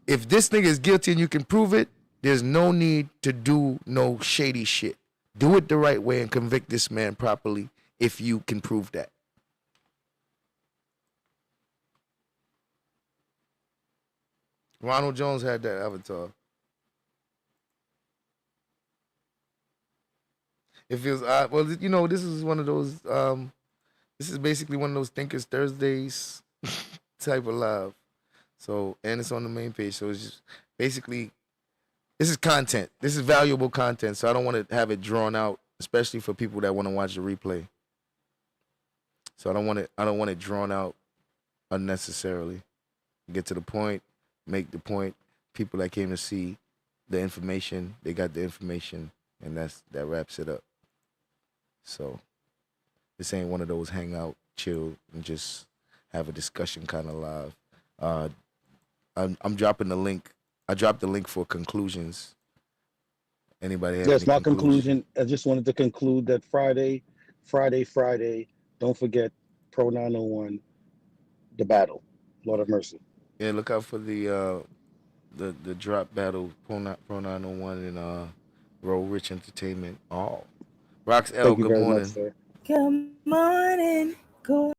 if this nigga is guilty and you can prove it, there's no need to do no shady shit. Do it the right way and convict this man properly if you can prove that. Ronald Jones had that avatar. It feels odd. Well, you know, this is one of those. This is basically one of those Thinkers Thursdays type of live. So, and it's on the main page. So it's just basically, this is content. This is valuable content. So I don't want to have it drawn out, especially for people that want to watch the replay. So I don't want it drawn out unnecessarily. Get to the point, make the point. People that came to see the information, they got the information, and that wraps it up. So this ain't one of those hang out, chill, and just have a discussion kind of live. I'm dropping the link. I dropped the link for conclusions. Anybody have Yes, any my conclusion. I just wanted to conclude that Friday. Don't forget Pro 901, the battle. Lord of mercy. Yeah, look out for the drop battle, Pro 901 and Roll Rich Entertainment. Oh, Rox L. Thank you Good very morning. much, sir. Good morning. Good.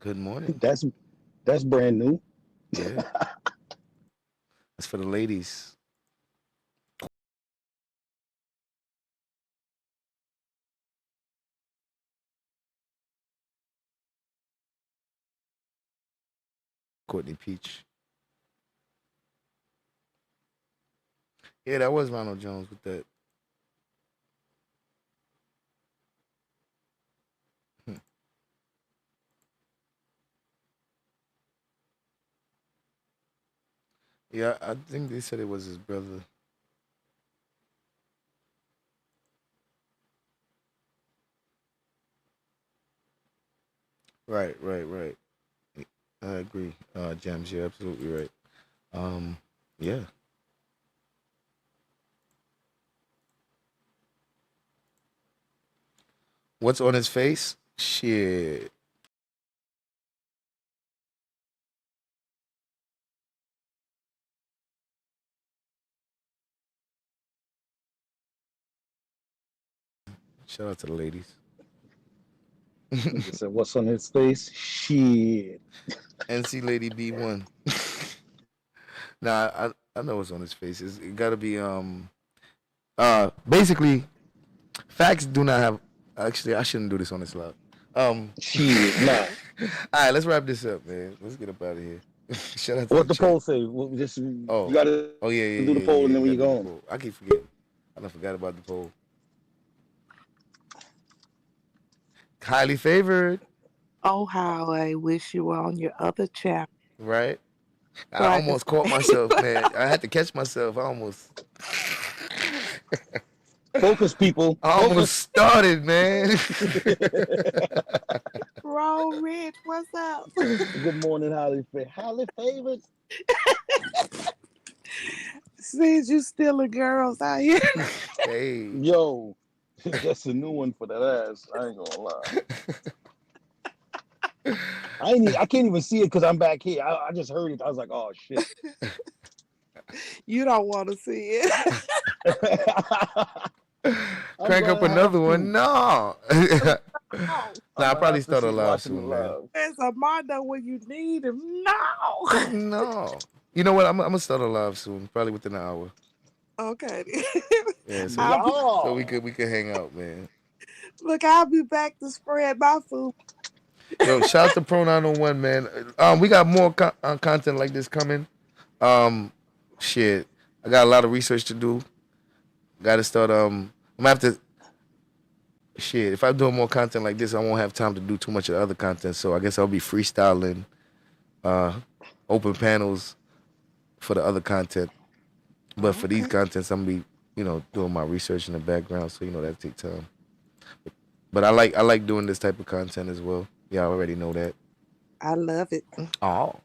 Good morning. That's brand new. Yeah, that's for the ladies. Courtney Peach. Yeah, that was Ronald Jones with that. Yeah, I think they said it was his brother. Right. I agree. James, you're absolutely right. Yeah. What's on his face? Shit. Shout out to the ladies. He said, "What's on his face? Shit." NC Lady B1. Nah, I know what's on his face. It gotta be basically facts do not have actually I shouldn't do this on this live. Shit, nah. All right, let's wrap this up, man. Let's get up out of here. Shout out to What the chat. poll say? You gotta yeah, do the poll and then when you gotta go do the on. poll. I keep forgetting. I done forgot about the poll. Highly favored, Oh, how I wish you were on your other channel. right? I So I almost caught myself, man. I had to catch myself. I almost Focus, people. I almost Focus. started, man. Roll Rich, what's up? Good morning, Holly. Holly favorite. Since you stealing girls out here. Hey. Yo, that's a new one for that ass. I ain't gonna lie. I can't even see it because I'm back here. I just heard it. I was like, oh shit. You don't want to see it. Crank up another one. No. Nah, I'll probably start a live watching soon, it man. live. There's a Mondo when you need him. No. No. You know what? I'm gonna start a live soon, probably within an hour. Okay. Yeah, so, I'll so we could hang out, man. Look, I'll be back to spread my food. Yo, shout out to Pro 901, man. We got more content like this coming. Shit, I got a lot of research to do. Gotta start. I'm gonna have to. Shit, if I'm doing more content like this, I won't have time to do too much of the other content. So I guess I'll be freestyling, uh, open panels for the other content. But for these Okay. contents, I'm gonna be, doing my research in the background. So that take time. But I like doing this type of content as well. Yeah, I already know that. I love it. Oh,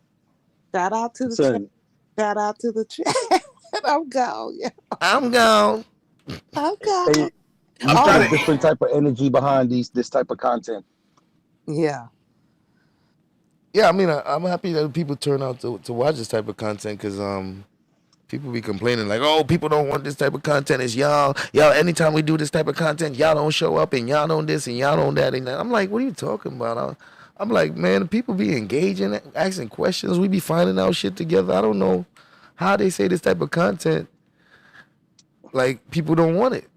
Shout out to the chat. Son, Shout out to the chat. I'm gone. Yeah. I'm gone. I'm gone. hey, you put a Oh, different type of energy behind this type of content. yeah. Yeah, I mean, I'm happy that people turn out to watch this type of content because people be complaining like, oh, people don't want this type of content. It's y'all. Anytime we do this type of content, y'all don't show up and y'all don't this and y'all don't that and that. I'm like, what are you talking about? I'm like, man, people be engaging, asking questions. We be finding out shit together. I don't know how they say this type of content. Like people don't want it.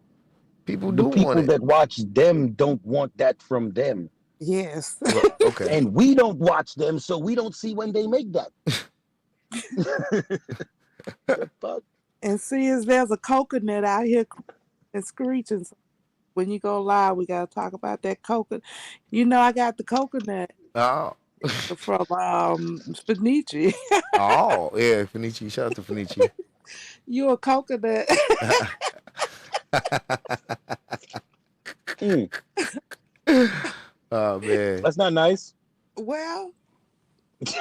People The do want people it. that watch them don't want that from them. Yes. Well, okay. And we don't watch them, so we don't see when they make that. The fuck? And see, as there's a coconut out here and screeching. So when you go live, we gotta talk about that coconut. You know, I got the coconut Oh. from Spinichi. Oh, yeah, Finichi. Shout out to Finichi. You a coconut. Oh man. That's not nice. Well, bitch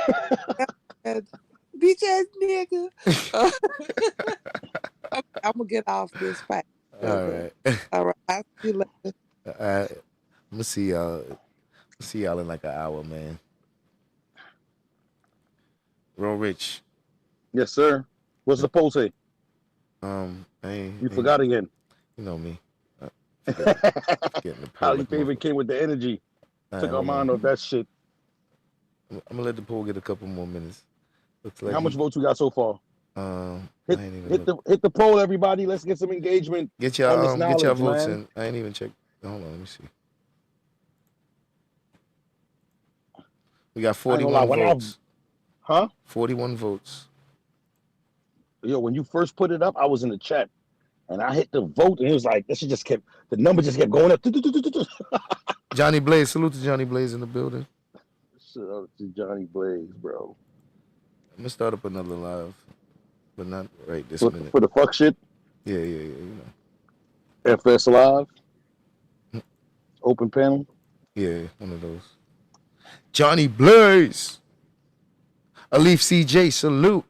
ass nigga. I'm gonna get off this fight. All right. All right. I'll see you later. I'm gonna see y'all. See y'all in like an hour, man. Real Rich. Yes, sir. What's the poll say? You forgot again. You know me. How your favorite kid with the energy took our mind off that shit. I'm gonna let the poll get a couple more minutes. Looks like How much votes we got so far? Hit Hit the poll, everybody. Let's get some engagement. Get on this y'all knowledge, votes man. in. I ain't even checked. Hold on, let me see. We got 41 votes. Huh? 41 votes. Yo, when you first put it up, I was in the chat and I hit the vote and it was like the number just kept going up. Johnny Blaze, salute to Johnny Blaze in the building. Shout out to Johnny Blaze, bro. I'm gonna start up another live, but not right this minute. For the fuck shit? Yeah, you know. FS Live? Open panel? Yeah, one of those. Johnny Blaze. Alif CJ, salute.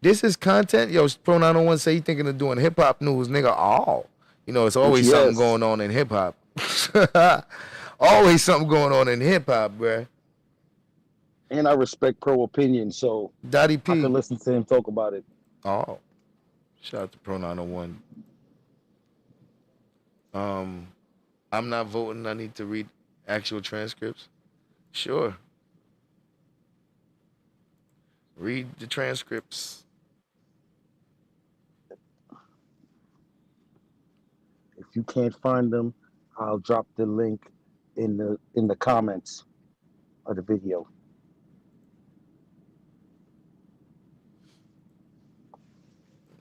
This is content. Yo, Pro 901 say he thinking of doing hip hop news, nigga. Oh, it's always something going on in hip hop. Always something going on in hip hop, bruh. And I respect Pro opinion, so Dottie P. I can listen to him talk about it. Oh, shout out to Pro 901. I'm not voting. I need to read actual transcripts. Sure. Read the transcripts. If you can't find them, I'll drop the link in the comments of the video.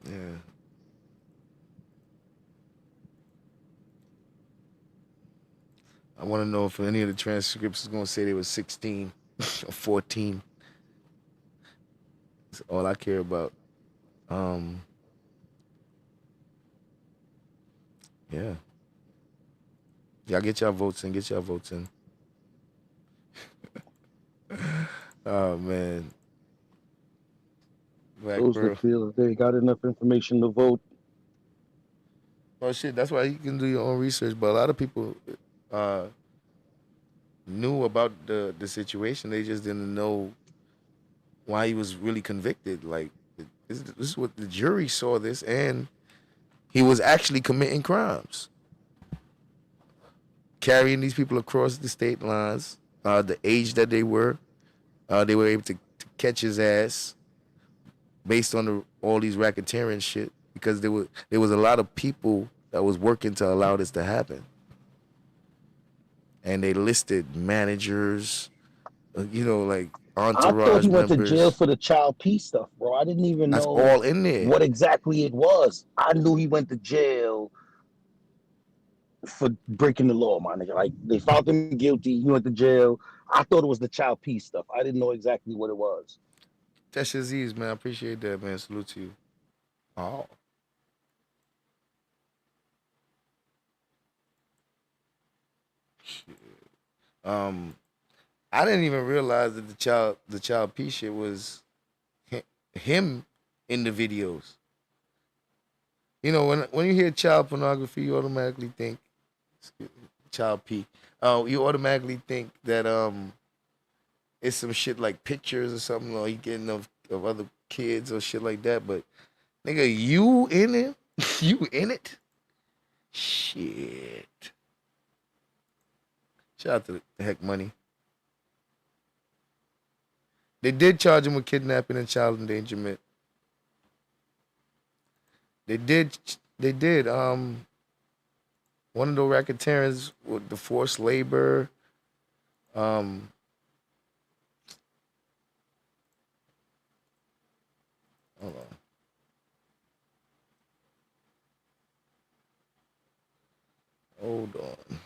Yeah. I want to know if any of the transcripts is going to say they was 16 or 14. That's all I care about. Yeah. Y'all get y'all votes in. Get y'all votes in. Oh, man. Black Those Pearl. that feel they got enough information to vote. Oh, shit. That's why you can do your own research. But a lot of people knew about the situation. They just didn't know why he was really convicted. Like, this is what the jury saw this, and he was actually committing crimes. Carrying these people across the state lines, the age that they were able to catch his ass based on all these racketeering shit, because there was a lot of people that was working to allow this to happen. And they listed managers, like entourage I thought he went to members. jail for the child P stuff, bro. I didn't even That's know all in there. what exactly it was. I knew he went to jail for breaking the law, my nigga. Like they found him guilty. He went to jail. I thought it was the child peace stuff. I didn't know exactly what it was. That's Aziz, man. I appreciate that, man. Salute to you. Oh. Shit. I didn't even realize that the child P shit was him in the videos. You know, when you hear child pornography, you automatically think child P. You automatically think that it's some shit like pictures or something, or he getting of other kids or shit like that. But nigga, you in it? You in it? Shit. Shout out to the Heck Money. They did charge him with kidnapping and child endangerment. They did. One of the racketeers with the forced labor. Hold on. Hold on.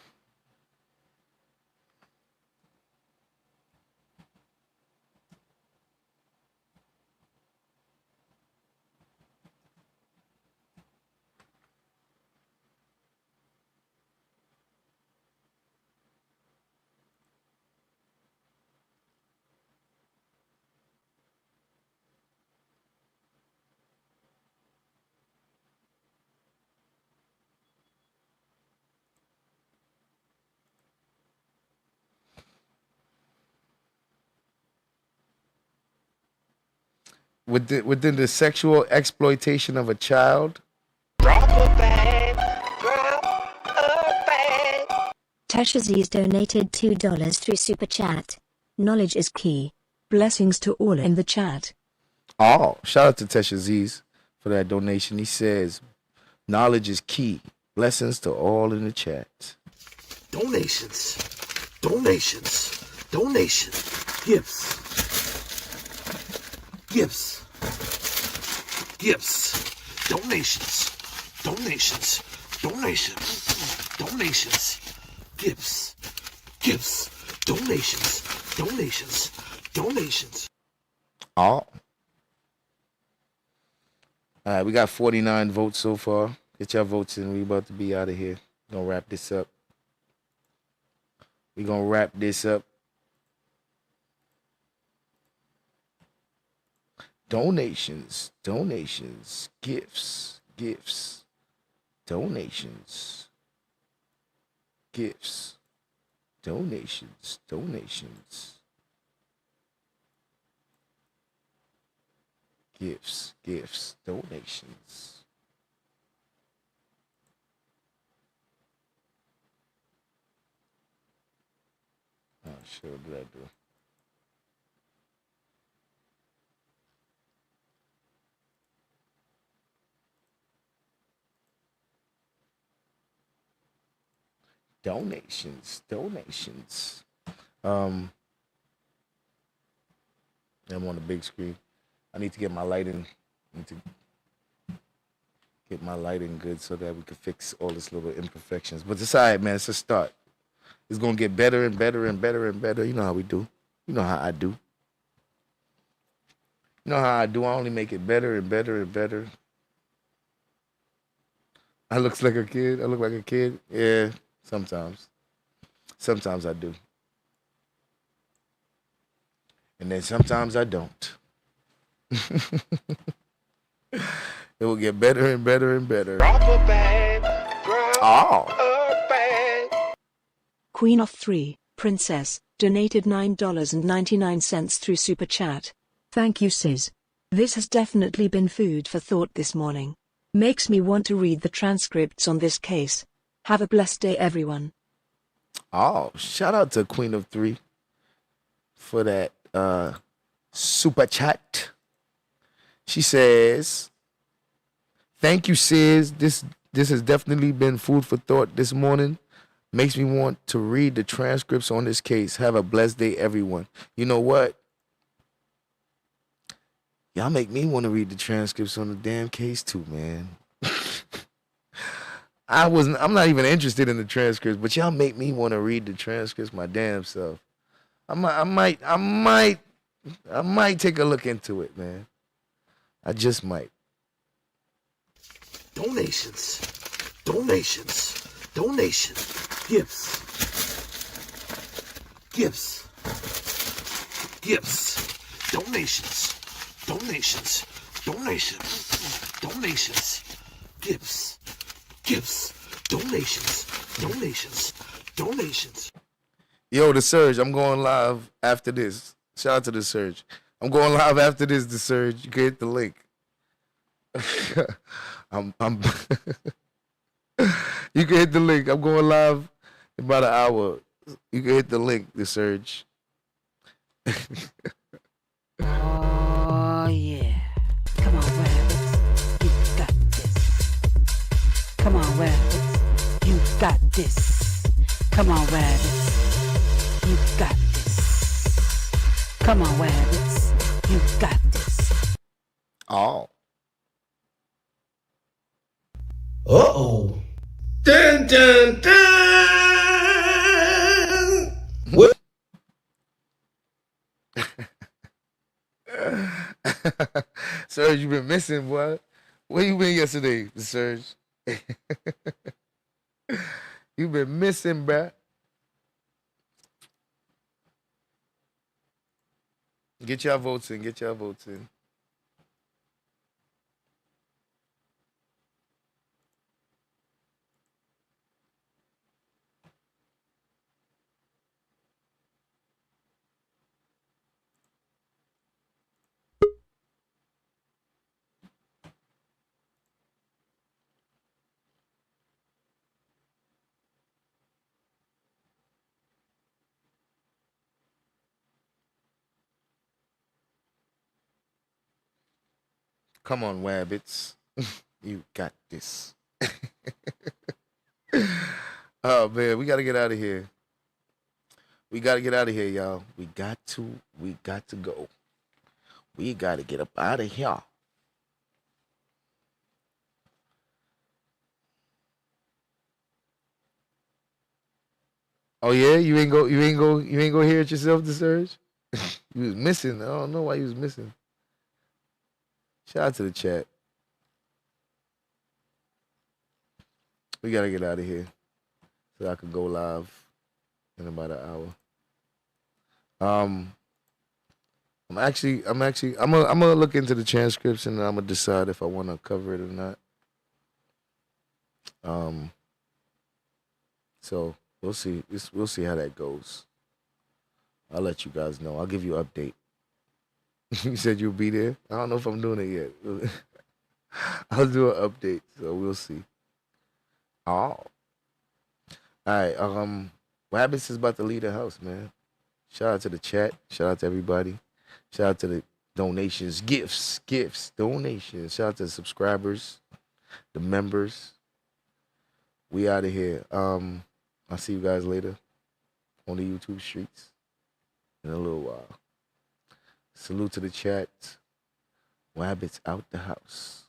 Within the sexual exploitation of a child. Tesh Aziz donated $2 through Super Chat. Knowledge is key. Blessings to all in the chat. Oh, shout out to Tesh Aziz for that donation. He says, knowledge is key. Blessings to all in the chat. Donations. Gifts. Donations. Gifts. Donations. Oh. All right, we got 49 votes so far. Get your votes in. We about to be out of here. Gonna wrap this up. Donations, gifts, donations, gifts, donations, gifts, donations. Oh, shit, what did I do? Donations. I'm on the big screen. I need to get my lighting. Good so that we can fix all this little imperfections. But it's all right, man. It's a start. It's gonna get better and better and better and better. You know how we do. You know how I do. I only make it better and better and better. I look like a kid. Yeah, sometimes. Sometimes I do. And then sometimes I don't. It will get better and better and better. Queen of 3, Princess, donated $9.99 through Super Chat. Thank you, Sis. This has definitely been food for thought this morning. Makes me want to read the transcripts on this case. Have a blessed day, everyone. Oh, shout out to Queen of 3 for that Super Chat. She says, thank you, Sis. This has definitely been food for thought this morning. Makes me want to read the transcripts on this case. Have a blessed day, everyone. You know what? Y'all make me want to read the transcripts on the damn case too, man. I'm not even interested in the transcripts, but y'all make me want to read the transcripts my damn self. I might take a look into it, man. I just might. Donations. Gifts. Donations. Donations. Yo, the Surge, I'm going live after this. Shout out to the Surge. I'm going live after this, the Surge. You can hit the link. I'm you can hit the link. I'm going live in about an hour. You can hit the link, the Surge. Oh yeah. Come on, rabbits. You got this. Come on, rabbits. You got this. Come on, rabbits. You got this. Come on, rabbits. You got this. Oh. Uh-oh. Dun, dun, dun. What? Surge, you been missing, boy. Where you been yesterday, Surge? You been missing, bruh. Get your votes in. Come on, Wabbits. You got this. Oh, man, we got to get out of here. Y'all. We got to go. We got to get up out of here. Oh yeah, you ain't go hear it yourself, the Surge? You was missing. I don't know why you was missing. Shout out to the chat. We gotta get out of here so I can go live in about an hour. I'm gonna look into the transcripts and I'm gonna decide if I want to cover it or not. So we'll see. We'll see how that goes. I'll let you guys know. I'll give you an update. You said you'll be there. I don't know if I'm doing it yet. I'll do an update, so we'll see. Oh. All right. Wabbits is about to leave the house, man. Shout out to the chat. Shout out to everybody. Shout out to the donations, gifts, donations. Shout out to the subscribers, the members. We out of here. I'll see you guys later on the YouTube streets in a little while. Salute to the chat. Wabbits out the house.